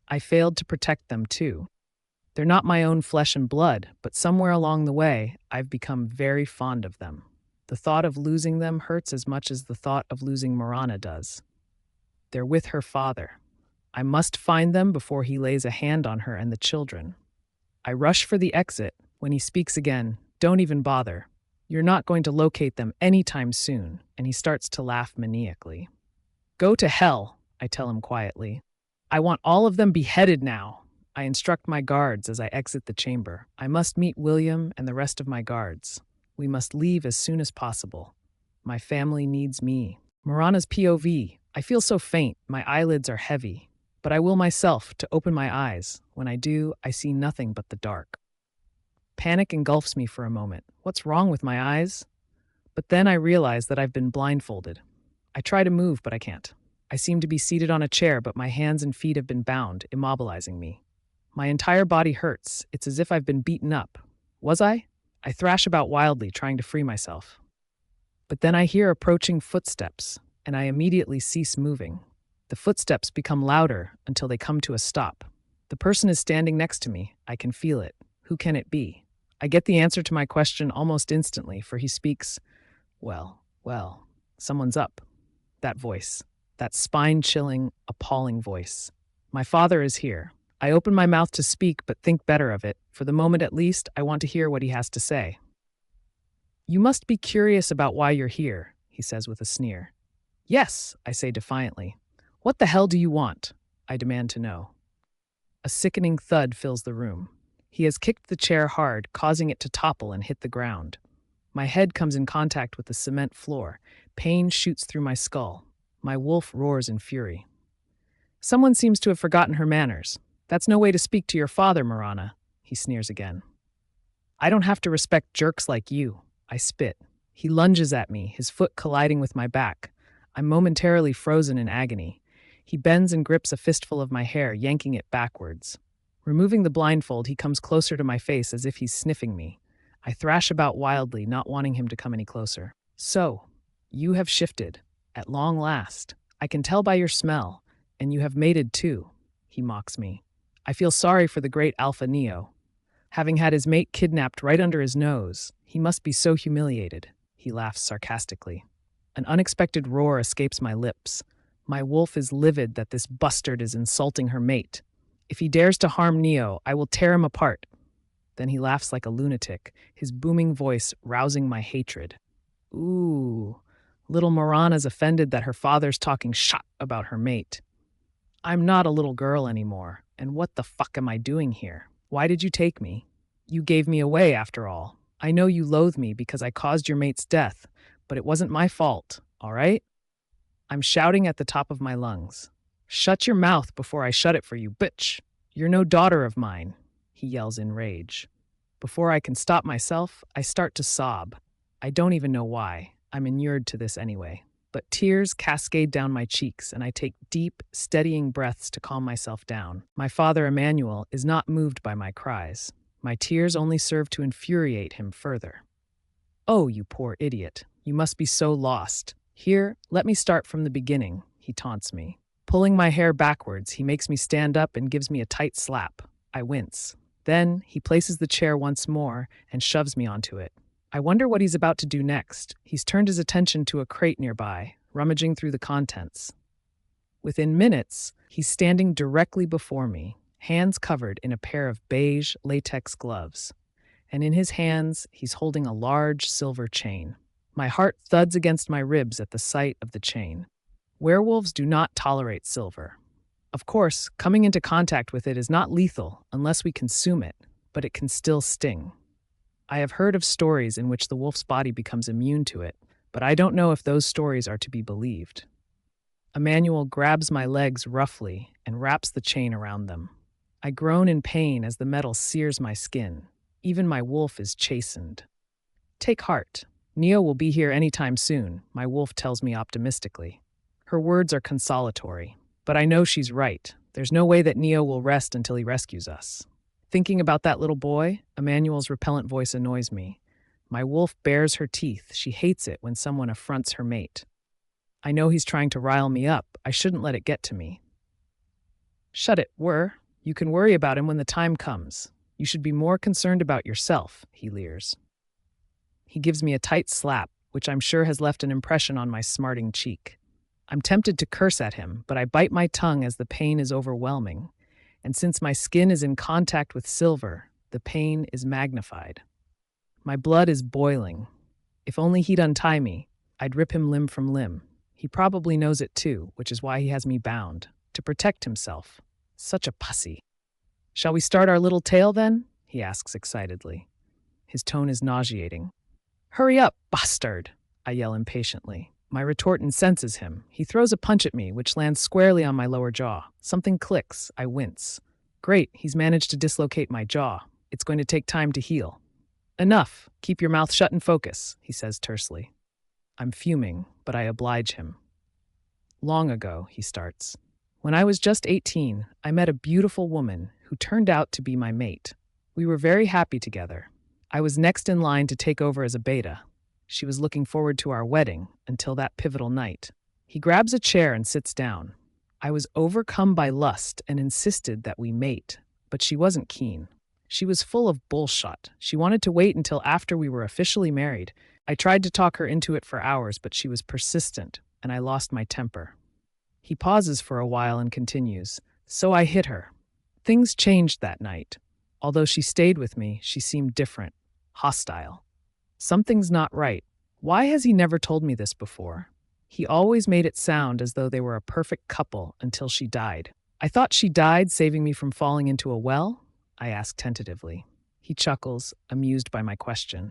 I failed to protect them, too. They're not my own flesh and blood, but somewhere along the way, I've become very fond of them. The thought of losing them hurts as much as the thought of losing Morana does. They're with her father. I must find them before he lays a hand on her and the children. I rush for the exit. When he speaks again, don't even bother. You're not going to locate them anytime soon, and he starts to laugh maniacally. Go to hell, I tell him quietly. I want all of them beheaded now. I instruct my guards as I exit the chamber. I must meet William and the rest of my guards. We must leave as soon as possible. My family needs me. Morana's POV. I feel so faint, my eyelids are heavy, but I will myself to open my eyes. When I do, I see nothing but the dark. Panic engulfs me for a moment. What's wrong with my eyes? But then I realize that I've been blindfolded. I try to move, but I can't. I seem to be seated on a chair, but my hands and feet have been bound, immobilizing me. My entire body hurts. It's as if I've been beaten up. Was I? I thrash about wildly, trying to free myself. But then I hear approaching footsteps, and I immediately cease moving. The footsteps become louder until they come to a stop. The person is standing next to me. I can feel it. Who can it be? I get the answer to my question almost instantly, for he speaks, well, someone's up. That voice, that spine-chilling, appalling voice. My father is here. I open my mouth to speak, but think better of it. For the moment at least, I want to hear what he has to say. You must be curious about why you're here, he says with a sneer. Yes, I say defiantly. What the hell do you want? I demand to know. A sickening thud fills the room. He has kicked the chair hard, causing it to topple and hit the ground. My head comes in contact with the cement floor. Pain shoots through my skull. My wolf roars in fury. Someone seems to have forgotten her manners. That's no way to speak to your father, Morana, he sneers again. I don't have to respect jerks like you. I spit. He lunges at me, his foot colliding with my back. I'm momentarily frozen in agony. He bends and grips a fistful of my hair, yanking it backwards. Removing the blindfold, he comes closer to my face as if he's sniffing me. I thrash about wildly, not wanting him to come any closer. So, you have shifted. At long last. I can tell by your smell. And you have mated too, he mocks me. I feel sorry for the great Alpha Neo. Having had his mate kidnapped right under his nose, he must be so humiliated, he laughs sarcastically. An unexpected roar escapes my lips. My wolf is livid that this bastard is insulting her mate. If he dares to harm Neo, I will tear him apart. Then he laughs like a lunatic, his booming voice rousing my hatred. Ooh, little Morana's offended that her father's talking shot about her mate. I'm not a little girl anymore, and what the fuck am I doing here? Why did you take me? You gave me away, after all. I know you loathe me because I caused your mate's death, but it wasn't my fault, all right? I'm shouting at the top of my lungs. Shut your mouth before I shut it for you, bitch. You're no daughter of mine, he yells in rage. Before I can stop myself, I start to sob. I don't even know why. I'm inured to this anyway. But tears cascade down my cheeks, and I take deep, steadying breaths to calm myself down. My father, Emmanuel, is not moved by my cries. My tears only serve to infuriate him further. Oh, you poor idiot. You must be so lost. Here, let me start from the beginning, he taunts me. Pulling my hair backwards, he makes me stand up and gives me a tight slap. I wince. Then, he places the chair once more and shoves me onto it. I wonder what he's about to do next. He's turned his attention to a crate nearby, rummaging through the contents. Within minutes, he's standing directly before me, hands covered in a pair of beige latex gloves. And in his hands, he's holding a large silver chain. My heart thuds against my ribs at the sight of the chain. Werewolves do not tolerate silver. Of course, coming into contact with it is not lethal unless we consume it, but it can still sting. I have heard of stories in which the wolf's body becomes immune to it, but I don't know if those stories are to be believed. Emmanuel grabs my legs roughly and wraps the chain around them. I groan in pain as the metal sears my skin. Even my wolf is chastened. Take heart. Neo will be here anytime soon, my wolf tells me optimistically. Her words are consolatory, but I know she's right. There's no way that Neo will rest until he rescues us. Thinking about that little boy, Emmanuel's repellent voice annoys me. My wolf bares her teeth. She hates it when someone affronts her mate. I know he's trying to rile me up. I shouldn't let it get to me. Shut it, You can worry about him when the time comes. You should be more concerned about yourself, he leers. He gives me a tight slap, which I'm sure has left an impression on my smarting cheek. I'm tempted to curse at him, but I bite my tongue as the pain is overwhelming. And since my skin is in contact with silver, the pain is magnified. My blood is boiling. If only he'd untie me, I'd rip him limb from limb. He probably knows it too, which is why he has me bound, to protect himself. Such a pussy. Shall we start our little tale then? He asks excitedly. His tone is nauseating. Hurry up, bastard! I yell impatiently. My retort incenses him. He throws a punch at me, which lands squarely on my lower jaw. Something clicks. I wince. Great, he's managed to dislocate my jaw. It's going to take time to heal. Enough. Keep your mouth shut and focus, he says tersely. I'm fuming, but I oblige him. Long ago, he starts. When I was just 18, I met a beautiful woman who turned out to be my mate. We were very happy together. I was next in line to take over as a beta. She was looking forward to our wedding until that pivotal night. He grabs a chair and sits down. I was overcome by lust and insisted that we mate, but she wasn't keen. She was full of bullshit. She wanted to wait until after we were officially married. I tried to talk her into it for hours, but she was persistent, and I lost my temper. He pauses for a while and continues. So I hit her. Things changed that night. Although she stayed with me, she seemed different, hostile. Something's not right. Why has he never told me this before? He always made it sound as though they were a perfect couple until she died. I thought she died saving me from falling into a well? I asked tentatively. He chuckles, amused by my question.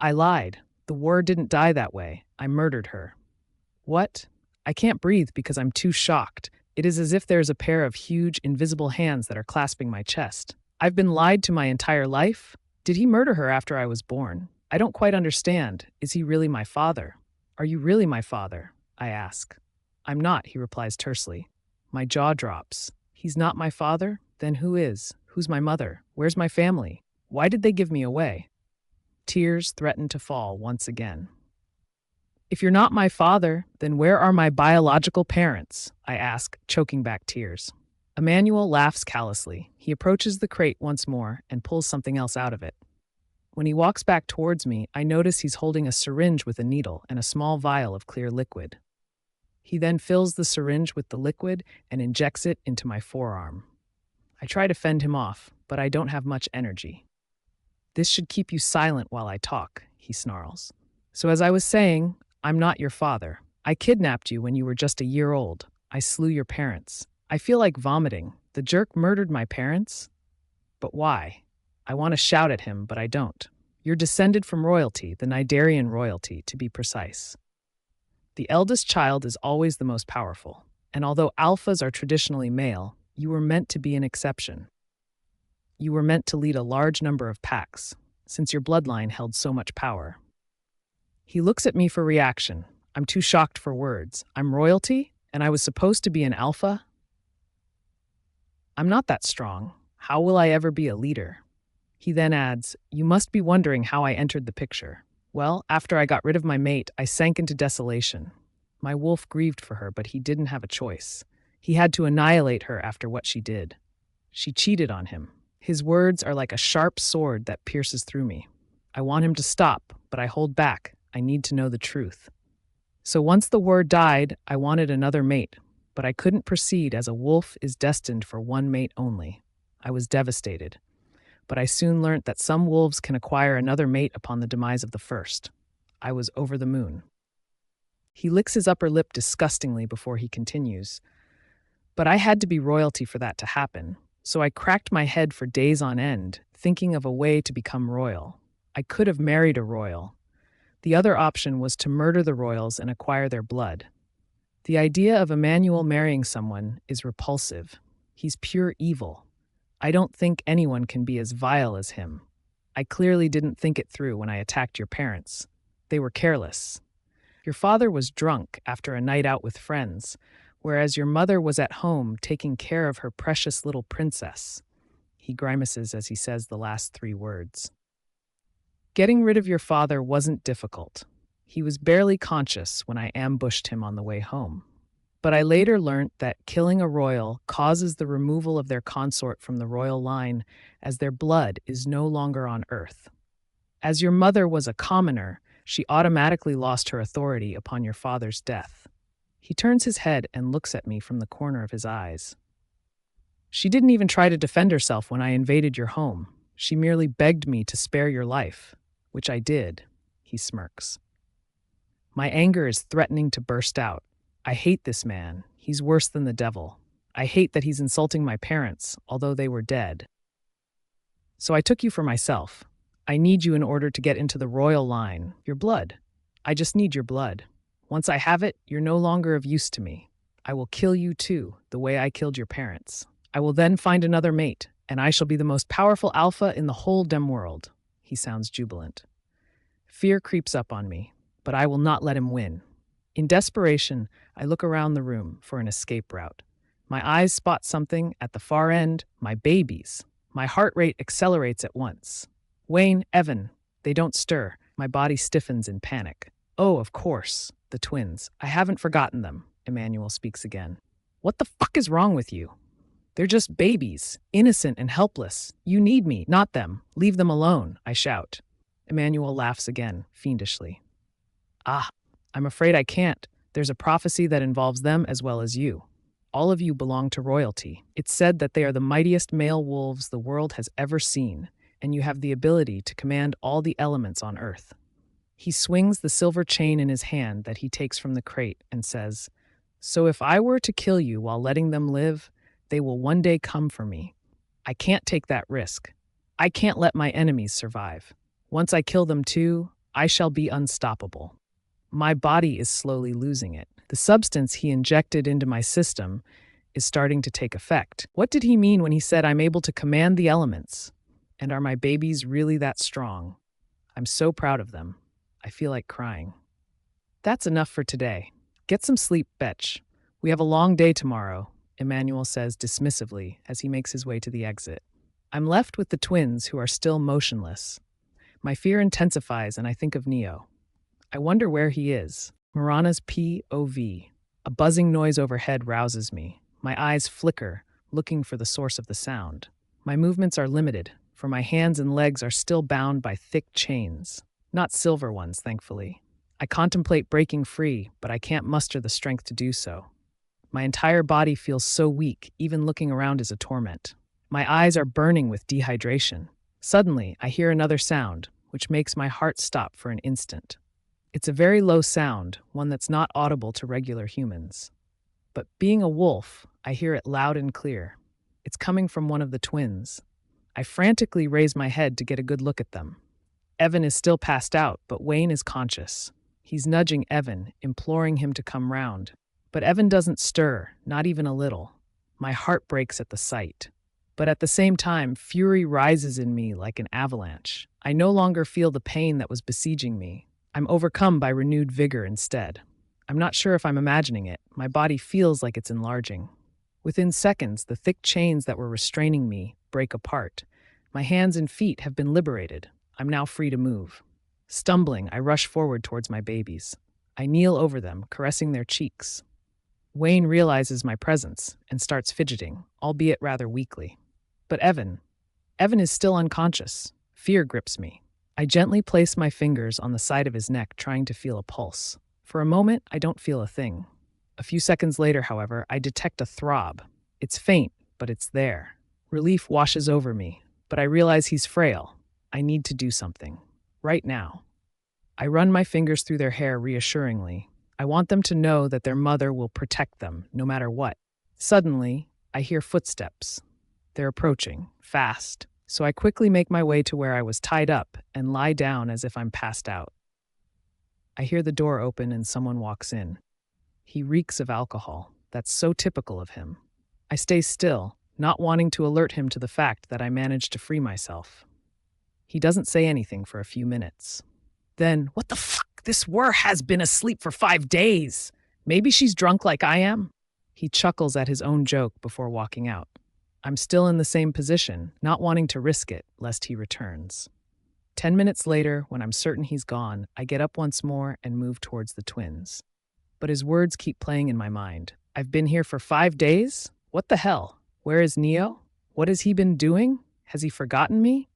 I lied. The war didn't die that way. I murdered her. What? I can't breathe because I'm too shocked. It is as if there's a pair of huge, invisible hands that are clasping my chest. I've been lied to my entire life? Did he murder her after I was born? I don't quite understand. Is he really my father? Are you really my father? I ask. I'm not, he replies tersely. My jaw drops. He's not my father? Then who is? Who's my mother? Where's my family? Why did they give me away? Tears threaten to fall once again. If you're not my father, then where are my biological parents? I ask, choking back tears. Emmanuel laughs callously. He approaches the crate once more and pulls something else out of it. When he walks back towards me, I notice he's holding a syringe with a needle and a small vial of clear liquid. He then fills the syringe with the liquid and injects it into my forearm. I try to fend him off, but I don't have much energy. This should keep you silent while I talk, he snarls. So as I was saying, I'm not your father. I kidnapped you when you were just a year old. I slew your parents. I feel like vomiting. The jerk murdered my parents? But why? I want to shout at him, but I don't. You're descended from royalty, the Nidarian royalty, to be precise. The eldest child is always the most powerful, and although alphas are traditionally male, you were meant to be an exception. You were meant to lead a large number of packs, since your bloodline held so much power. He looks at me for reaction. I'm too shocked for words. I'm royalty, and I was supposed to be an alpha? I'm not that strong. How will I ever be a leader? He then adds, you must be wondering how I entered the picture. Well, after I got rid of my mate, I sank into desolation. My wolf grieved for her, but he didn't have a choice. He had to annihilate her after what she did. She cheated on him. His words are like a sharp sword that pierces through me. I want him to stop, but I hold back. I need to know the truth. So once the war died, I wanted another mate, but I couldn't proceed as a wolf is destined for one mate only. I was devastated, but I soon learnt that some wolves can acquire another mate upon the demise of the first. I was over the moon. He licks his upper lip disgustingly before he continues. But I had to be royalty for that to happen, so I cracked my head for days on end, thinking of a way to become royal. I could have married a royal. The other option was to murder the royals and acquire their blood. The idea of Emmanuel marrying someone is repulsive. He's pure evil. I don't think anyone can be as vile as him. I clearly didn't think it through when I attacked your parents. They were careless. Your father was drunk after a night out with friends, whereas your mother was at home taking care of her precious little princess. He grimaces as he says the last 3 words. Getting rid of your father wasn't difficult. He was barely conscious when I ambushed him on the way home. But I later learnt that killing a royal causes the removal of their consort from the royal line, as their blood is no longer on earth. As your mother was a commoner, she automatically lost her authority upon your father's death. He turns his head and looks at me from the corner of his eyes. She didn't even try to defend herself when I invaded your home. She merely begged me to spare your life, which I did, he smirks. My anger is threatening to burst out. I hate this man. He's worse than the devil. I hate that he's insulting my parents, although they were dead. So I took you for myself. I need you in order to get into the royal line, your blood. I just need your blood. Once I have it, you're no longer of use to me. I will kill you too, the way I killed your parents. I will then find another mate, and I shall be the most powerful alpha in the whole dem world. He sounds jubilant. Fear creeps up on me, but I will not let him win. In desperation, I look around the room for an escape route. My eyes spot something at the far end, my babies. My heart rate accelerates at once. Wayne, Evan, they don't stir. My body stiffens in panic. Oh, of course, the twins. I haven't forgotten them, Emmanuel speaks again. What the fuck is wrong with you? They're just babies, innocent and helpless. You need me, not them. Leave them alone, I shout. Emmanuel laughs again, fiendishly. Ah, I'm afraid I can't. There's a prophecy that involves them as well as you. All of you belong to royalty. It's said that they are the mightiest male wolves the world has ever seen, and you have the ability to command all the elements on earth. He swings the silver chain in his hand that he takes from the crate and says, So if I were to kill you while letting them live, they will one day come for me. I can't take that risk. I can't let my enemies survive. Once I kill them too, I shall be unstoppable. My body is slowly losing it. The substance he injected into my system is starting to take effect. What did he mean when he said I'm able to command the elements? And are my babies really that strong? I'm so proud of them. I feel like crying. That's enough for today. Get some sleep, Betch. We have a long day tomorrow, Emmanuel says dismissively as he makes his way to the exit. I'm left with the twins who are still motionless. My fear intensifies and I think of Neo. I wonder where he is. Morana's POV. A buzzing noise overhead rouses me. My eyes flicker, looking for the source of the sound. My movements are limited, for my hands and legs are still bound by thick chains. Not silver ones, thankfully. I contemplate breaking free, but I can't muster the strength to do so. My entire body feels so weak, even looking around is a torment. My eyes are burning with dehydration. Suddenly, I hear another sound, which makes my heart stop for an instant. It's a very low sound, one that's not audible to regular humans. But being a wolf, I hear it loud and clear. It's coming from one of the twins. I frantically raise my head to get a good look at them. Evan is still passed out, but Wayne is conscious. He's nudging Evan, imploring him to come round. But Evan doesn't stir, not even a little. My heart breaks at the sight. But at the same time, fury rises in me like an avalanche. I no longer feel the pain that was besieging me. I'm overcome by renewed vigor instead. I'm not sure if I'm imagining it. My body feels like it's enlarging. Within seconds, the thick chains that were restraining me break apart. My hands and feet have been liberated. I'm now free to move. Stumbling, I rush forward towards my babies. I kneel over them, caressing their cheeks. Wayne realizes my presence and starts fidgeting, albeit rather weakly. But Evan is still unconscious. Fear grips me. I gently place my fingers on the side of his neck, trying to feel a pulse. For a moment, I don't feel a thing. A few seconds later, however, I detect a throb. It's faint, but it's there. Relief washes over me, but I realize he's frail. I need to do something. Right now. I run my fingers through their hair reassuringly. I want them to know that their mother will protect them, no matter what. Suddenly, I hear footsteps. They're approaching, fast, so I quickly make my way to where I was tied up and lie down as if I'm passed out. I hear the door open and someone walks in. He reeks of alcohol. That's so typical of him. I stay still, not wanting to alert him to the fact that I managed to free myself. He doesn't say anything for a few minutes. Then, what the fuck? This has been asleep for 5 days. Maybe she's drunk like I am? He chuckles at his own joke before walking out. I'm still in the same position, not wanting to risk it, lest he returns. 10 minutes later, when I'm certain he's gone, I get up once more and move towards the twins. But his words keep playing in my mind. I've been here for 5 days? What the hell? Where is Neo? What has he been doing? Has he forgotten me?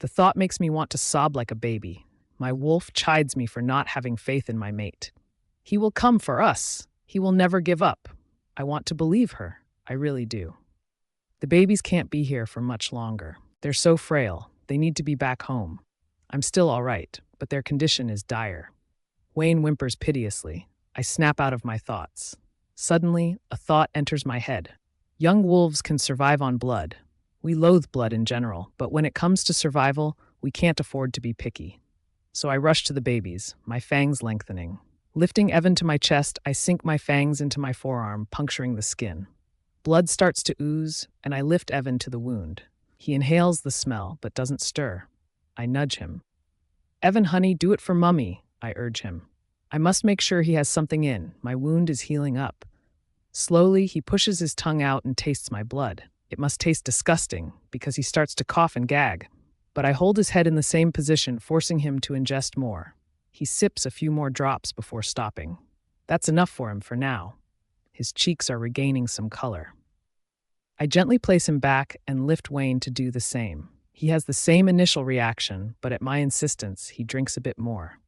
The thought makes me want to sob like a baby. My wolf chides me for not having faith in my mate. He will come for us. He will never give up. I want to believe her. I really do. The babies can't be here for much longer. They're so frail. They need to be back home. I'm still all right, but their condition is dire. Wayne whimpers piteously. I snap out of my thoughts. Suddenly, a thought enters my head. Young wolves can survive on blood. We loathe blood in general, but when it comes to survival, we can't afford to be picky. So I rush to the babies, my fangs lengthening. Lifting Evan to my chest, I sink my fangs into my forearm, puncturing the skin. Blood starts to ooze, and I lift Evan to the wound. He inhales the smell, but doesn't stir. I nudge him. Evan, honey, do it for Mummy, I urge him. I must make sure he has something in. My wound is healing up. Slowly, he pushes his tongue out and tastes my blood. It must taste disgusting, because he starts to cough and gag. But I hold his head in the same position, forcing him to ingest more. He sips a few more drops before stopping. That's enough for him for now. His cheeks are regaining some color. I gently place him back and lift Wayne to do the same. He has the same initial reaction, but at my insistence, he drinks a bit more.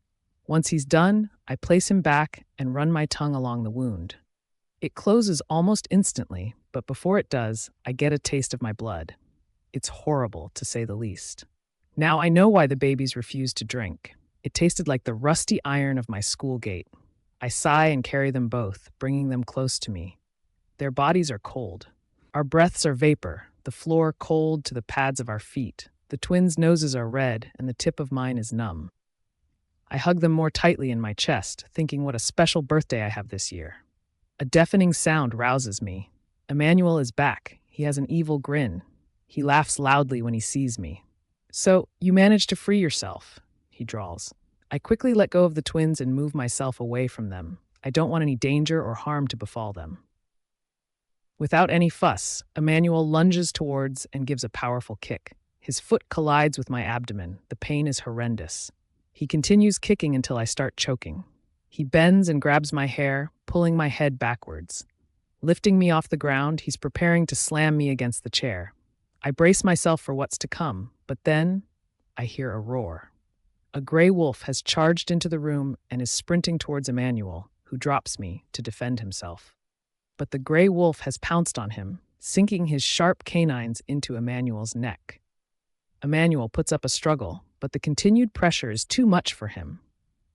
Once he's done, I place him back and run my tongue along the wound. It closes almost instantly, but before it does, I get a taste of my blood. It's horrible, to say the least. Now I know why the babies refused to drink. It tasted like the rusty iron of my school gate. I sigh and carry them both, bringing them close to me. Their bodies are cold. Our breaths are vapor, the floor cold to the pads of our feet. The twins' noses are red, and the tip of mine is numb. I hug them more tightly in my chest, thinking what a special birthday I have this year. A deafening sound rouses me. Emmanuel is back. He has an evil grin. He laughs loudly when he sees me. "So, you managed to free yourself," he drawls. I quickly let go of the twins and move myself away from them. I don't want any danger or harm to befall them. Without any fuss, Emmanuel lunges towards and gives a powerful kick. His foot collides with my abdomen. The pain is horrendous. He continues kicking until I start choking. He bends and grabs my hair, pulling my head backwards. Lifting me off the ground, he's preparing to slam me against the chair. I brace myself for what's to come, but then I hear a roar. A gray wolf has charged into the room and is sprinting towards Emmanuel, who drops me to defend himself. But the gray wolf has pounced on him, sinking his sharp canines into Emmanuel's neck. Emmanuel puts up a struggle, but the continued pressure is too much for him.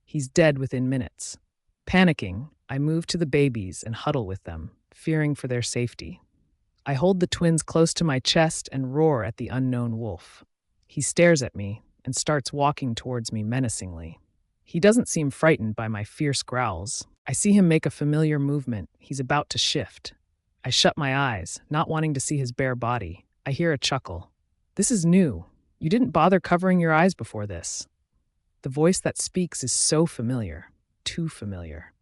He's dead within minutes. Panicking, I move to the babies and huddle with them, fearing for their safety. I hold the twins close to my chest and roar at the unknown wolf. He stares at me and starts walking towards me menacingly. He doesn't seem frightened by my fierce growls. I see him make a familiar movement. He's about to shift. I shut my eyes, not wanting to see his bare body. I hear a chuckle. "This is new. You didn't bother covering your eyes before this." The voice that speaks is so familiar, too familiar.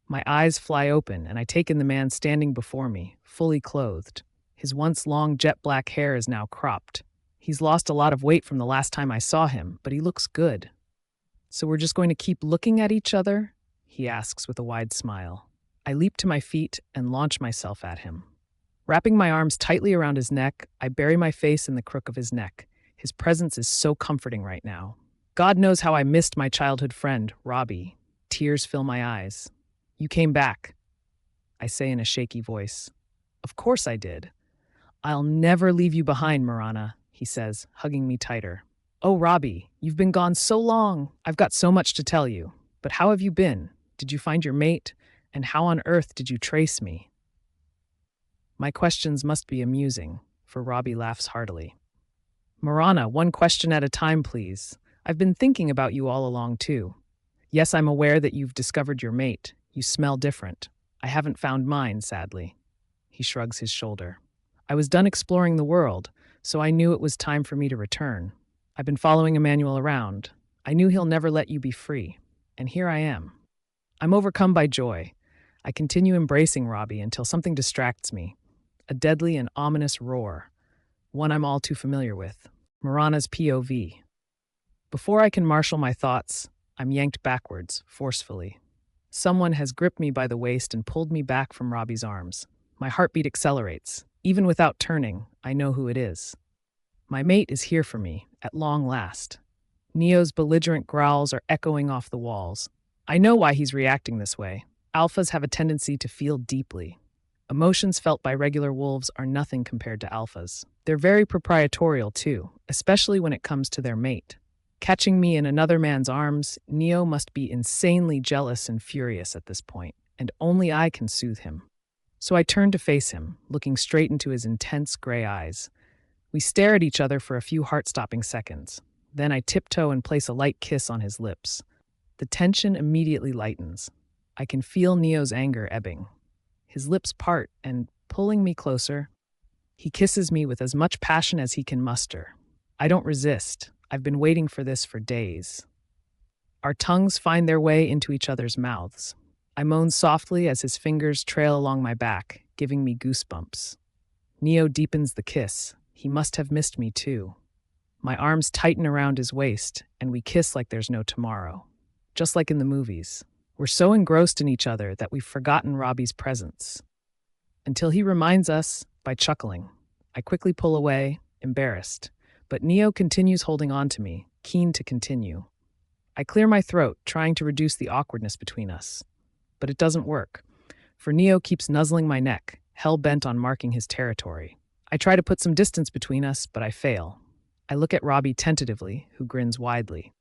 My eyes fly open and I take in the man standing before me, fully clothed. His once long jet black hair is now cropped. He's lost a lot of weight from the last time I saw him, but he looks good. "So we're just going to keep looking at each other?" he asks with a wide smile. I leap to my feet and launch myself at him. Wrapping my arms tightly around his neck, I bury my face in the crook of his neck. His presence is so comforting right now. God knows how I missed my childhood friend, Robbie. Tears fill my eyes. "You came back," I say in a shaky voice. "Of course I did." "I'll never leave you behind, Morana," he says, hugging me tighter. "Oh, Robbie, you've been gone so long. I've got so much to tell you. But how have you been? Did you find your mate? And how on earth did you trace me?" My questions must be amusing, for Robbie laughs heartily. "Morana, one question at a time, please. I've been thinking about you all along, too. Yes, I'm aware that you've discovered your mate. You smell different. I haven't found mine, sadly." He shrugs his shoulder. "I was done exploring the world, so I knew it was time for me to return. I've been following Emmanuel around. I knew he'll never let you be free. And here I am. I'm overcome by joy. I continue embracing Robbie until something distracts me. A deadly and ominous roar. One I'm all too familiar with. Morana's POV. Before I can marshal my thoughts, I'm yanked backwards, forcefully. Someone has gripped me by the waist and pulled me back from Robbie's arms. My heartbeat accelerates. Even without turning, I know who it is. My mate is here for me, at long last. Neo's belligerent growls are echoing off the walls. I know why he's reacting this way. Alphas have a tendency to feel deeply. Emotions felt by regular wolves are nothing compared to alphas. They're very proprietorial, too, especially when it comes to their mate. Catching me in another man's arms, Neo must be insanely jealous and furious at this point, and only I can soothe him. So I turn to face him, looking straight into his intense gray eyes. We stare at each other for a few heart-stopping seconds. Then I tiptoe and place a light kiss on his lips. The tension immediately lightens. I can feel Neo's anger ebbing. His lips part, and, pulling me closer, he kisses me with as much passion as he can muster. I don't resist. I've been waiting for this for days. Our tongues find their way into each other's mouths. I moan softly as his fingers trail along my back, giving me goosebumps. Neo deepens the kiss. He must have missed me too. My arms tighten around his waist, and we kiss like there's no tomorrow. Just like in the movies. We're so engrossed in each other that we've forgotten Robbie's presence. Until he reminds us by chuckling. I quickly pull away, embarrassed. But Neo continues holding on to me, keen to continue. I clear my throat, trying to reduce the awkwardness between us. But it doesn't work, for Neo keeps nuzzling my neck, hell-bent on marking his territory. I try to put some distance between us, but I fail. I look at Robbie tentatively, who grins widely.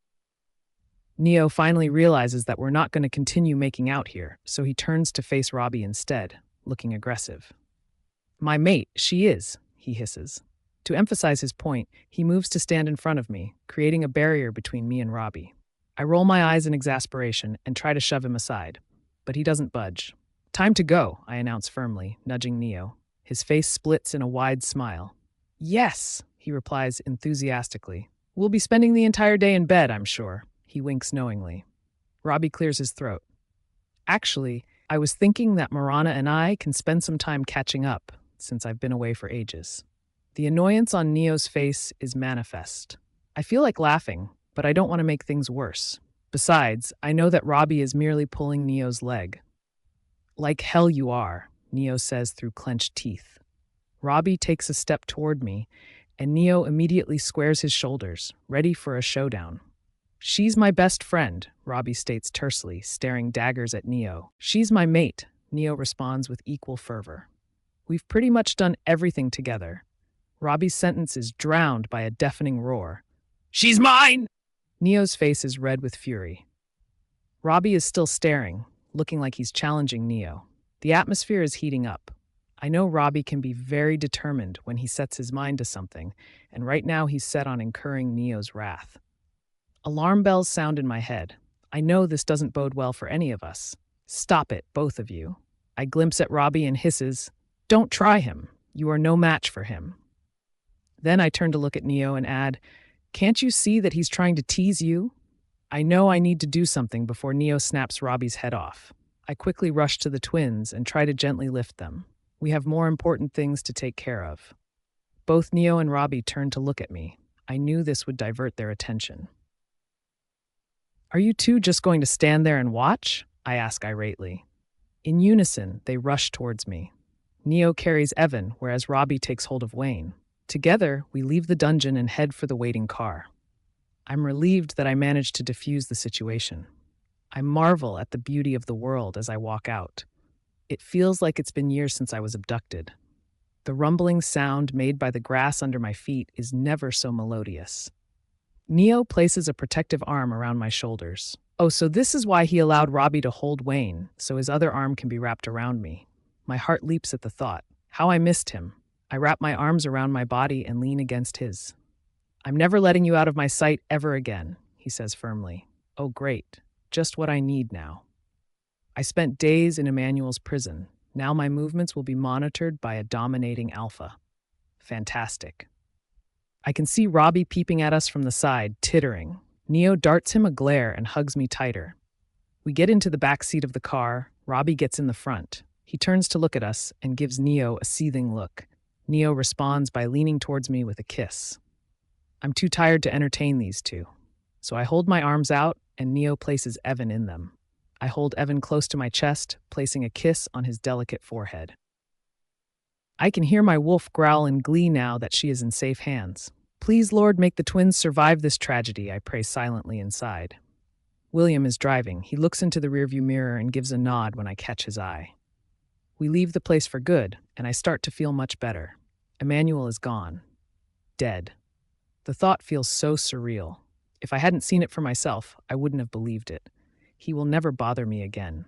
Neo finally realizes that we're not going to continue making out here, so he turns to face Robbie instead, looking aggressive. "My mate, she is," he hisses. To emphasize his point, he moves to stand in front of me, creating a barrier between me and Robbie. I roll my eyes in exasperation and try to shove him aside, but he doesn't budge. Time to go, I announce firmly, nudging Neo. His face splits in a wide smile. Yes, he replies enthusiastically. We'll be spending the entire day in bed, I'm sure. He winks knowingly. Robbie clears his throat. Actually, I was thinking that Morana and I can spend some time catching up, since I've been away for ages. The annoyance on Neo's face is manifest. I feel like laughing, but I don't want to make things worse. Besides, I know that Robbie is merely pulling Neo's leg. Like hell you are, Neo says through clenched teeth. Robbie takes a step toward me, and Neo immediately squares his shoulders, ready for a showdown. She's my best friend, Robbie states tersely, staring daggers at Neo. She's my mate, Neo responds with equal fervor. We've pretty much done everything together. Robbie's sentence is drowned by a deafening roar. She's mine! Neo's face is red with fury. Robbie is still staring, looking like he's challenging Neo. The atmosphere is heating up. I know Robbie can be very determined when he sets his mind to something, and right now he's set on incurring Neo's wrath. Alarm bells sound in my head. I know this doesn't bode well for any of us. Stop it, both of you. I glimpse at Robbie and hisses, Don't try him. You are no match for him. Then I turn to look at Neo and add, Can't you see that he's trying to tease you? I know I need to do something before Neo snaps Robbie's head off. I quickly rush to the twins and try to gently lift them. We have more important things to take care of. Both Neo and Robbie turn to look at me. I knew this would divert their attention. Are you two just going to stand there and watch? I ask irately. In unison, they rush towards me. Neo carries Evan, whereas Robbie takes hold of Wayne. Together, we leave the dungeon and head for the waiting car. I'm relieved that I managed to defuse the situation. I marvel at the beauty of the world as I walk out. It feels like it's been years since I was abducted. The rumbling sound made by the grass under my feet is never so melodious. Neo places a protective arm around my shoulders. Oh, so this is why he allowed Robbie to hold Wayne, so his other arm can be wrapped around me. My heart leaps at the thought. How I missed him. I wrap my arms around my body and lean against his. I'm never letting you out of my sight ever again, he says firmly. Oh, great. Just what I need now. I spent days in Emmanuel's prison. Now my movements will be monitored by a dominating alpha. Fantastic. I can see Robbie peeping at us from the side, tittering. Neo darts him a glare and hugs me tighter. We get into the back seat of the car. Robbie gets in the front. He turns to look at us and gives Neo a seething look. Neo responds by leaning towards me with a kiss. I'm too tired to entertain these two. So I hold my arms out and Neo places Evan in them. I hold Evan close to my chest, placing a kiss on his delicate forehead. I can hear my wolf growl in glee now that she is in safe hands. Please, Lord, make the twins survive this tragedy, I pray silently inside. William is driving. He looks into the rearview mirror and gives a nod when I catch his eye. We leave the place for good, and I start to feel much better. Emmanuel is gone. Dead. The thought feels so surreal. If I hadn't seen it for myself, I wouldn't have believed it. He will never bother me again.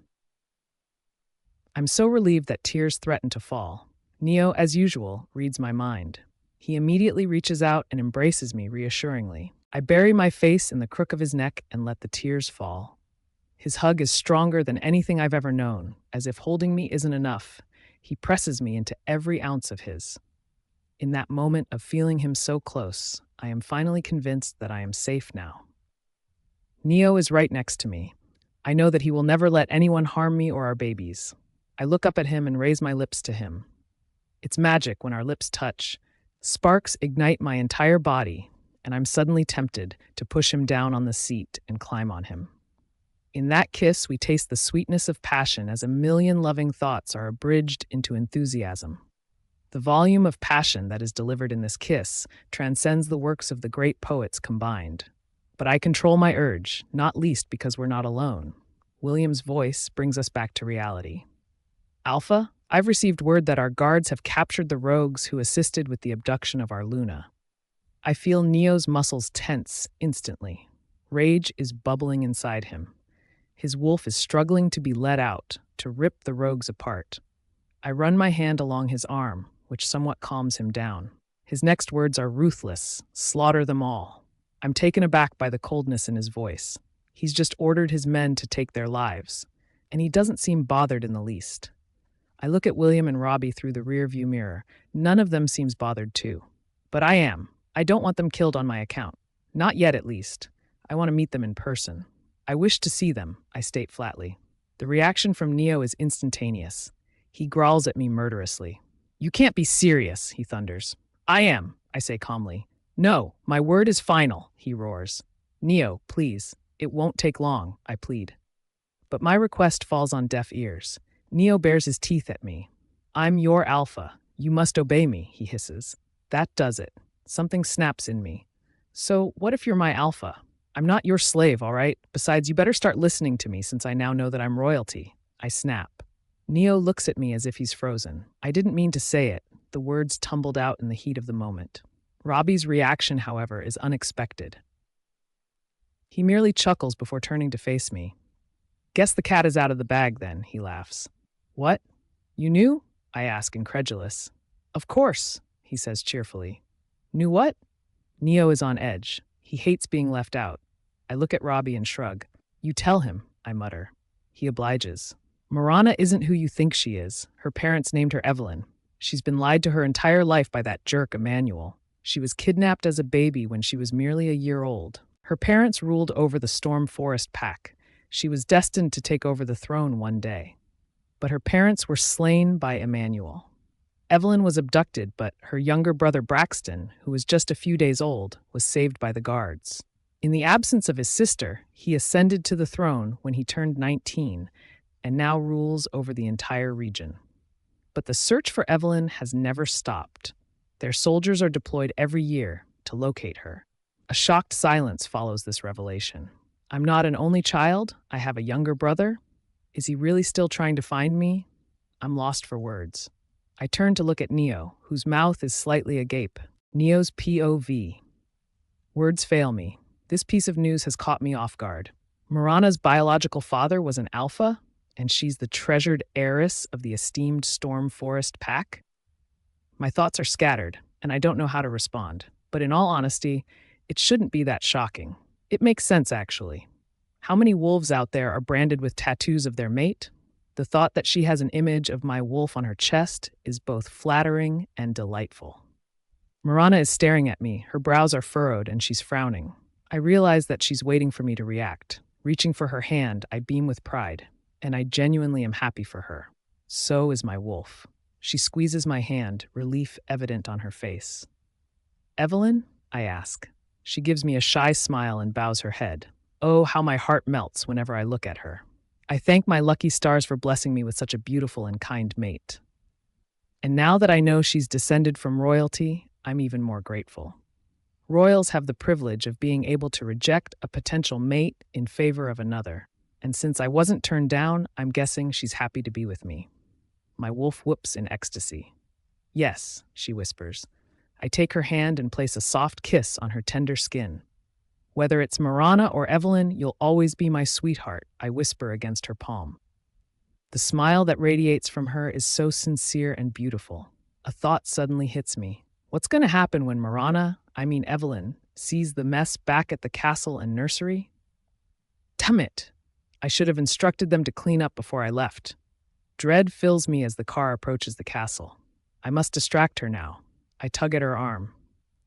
I'm so relieved that tears threaten to fall. Neo, as usual, reads my mind. He immediately reaches out and embraces me reassuringly. I bury my face in the crook of his neck and let the tears fall. His hug is stronger than anything I've ever known. As if holding me isn't enough, he presses me into every ounce of his. In that moment of feeling him so close, I am finally convinced that I am safe now. Neo is right next to me. I know that he will never let anyone harm me or our babies. I look up at him and raise my lips to him. It's magic when our lips touch. Sparks ignite my entire body, and I'm suddenly tempted to push him down on the seat and climb on him. In that kiss, we taste the sweetness of passion as a million loving thoughts are abridged into enthusiasm. The volume of passion that is delivered in this kiss transcends the works of the great poets combined. But I control my urge, not least because we're not alone. William's voice brings us back to reality. Alpha, I've received word that our guards have captured the rogues who assisted with the abduction of our Luna. I feel Neo's muscles tense instantly. Rage is bubbling inside him. His wolf is struggling to be let out, to rip the rogues apart. I run my hand along his arm, which somewhat calms him down. His next words are ruthless, slaughter them all. I'm taken aback by the coldness in his voice. He's just ordered his men to take their lives, and he doesn't seem bothered in the least. I look at William and Robbie through the rearview mirror. None of them seems bothered too. But I am. I don't want them killed on my account. Not yet, at least. I want to meet them in person. I wish to see them, I state flatly. The reaction from Neo is instantaneous. He growls at me murderously. You can't be serious, he thunders. I am, I say calmly. No, my word is final, he roars. Neo, please. It won't take long, I plead. But my request falls on deaf ears. Neo bares his teeth at me. I'm your alpha. You must obey me, he hisses. That does it. Something snaps in me. So, what if you're my alpha? I'm not your slave, all right? Besides, you better start listening to me since I now know that I'm royalty. I snap. Neo looks at me as if he's frozen. I didn't mean to say it. The words tumbled out in the heat of the moment. Robbie's reaction, however, is unexpected. He merely chuckles before turning to face me. Guess the cat is out of the bag then, he laughs. What? You knew? I ask, incredulous. Of course, he says cheerfully. Knew what? Neo is on edge. He hates being left out. I look at Robbie and shrug. You tell him, I mutter. He obliges. Morana isn't who you think she is. Her parents named her Evelyn. She's been lied to her entire life by that jerk Emmanuel. She was kidnapped as a baby when she was merely a year old. Her parents ruled over the Storm Forest Pack. She was destined to take over the throne one day. But her parents were slain by Emmanuel. Evelyn was abducted, but her younger brother Braxton, who was just a few days old, was saved by the guards. In the absence of his sister, he ascended to the throne when he turned 19 and now rules over the entire region. But the search for Evelyn has never stopped. Their soldiers are deployed every year to locate her. A shocked silence follows this revelation. I'm not an only child. I have a younger brother. Is he really still trying to find me? I'm lost for words. I turn to look at Neo, whose mouth is slightly agape. Neo's POV. Words fail me. This piece of news has caught me off guard. Morana's biological father was an alpha, and she's the treasured heiress of the esteemed Storm Forest Pack? My thoughts are scattered, and I don't know how to respond. But in all honesty, it shouldn't be that shocking. It makes sense, actually. How many wolves out there are branded with tattoos of their mate? The thought that she has an image of my wolf on her chest is both flattering and delightful. Morana is staring at me. Her brows are furrowed, and she's frowning. I realize that she's waiting for me to react. Reaching for her hand, I beam with pride, and I genuinely am happy for her. So is my wolf. She squeezes my hand, relief evident on her face. Evelyn? I ask. She gives me a shy smile and bows her head. Oh, how my heart melts whenever I look at her. I thank my lucky stars for blessing me with such a beautiful and kind mate. And now that I know she's descended from royalty, I'm even more grateful. Royals have the privilege of being able to reject a potential mate in favor of another. And since I wasn't turned down, I'm guessing she's happy to be with me. My wolf whoops in ecstasy. Yes, she whispers. I take her hand and place a soft kiss on her tender skin. Whether it's Morana or Evelyn, you'll always be my sweetheart, I whisper against her palm. The smile that radiates from her is so sincere and beautiful. A thought suddenly hits me. What's going to happen when Evelyn, sees the mess back at the castle and nursery? Damn it! I should have instructed them to clean up before I left. Dread fills me as the car approaches the castle. I must distract her now. I tug at her arm.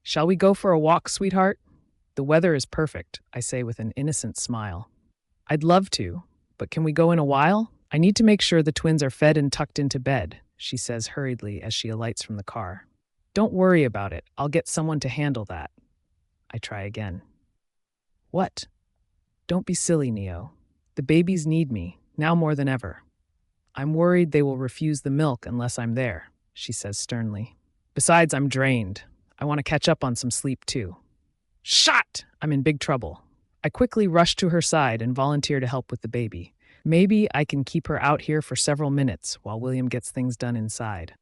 Shall we go for a walk, sweetheart? The weather is perfect, I say with an innocent smile. I'd love to, but can we go in a while? I need to make sure the twins are fed and tucked into bed, she says hurriedly as she alights from the car. Don't worry about it. I'll get someone to handle that. I try again. What? Don't be silly, Neo. The babies need me, now more than ever. I'm worried they will refuse the milk unless I'm there, she says sternly. Besides, I'm drained. I want to catch up on some sleep too. Shot! I'm in big trouble. I quickly rush to her side and volunteer to help with the baby. Maybe I can keep her out here for several minutes while William gets things done inside.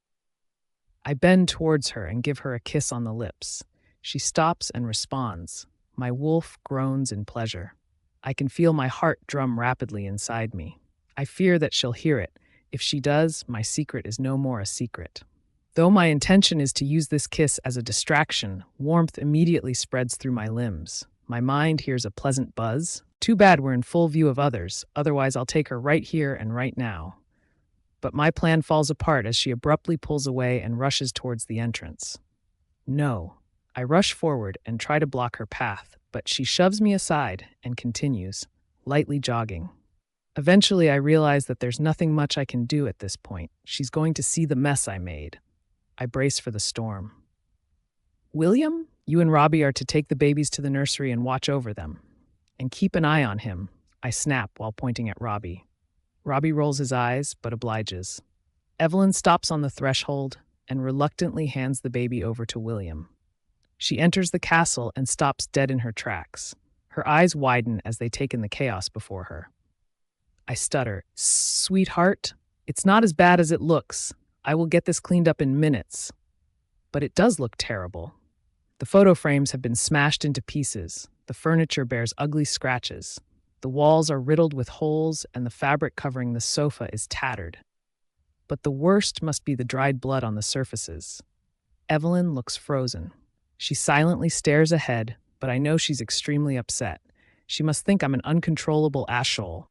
I bend towards her and give her a kiss on the lips. She stops and responds. My wolf groans in pleasure. I can feel my heart drum rapidly inside me. I fear that she'll hear it. If she does, my secret is no more a secret. Though my intention is to use this kiss as a distraction, warmth immediately spreads through my limbs. My mind hears a pleasant buzz. Too bad we're in full view of others, otherwise I'll take her right here and right now. But my plan falls apart as she abruptly pulls away and rushes towards the entrance. No. I rush forward and try to block her path, but she shoves me aside and continues, lightly jogging. Eventually, I realize that there's nothing much I can do at this point. She's going to see the mess I made. I brace for the storm. William, you and Robbie are to take the babies to the nursery and watch over them. And keep an eye on him, I snap while pointing at Robbie. Robbie rolls his eyes, but obliges. Evelyn stops on the threshold and reluctantly hands the baby over to William. She enters the castle and stops dead in her tracks. Her eyes widen as they take in the chaos before her. I stutter, "Sweetheart, it's not as bad as it looks. I will get this cleaned up in minutes." But it does look terrible. The photo frames have been smashed into pieces. The furniture bears ugly scratches. The walls are riddled with holes, and the fabric covering the sofa is tattered. But the worst must be the dried blood on the surfaces. Evelyn looks frozen. She silently stares ahead, but I know she's extremely upset. She must think I'm an uncontrollable asshole.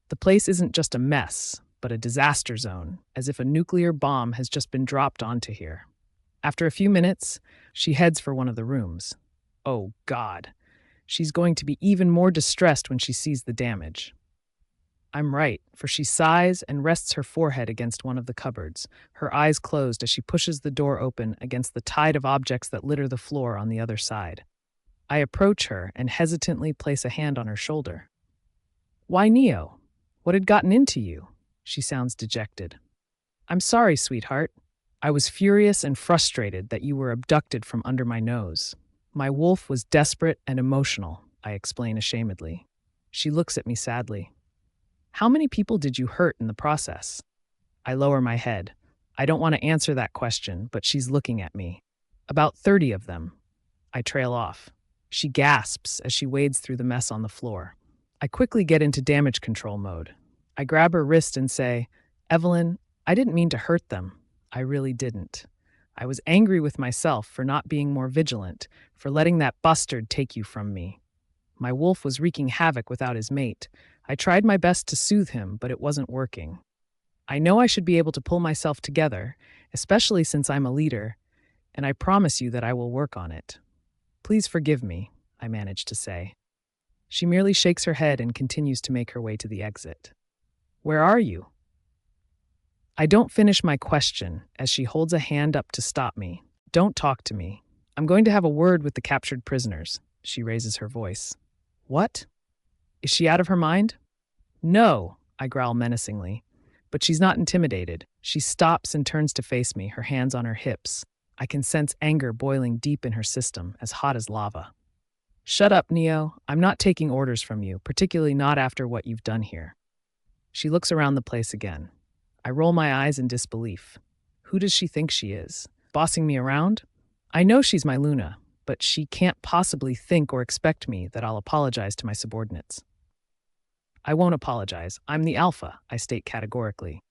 The place isn't just a mess, but a disaster zone, as if a nuclear bomb has just been dropped onto here. After a few minutes, she heads for one of the rooms. Oh, God. She's going to be even more distressed when she sees the damage. I'm right, for she sighs and rests her forehead against one of the cupboards, her eyes closed as she pushes the door open against the tide of objects that litter the floor on the other side. I approach her and hesitantly place a hand on her shoulder. "Why, Neo? What had gotten into you?" She sounds dejected. "I'm sorry, sweetheart. I was furious and frustrated that you were abducted from under my nose. My wolf was desperate and emotional," I explain ashamedly. She looks at me sadly. "How many people did you hurt in the process?" I lower my head. I don't want to answer that question, but she's looking at me. "About 30 of them." I trail off. She gasps as she wades through the mess on the floor. I quickly get into damage control mode. I grab her wrist and say, "Evelyn, I didn't mean to hurt them. I really didn't. I was angry with myself for not being more vigilant, for letting that bastard take you from me. My wolf was wreaking havoc without his mate. I tried my best to soothe him, but it wasn't working. I know I should be able to pull myself together, especially since I'm a leader, and I promise you that I will work on it. Please forgive me," I manage to say. She merely shakes her head and continues to make her way to the exit. "Where are you?" I don't finish my question as she holds a hand up to stop me. "Don't talk to me. I'm going to have a word with the captured prisoners." She raises her voice. "What? Is she out of her mind?" "No," I growl menacingly. But she's not intimidated. She stops and turns to face me, her hands on her hips. I can sense anger boiling deep in her system, as hot as lava. "Shut up, Neo. I'm not taking orders from you, particularly not after what you've done here." She looks around the place again. I roll my eyes in disbelief. Who does she think she is? Bossing me around? I know she's my Luna, but she can't possibly think or expect me that I'll apologize to my subordinates. "I won't apologize. I'm the Alpha," I state categorically.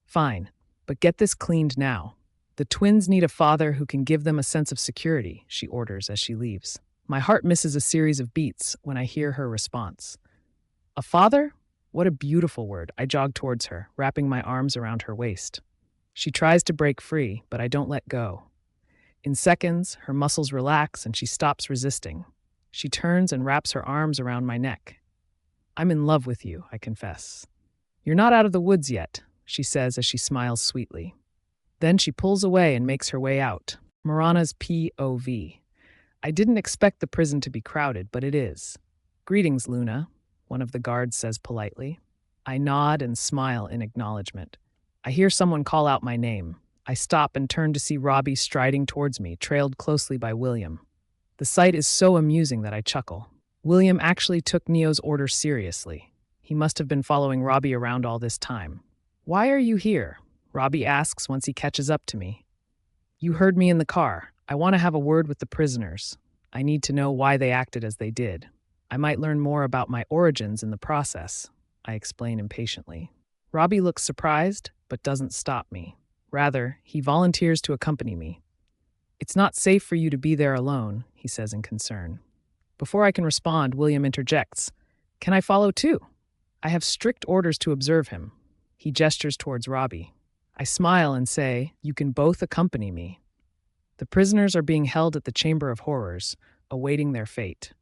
"Fine, but get this cleaned now. The twins need a father who can give them a sense of security," she orders as she leaves. My heart misses a series of beats when I hear her response. "A father? What a beautiful word." I jog towards her, wrapping my arms around her waist. She tries to break free, but I don't let go. In seconds, her muscles relax and she stops resisting. She turns and wraps her arms around my neck. "I'm in love with you," I confess. "You're not out of the woods yet," she says as she smiles sweetly. Then she pulls away and makes her way out. Morana's POV. I didn't expect the prison to be crowded, but it is. "Greetings, Luna," one of the guards says politely. I nod and smile in acknowledgement. I hear someone call out my name. I stop and turn to see Robbie striding towards me, trailed closely by William. The sight is so amusing that I chuckle. William actually took Neo's order seriously. He must have been following Robbie around all this time. "Why are you here?" Robbie asks once he catches up to me. "You heard me in the car. I want to have a word with the prisoners. I need to know why they acted as they did. I might learn more about my origins in the process," I explain impatiently. Robbie looks surprised, but doesn't stop me. Rather, he volunteers to accompany me. "It's not safe for you to be there alone," he says in concern. Before I can respond, William interjects. Can I follow too? I have strict orders to observe him. He gestures towards Robbie. I smile and say, you can both accompany me. The prisoners are being held at the Chamber of Horrors, awaiting their fate.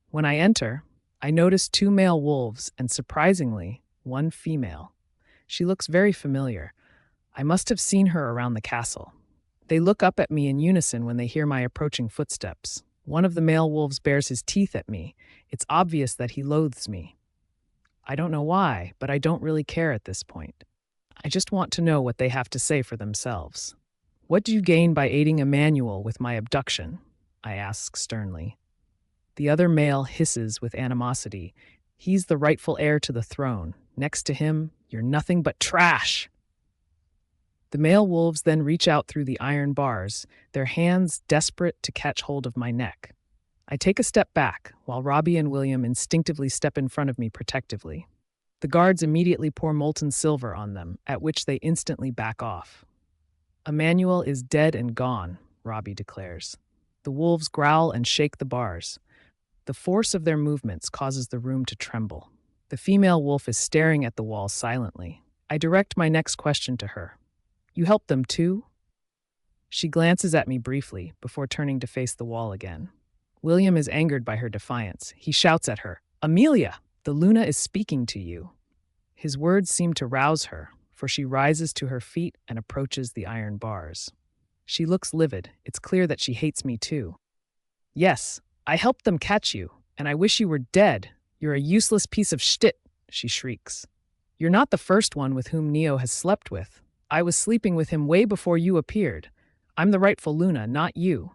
When I enter, I notice 2 male wolves and, surprisingly, 1 female. She looks very familiar. I must have seen her around the castle. They look up at me in unison when they hear my approaching footsteps. One of the male wolves bares his teeth at me. It's obvious that he loathes me. I don't know why, but I don't really care at this point. I just want to know what they have to say for themselves. What do you gain by aiding Emmanuel with my abduction? I ask sternly. The other male hisses with animosity. He's the rightful heir to the throne. Next to him, you're nothing but trash. The male wolves then reach out through the iron bars, their hands desperate to catch hold of my neck. I take a step back, while Robbie and William instinctively step in front of me protectively. The guards immediately pour molten silver on them, at which they instantly back off. Emmanuel is dead and gone, Robbie declares. The wolves growl and shake the bars. The force of their movements causes the room to tremble. The female wolf is staring at the wall silently. I direct my next question to her. You helped them too? She glances at me briefly before turning to face the wall again. William is angered by her defiance. He shouts at her, Amelia, the Luna is speaking to you. His words seem to rouse her, for she rises to her feet and approaches the iron bars. She looks livid. It's clear that she hates me too. Yes, I helped them catch you, and I wish you were dead. You're a useless piece of shit, she shrieks. You're not the first one with whom Neo has slept with. I was sleeping with him way before you appeared. I'm the rightful Luna, not you.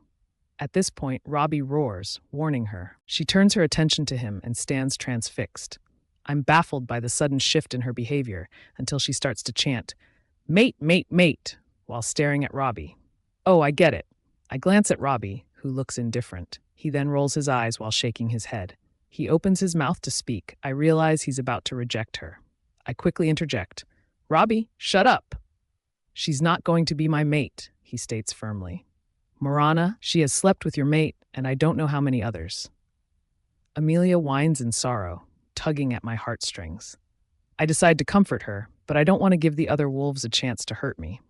At this point, Robbie roars, warning her. She turns her attention to him and stands transfixed. I'm baffled by the sudden shift in her behavior until she starts to chant, Mate, mate, mate, while staring at Robbie. Oh, I get it. I glance at Robbie, who looks indifferent. He then rolls his eyes while shaking his head. He opens his mouth to speak. I realize he's about to reject her. I quickly interject. Robbie, shut up. She's not going to be my mate, he states firmly. Morana, she has slept with your mate, and I don't know how many others. Amelia whines in sorrow, tugging at my heartstrings. I decide to comfort her, but I don't want to give the other wolves a chance to hurt me.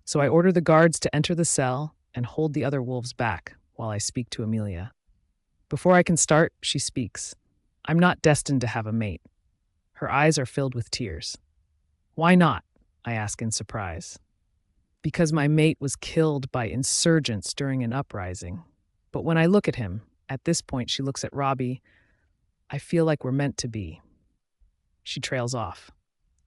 So I order the guards to enter the cell and hold the other wolves back while I speak to Amelia. Before I can start, she speaks. I'm not destined to have a mate. Her eyes are filled with tears. Why not? I ask in surprise. Because my mate was killed by insurgents during an uprising. But when I look at him, at this point she looks at Robbie, I feel like we're meant to be. She trails off.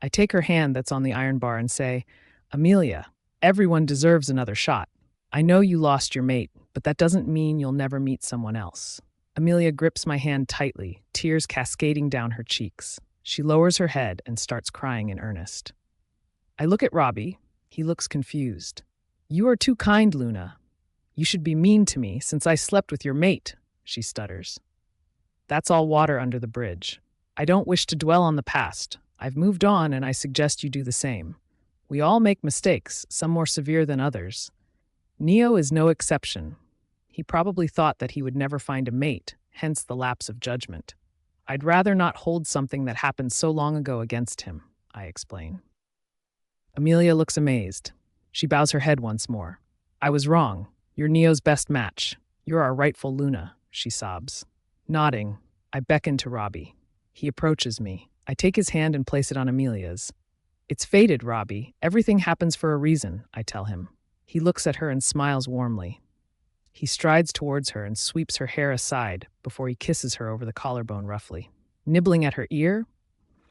I take her hand that's on the iron bar and say, Amelia, everyone deserves another shot. I know you lost your mate, but that doesn't mean you'll never meet someone else. Amelia grips my hand tightly, tears cascading down her cheeks. She lowers her head and starts crying in earnest. I look at Robbie. He looks confused. You are too kind, Luna. You should be mean to me since I slept with your mate, she stutters. That's all water under the bridge. I don't wish to dwell on the past. I've moved on and I suggest you do the same. We all make mistakes, some more severe than others. Neo is no exception. He probably thought that he would never find a mate, hence the lapse of judgment. I'd rather not hold something that happened so long ago against him, I explain. Amelia looks amazed. She bows her head once more. I was wrong. You're Neo's best match. You're our rightful Luna, she sobs. Nodding, I beckon to Robbie. He approaches me. I take his hand and place it on Amelia's. It's fated, Robbie. Everything happens for a reason, I tell him. He looks at her and smiles warmly. He strides towards her and sweeps her hair aside before he kisses her over the collarbone roughly. Nibbling at her ear,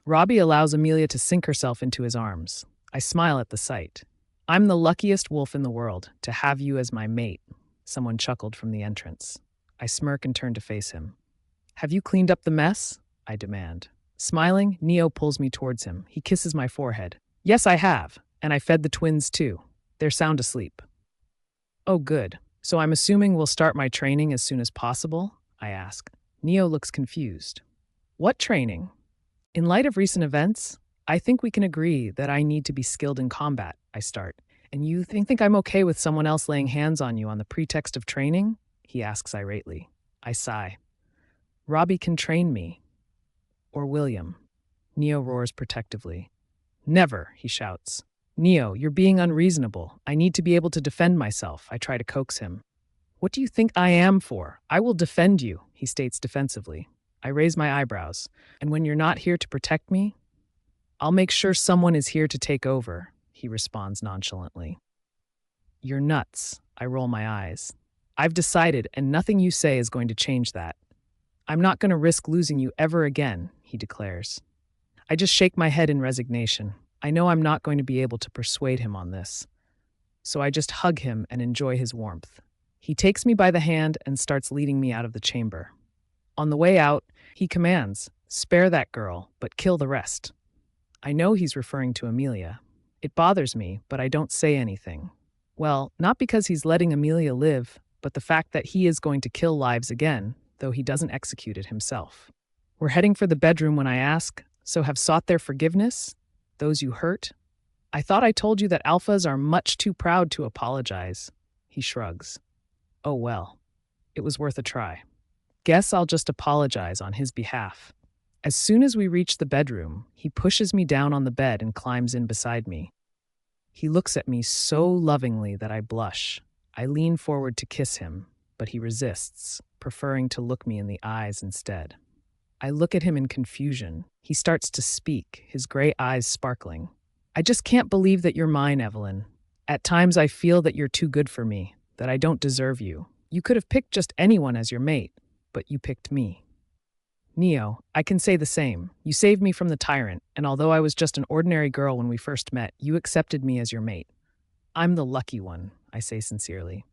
Robbie allows Amelia to sink herself into his arms. I smile at the sight. I'm the luckiest wolf in the world to have you as my mate, someone chuckled from the entrance. I smirk and turn to face him. Have you cleaned up the mess? I demand. Smiling, Neo pulls me towards him. He kisses my forehead. Yes, I have, and I fed the twins too. They're sound asleep. Oh, good. So I'm assuming we'll start my training as soon as possible? I ask. Neo looks confused. What training? In light of recent events, I think we can agree that I need to be skilled in combat, I start. And you think I'm okay with someone else laying hands on you on the pretext of training? He asks irately. I sigh. Robbie can train me. or William. Neo roars protectively. Never, he shouts. Neo, you're being unreasonable. I need to be able to defend myself, I try to coax him. What do you think I am for? I will defend you, he states defensively. I raise my eyebrows. And when you're not here to protect me, I'll make sure someone is here to take over, he responds nonchalantly. You're nuts, I roll my eyes. I've decided, and nothing you say is going to change that. I'm not going to risk losing you ever again, he declares. I just shake my head in resignation. I know I'm not going to be able to persuade him on this. So I just hug him and enjoy his warmth. He takes me by the hand and starts leading me out of the chamber. On the way out, he commands, spare that girl, but kill the rest. I know he's referring to Amelia. It bothers me, but I don't say anything. Well, not because he's letting Amelia live, but the fact that he is going to kill lives again, though he doesn't execute it himself. We're heading for the bedroom when I ask, so have sought their forgiveness? Those you hurt? I thought I told you that alphas are much too proud to apologize. He shrugs. Oh well, it was worth a try. Guess I'll just apologize on his behalf. As soon as we reach the bedroom, he pushes me down on the bed and climbs in beside me. He looks at me so lovingly that I blush. I lean forward to kiss him, but he resists, preferring to look me in the eyes instead. I look at him in confusion. He starts to speak, his gray eyes sparkling. I just can't believe that you're mine, Evelyn. At times I feel that you're too good for me, that I don't deserve you. You could have picked just anyone as your mate, but you picked me. Neo, I can say the same. You saved me from the tyrant, and although I was just an ordinary girl when we first met, you accepted me as your mate. I'm the lucky one, I say sincerely.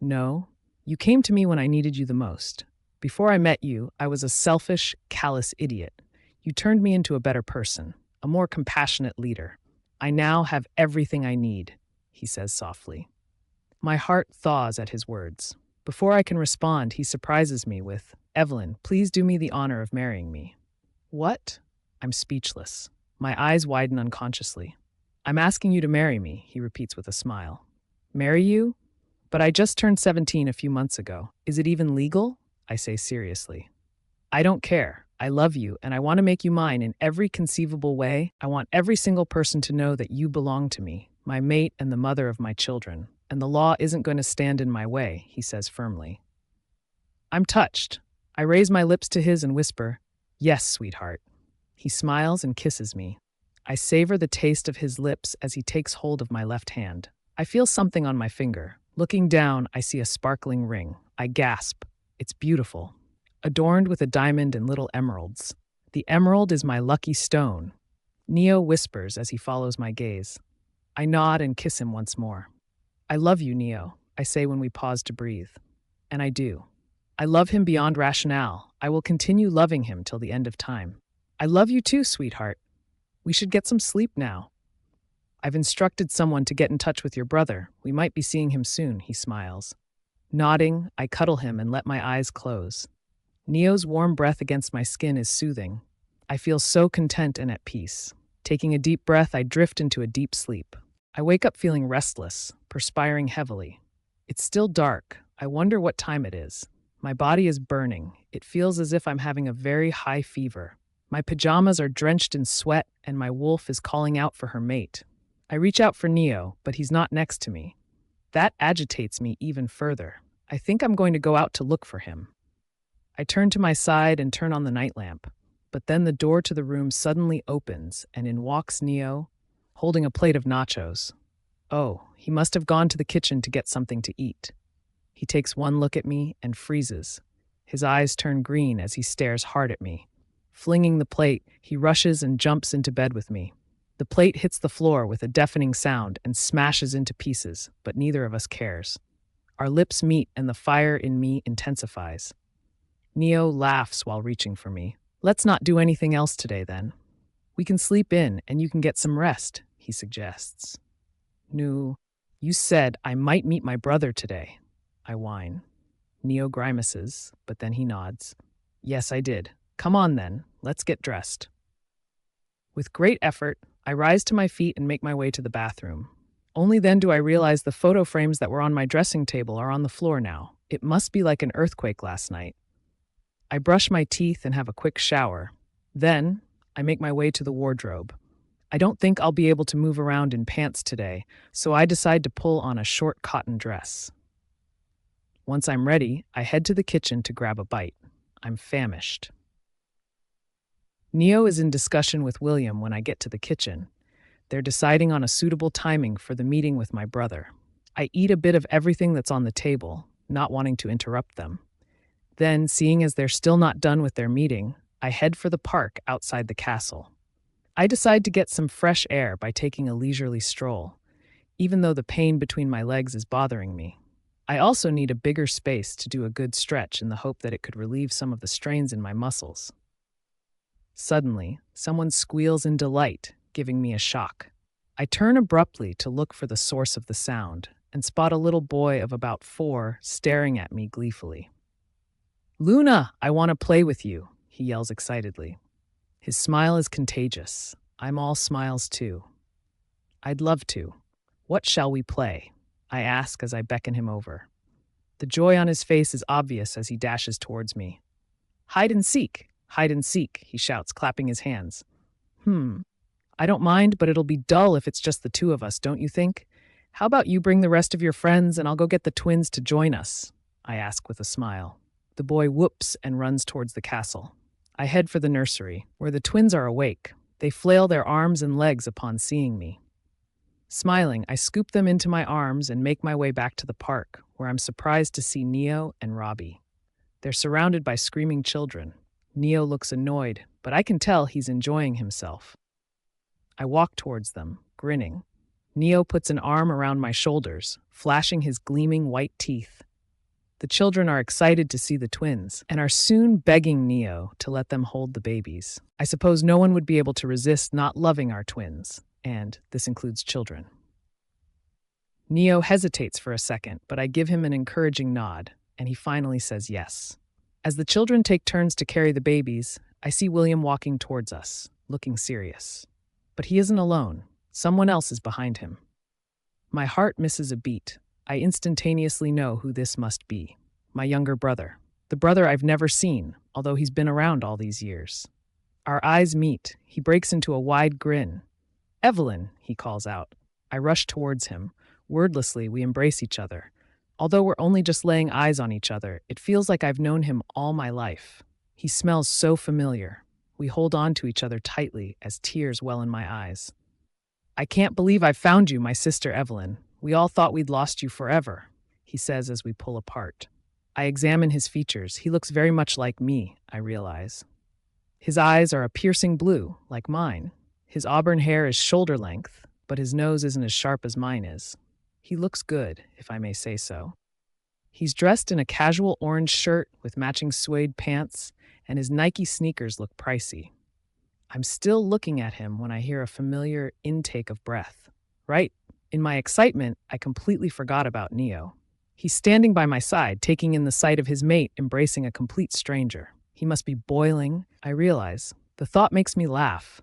No, you came to me when I needed you the most. Before I met you, I was a selfish, callous idiot. You turned me into a better person, a more compassionate leader. I now have everything I need, he says softly. My heart thaws at his words. Before I can respond, he surprises me with, Evelyn, please do me the honor of marrying me. What? I'm speechless. My eyes widen unconsciously. I'm asking you to marry me, he repeats with a smile. Marry you? But I just turned 17 a few months ago. Is it even legal? I say seriously. I don't care. I love you, and I want to make you mine in every conceivable way. I want every single person to know that you belong to me, my mate and the mother of my children. And the law isn't going to stand in my way, he says firmly. I'm touched. I raise my lips to his and whisper, yes, sweetheart. He smiles and kisses me. I savor the taste of his lips as he takes hold of my left hand. I feel something on my finger. Looking down, I see a sparkling ring. I gasp. It's beautiful, adorned with a diamond and little emeralds. The emerald is my lucky stone. Neo whispers as he follows my gaze. I nod and kiss him once more. I love you, Neo, I say when we pause to breathe. And I do. I love him beyond rationale. I will continue loving him till the end of time. I love you too, sweetheart. We should get some sleep now. I've instructed someone to get in touch with your brother. We might be seeing him soon, he smiles. Nodding, I cuddle him and let my eyes close. Neo's warm breath against my skin is soothing. I feel so content and at peace. Taking a deep breath, I drift into a deep sleep. I wake up feeling restless, perspiring heavily. It's still dark. I wonder what time it is. My body is burning. It feels as if I'm having a very high fever. My pajamas are drenched in sweat, and my wolf is calling out for her mate. I reach out for Neo, but he's not next to me. That agitates me even further. I think I'm going to go out to look for him. I turn to my side and turn on the night lamp, but then the door to the room suddenly opens, and in walks Neo, holding a plate of nachos. Oh, he must have gone to the kitchen to get something to eat. He takes one look at me and freezes. His eyes turn green as he stares hard at me. Flinging the plate, he rushes and jumps into bed with me. The plate hits the floor with a deafening sound and smashes into pieces, but neither of us cares. Our lips meet and the fire in me intensifies. Neo laughs while reaching for me. Let's not do anything else today, then. We can sleep in and you can get some rest, he suggests. No, you said I might meet my brother today, I whine. Neo grimaces, but then he nods. Yes, I did. Come on then, let's get dressed. With great effort, I rise to my feet and make my way to the bathroom. Only then do I realize the photo frames that were on my dressing table are on the floor now. It must be like an earthquake last night. I brush my teeth and have a quick shower. Then, I make my way to the wardrobe. I don't think I'll be able to move around in pants today, so I decide to pull on a short cotton dress. Once I'm ready, I head to the kitchen to grab a bite. I'm famished. Neo is in discussion with William when I get to the kitchen. They're deciding on a suitable timing for the meeting with my brother. I eat a bit of everything that's on the table, not wanting to interrupt them. Then, seeing as they're still not done with their meeting, I head for the park outside the castle. I decide to get some fresh air by taking a leisurely stroll, even though the pain between my legs is bothering me. I also need a bigger space to do a good stretch in the hope that it could relieve some of the strains in my muscles. Suddenly, someone squeals in delight, giving me a shock. I turn abruptly to look for the source of the sound and spot a little boy of about 4 staring at me gleefully. "Luna, I want to play with you," he yells excitedly. His smile is contagious. I'm all smiles too. "I'd love to. What shall we play?" I ask as I beckon him over. The joy on his face is obvious as he dashes towards me. "Hide and seek, hide and seek," he shouts, clapping his hands. I don't mind, but it'll be dull if it's just the two of us, don't you think? How about you bring the rest of your friends and I'll go get the twins to join us?" I ask with a smile. The boy whoops and runs towards the castle. I head for the nursery, where the twins are awake. They flail their arms and legs upon seeing me. Smiling, I scoop them into my arms and make my way back to the park, where I'm surprised to see Neo and Robbie. They're surrounded by screaming children. Neo looks annoyed, but I can tell he's enjoying himself. I walk towards them, grinning. Neo puts an arm around my shoulders, flashing his gleaming white teeth. The children are excited to see the twins and are soon begging Neo to let them hold the babies. I suppose no one would be able to resist not loving our twins, and this includes children. Neo hesitates for a second, but I give him an encouraging nod, and he finally says yes. As the children take turns to carry the babies, I see William walking towards us, looking serious. But he isn't alone. Someone else is behind him. My heart misses a beat. I instantaneously know who this must be. My younger brother. The brother I've never seen, although he's been around all these years. Our eyes meet. He breaks into a wide grin. "Evelyn," he calls out. I rush towards him. Wordlessly, we embrace each other. Although we're only just laying eyes on each other, it feels like I've known him all my life. He smells so familiar. We hold on to each other tightly as tears well in my eyes. "I can't believe I've found you, my sister Evelyn. We all thought we'd lost you forever," he says as we pull apart. I examine his features. He looks very much like me, I realize. His eyes are a piercing blue, like mine. His auburn hair is shoulder length, but his nose isn't as sharp as mine is. He looks good, if I may say so. He's dressed in a casual orange shirt with matching suede pants, and his Nike sneakers look pricey. I'm still looking at him when I hear a familiar intake of breath. Right? In my excitement, I completely forgot about Neo. He's standing by my side, taking in the sight of his mate embracing a complete stranger. He must be boiling, I realize. The thought makes me laugh.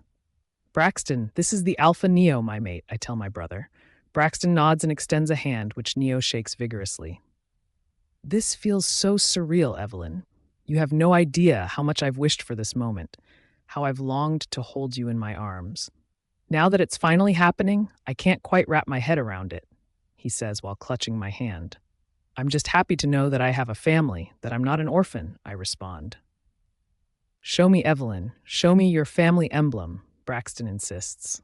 "Braxton, this is the Alpha Neo, my mate," I tell my brother. Braxton nods and extends a hand, which Neo shakes vigorously. "This feels so surreal, Evelyn. You have no idea how much I've wished for this moment, how I've longed to hold you in my arms. Now that it's finally happening, I can't quite wrap my head around it," he says while clutching my hand. "I'm just happy to know that I have a family, that I'm not an orphan," I respond. "Show me, Evelyn. Show me your family emblem," Braxton insists.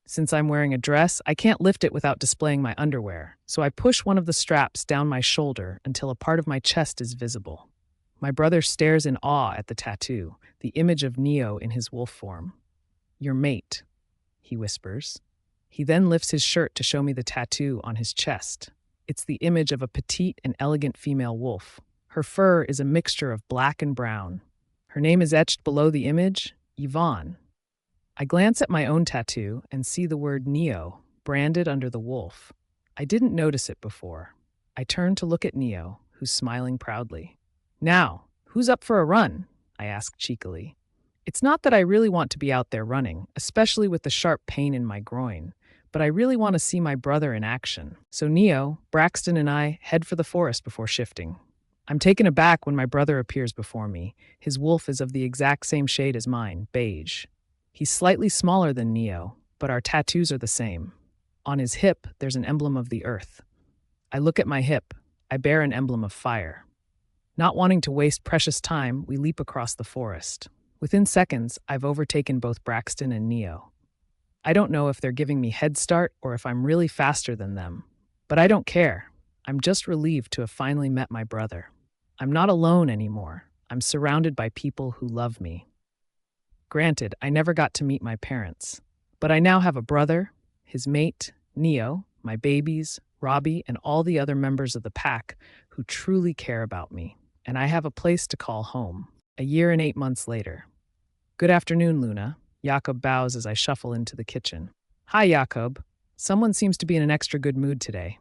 Since I'm wearing a dress, I can't lift it without displaying my underwear, so I push one of the straps down my shoulder until a part of my chest is visible. My brother stares in awe at the tattoo, the image of Neo in his wolf form. "Your mate," he whispers. He then lifts his shirt to show me the tattoo on his chest. It's the image of a petite and elegant female wolf. Her fur is a mixture of black and brown. Her name is etched below the image, Yvonne. I glance at my own tattoo and see the word Neo branded under the wolf. I didn't notice it before. I turn to look at Neo, who's smiling proudly. "Now, who's up for a run?" I ask cheekily. It's not that I really want to be out there running, especially with the sharp pain in my groin, but I really want to see my brother in action. So Neo, Braxton, and I head for the forest before shifting. I'm taken aback when my brother appears before me. His wolf is of the exact same shade as mine, beige. He's slightly smaller than Neo, but our tattoos are the same. On his hip, there's an emblem of the earth. I look at my hip. I bear an emblem of fire. Not wanting to waste precious time, we leap across the forest. Within seconds, I've overtaken both Braxton and Neo. I don't know if they're giving me head start or if I'm really faster than them. But I don't care. I'm just relieved to have finally met my brother. I'm not alone anymore. I'm surrounded by people who love me. Granted, I never got to meet my parents. But I now have a brother, his mate, Neo, my babies, Robbie, and all the other members of the pack who truly care about me. And I have a place to call home. A year and 8 months later. Good afternoon, Luna. Jakob bows as I shuffle into the kitchen. Hi, Jakob. Someone seems to be in an extra good mood today.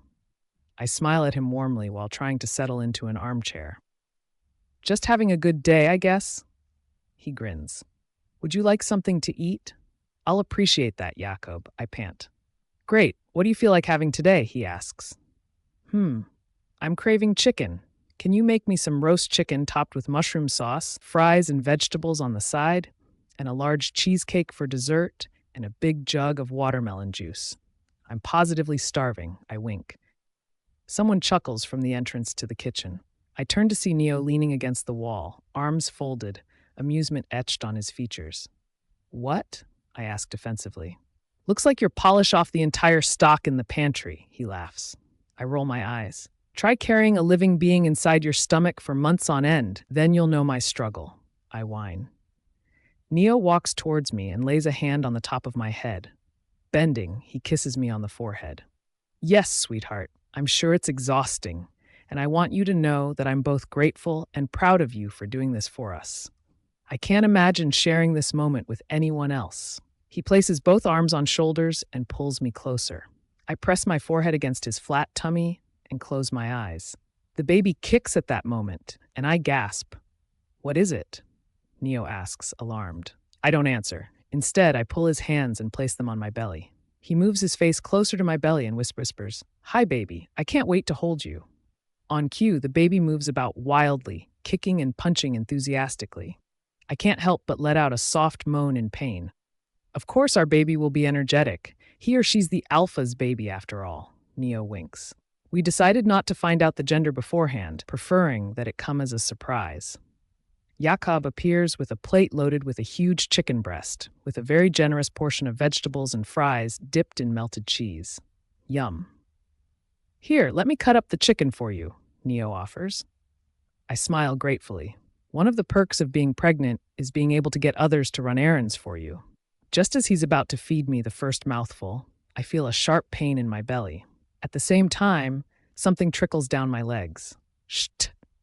I smile at him warmly while trying to settle into an armchair. Just having a good day, I guess? He grins. Would you like something to eat? I'll appreciate that, Jakob, I pant. Great. What do you feel like having today? He asks. I'm craving chicken. Can you make me some roast chicken topped with mushroom sauce, fries and vegetables on the side, and a large cheesecake for dessert, and a big jug of watermelon juice? I'm positively starving, I wink. Someone chuckles from the entrance to the kitchen. I turn to see Neo leaning against the wall, arms folded, amusement etched on his features. What? I ask defensively. Looks like you're polish off the entire stock in the pantry, he laughs. I roll my eyes. Try carrying a living being inside your stomach for months on end, then you'll know my struggle, I whine. Neo walks towards me and lays a hand on the top of my head. Bending, he kisses me on the forehead. Yes, sweetheart, I'm sure it's exhausting, and I want you to know that I'm both grateful and proud of you for doing this for us. I can't imagine sharing this moment with anyone else. He places both arms on shoulders and pulls me closer. I press my forehead against his flat tummy and close my eyes. The baby kicks at that moment, and I gasp. What is it? Neo asks, alarmed. I don't answer. Instead, I pull his hands and place them on my belly. He moves his face closer to my belly and whispers, Hi, baby. I can't wait to hold you. On cue, the baby moves about wildly, kicking and punching enthusiastically. I can't help but let out a soft moan in pain. Of course our baby will be energetic. He or she's the alpha's baby after all, Neo winks. We decided not to find out the gender beforehand, preferring that it come as a surprise. Jakob appears with a plate loaded with a huge chicken breast, with a very generous portion of vegetables and fries dipped in melted cheese. Yum. Here, let me cut up the chicken for you, Neo offers. I smile gratefully. One of the perks of being pregnant is being able to get others to run errands for you. Just as he's about to feed me the first mouthful, I feel a sharp pain in my belly. At the same time, something trickles down my legs. Shh!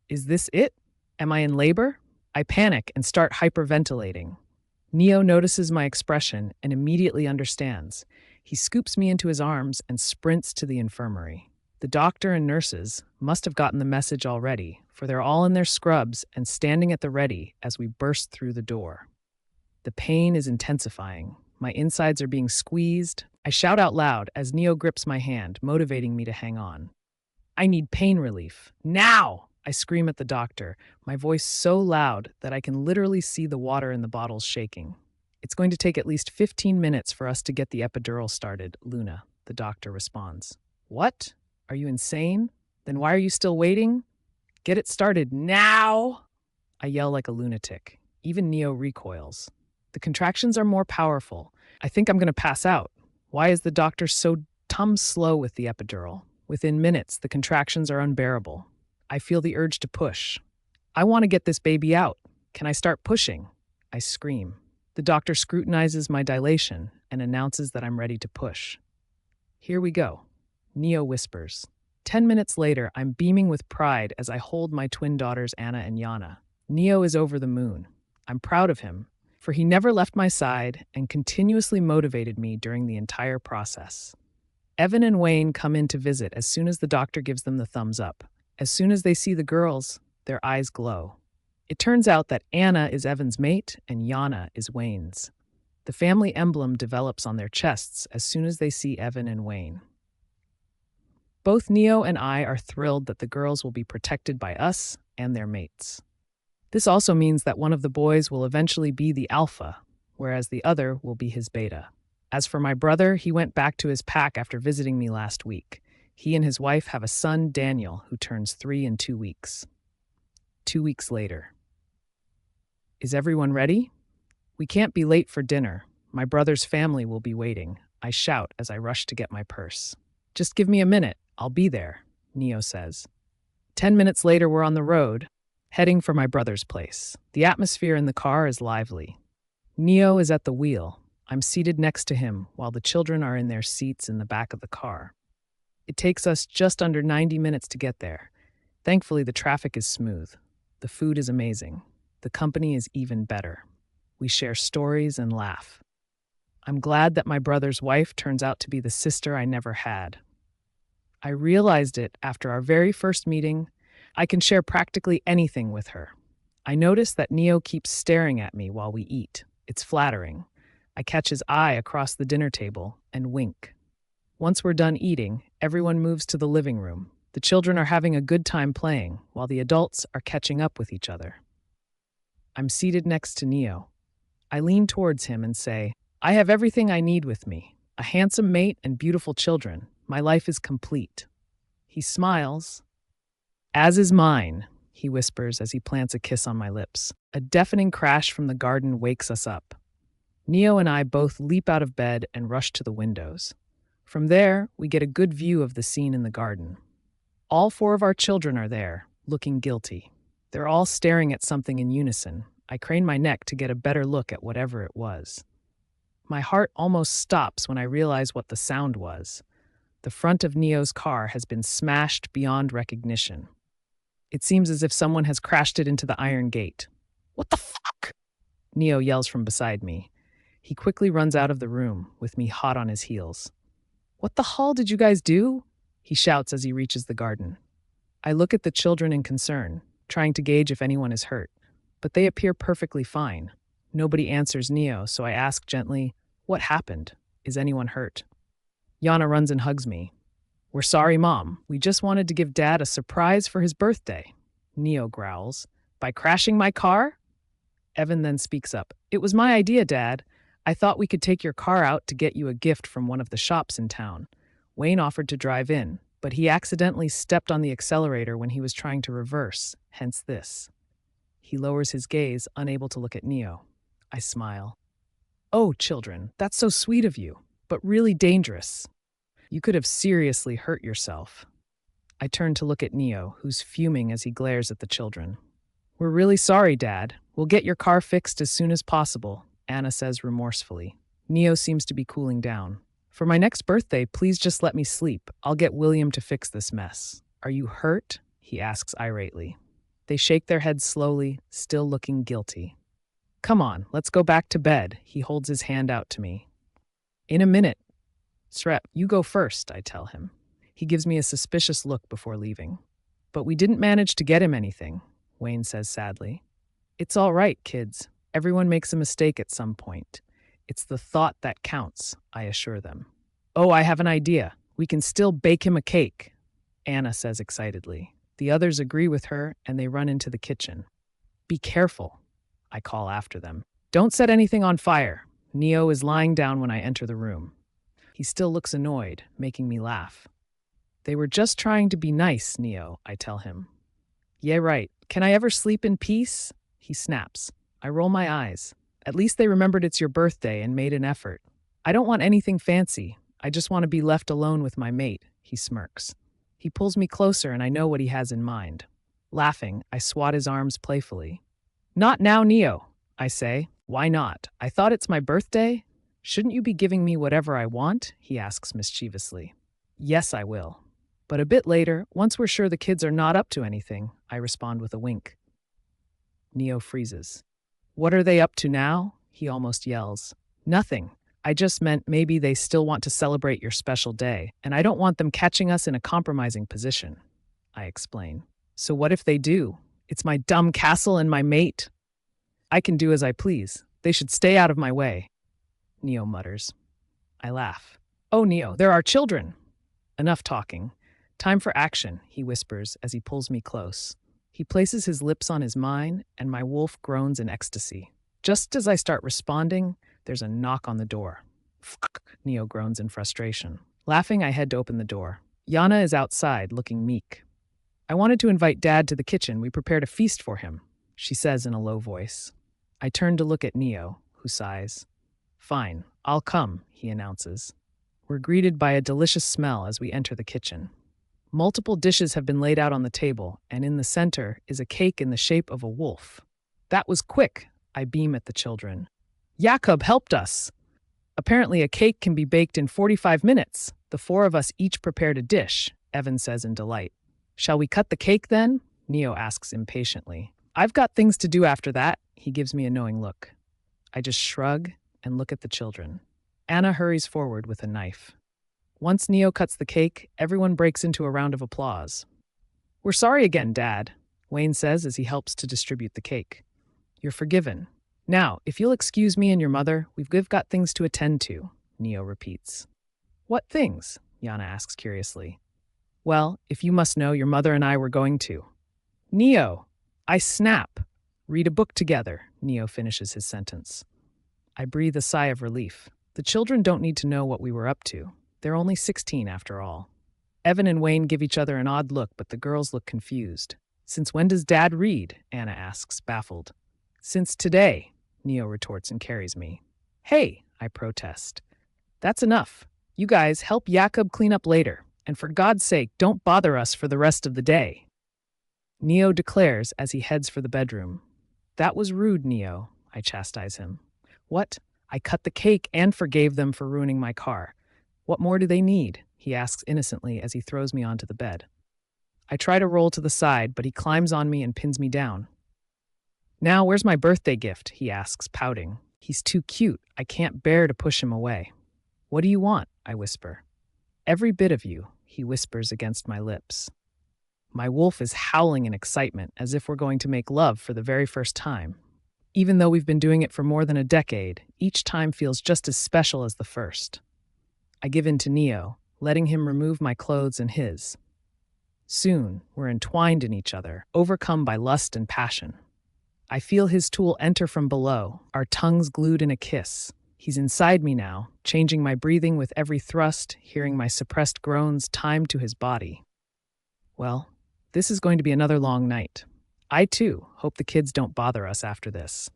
Is this it? Am I in labor? I panic and start hyperventilating. Neo notices my expression and immediately understands. He scoops me into his arms and sprints to the infirmary. The doctor and nurses must have gotten the message already, for they're all in their scrubs and standing at the ready as we burst through the door. The pain is intensifying. My insides are being squeezed. I shout out loud as Neo grips my hand, motivating me to hang on. I need pain relief. Now! I scream at the doctor, my voice so loud that I can literally see the water in the bottles shaking. It's going to take at least 15 minutes for us to get the epidural started, Luna, the doctor responds. What? Are you insane? Then why are you still waiting? Get it started now! I yell like a lunatic. Even Neo recoils. The contractions are more powerful. I think I'm going to pass out. Why is the doctor so slow with the epidural? Within minutes, the contractions are unbearable. I feel the urge to push. I want to get this baby out. Can I start pushing? I scream. The doctor scrutinizes my dilation and announces that I'm ready to push. Here we go. Neo whispers. 10 minutes later, I'm beaming with pride as I hold my twin daughters Anna and Yana. Neo is over the moon. I'm proud of him, for he never left my side and continuously motivated me during the entire process. Evan and Wayne come in to visit as soon as the doctor gives them the thumbs up. As soon as they see the girls, their eyes glow. It turns out that Anna is Evan's mate and Yana is Wayne's. The family emblem develops on their chests as soon as they see Evan and Wayne. Both Neo and I are thrilled that the girls will be protected by us and their mates. This also means that one of the boys will eventually be the alpha, whereas the other will be his beta. As for my brother, he went back to his pack after visiting me last week. He and his wife have a son, Daniel, who turns 3 in 2 weeks. 2 weeks later. Is everyone ready? We can't be late for dinner. My brother's family will be waiting. I shout as I rush to get my purse. Just give me a minute. I'll be there, Neo says. 10 minutes later, we're on the road, heading for my brother's place. The atmosphere in the car is lively. Neo is at the wheel. I'm seated next to him while the children are in their seats in the back of the car. It takes us just under 90 minutes to get there. Thankfully, the traffic is smooth. The food is amazing. The company is even better. We share stories and laugh. I'm glad that my brother's wife turns out to be the sister I never had. I realized it after our very first meeting. I can share practically anything with her. I notice that Neo keeps staring at me while we eat. It's flattering. I catch his eye across the dinner table and wink. Once we're done eating, everyone moves to the living room. The children are having a good time playing, while the adults are catching up with each other. I'm seated next to Neo. I lean towards him and say, I have everything I need with me. A handsome mate and beautiful children. My life is complete. He smiles. As is mine, he whispers as he plants a kiss on my lips. A deafening crash from the garden wakes us up. Neo and I both leap out of bed and rush to the windows. From there, we get a good view of the scene in the garden. All 4 of our children are there, looking guilty. They're all staring at something in unison. I crane my neck to get a better look at whatever it was. My heart almost stops when I realize what the sound was. The front of Neo's car has been smashed beyond recognition. It seems as if someone has crashed it into the iron gate. What the fuck? Neo yells from beside me. He quickly runs out of the room, with me hot on his heels. What the hell did you guys do? He shouts as he reaches the garden. I look at the children in concern, trying to gauge if anyone is hurt, but they appear perfectly fine. Nobody answers Neo, so I ask gently, what happened? Is anyone hurt? Yana runs and hugs me. We're sorry, Mom. We just wanted to give Dad a surprise for his birthday. Neo growls. By crashing my car? Evan then speaks up. It was my idea, Dad. I thought we could take your car out to get you a gift from one of the shops in town. Wayne offered to drive in, but he accidentally stepped on the accelerator when he was trying to reverse, hence this. He lowers his gaze, unable to look at Neo. I smile. Oh, children, that's so sweet of you, but really dangerous. You could have seriously hurt yourself. I turn to look at Neo, who's fuming as he glares at the children. We're really sorry, Dad. We'll get your car fixed as soon as possible, Anna says remorsefully. Neo seems to be cooling down. For my next birthday, please just let me sleep. I'll get William to fix this mess. Are you hurt? He asks irately. They shake their heads slowly, still looking guilty. Come on, let's go back to bed. He holds his hand out to me. In a minute. Srep, you go first, I tell him. He gives me a suspicious look before leaving. But we didn't manage to get him anything, Wayne says sadly. It's all right, kids. Everyone makes a mistake at some point. It's the thought that counts, I assure them. Oh, I have an idea. We can still bake him a cake, Anna says excitedly. The others agree with her, and they run into the kitchen. Be careful, I call after them. Don't set anything on fire. Neo is lying down when I enter the room. He still looks annoyed, making me laugh. They were just trying to be nice, Neo, I tell him. Yeah, right. Can I ever sleep in peace? He snaps. I roll my eyes. At least they remembered it's your birthday and made an effort. I don't want anything fancy. I just want to be left alone with my mate, he smirks. He pulls me closer and I know what he has in mind. Laughing, I swat his arms playfully. Not now, Neo, I say. Why not? I thought it's my birthday. Shouldn't you be giving me whatever I want? He asks mischievously. Yes, I will. But a bit later, once we're sure the kids are not up to anything, I respond with a wink. Neo freezes. What are they up to now? He almost yells. Nothing. I just meant maybe they still want to celebrate your special day, and I don't want them catching us in a compromising position, I explain. So what if they do? It's my dumb castle and my mate. I can do as I please. They should stay out of my way, Neo mutters. I laugh. Oh, Neo, there are children. Enough talking. Time for action, he whispers as he pulls me close. He places his lips on his mine, and my wolf groans in ecstasy. Just as I start responding, there's a knock on the door. Fuck, Neo groans in frustration. Laughing, I head to open the door. Yana is outside, looking meek. I wanted to invite Dad to the kitchen. We prepared a feast for him, she says in a low voice. I turn to look at Neo, who sighs. Fine, I'll come, he announces. We're greeted by a delicious smell as we enter the kitchen. Multiple dishes have been laid out on the table, and in the center is a cake in the shape of a wolf. That was quick, I beam at the children. Jakob helped us. Apparently a cake can be baked in 45 minutes. The four of us each prepared a dish, Evan says in delight. Shall we cut the cake then? Neo asks impatiently. I've got things to do after that, he gives me a knowing look. I just shrug and look at the children. Anna hurries forward with a knife. Once Neo cuts the cake, everyone breaks into a round of applause. We're sorry again, Dad, Wayne says as he helps to distribute the cake. You're forgiven. Now, if you'll excuse me and your mother, we've got things to attend to, Neo repeats. What things? Yana asks curiously. Well, if you must know, your mother and I were going to. Neo, I snap. Read a book together, Neo finishes his sentence. I breathe a sigh of relief. The children don't need to know what we were up to. They're only 16 after all. Evan and Wayne give each other an odd look, but the girls look confused. Since when does Dad read? Anna asks, baffled. Since today, Neo retorts and carries me. Hey, I protest. That's enough. You guys help Jakob clean up later, and for God's sake, don't bother us for the rest of the day. Neo declares as he heads for the bedroom. That was rude, Neo, I chastise him. What? I cut the cake and forgave them for ruining my car. What more do they need? He asks innocently as he throws me onto the bed. I try to roll to the side, but he climbs on me and pins me down. Now, where's my birthday gift? He asks, pouting. He's too cute. I can't bear to push him away. What do you want? I whisper. Every bit of you, he whispers against my lips. My wolf is howling in excitement, as if we're going to make love for the very first time. Even though we've been doing it for more than a decade, each time feels just as special as the first. I give in to Neo, letting him remove my clothes and his. Soon, we're entwined in each other, overcome by lust and passion. I feel his tool enter from below, our tongues glued in a kiss. He's inside me now, changing my breathing with every thrust, hearing my suppressed groans timed to his body. Well, this is going to be another long night. I, too, hope the kids don't bother us after this.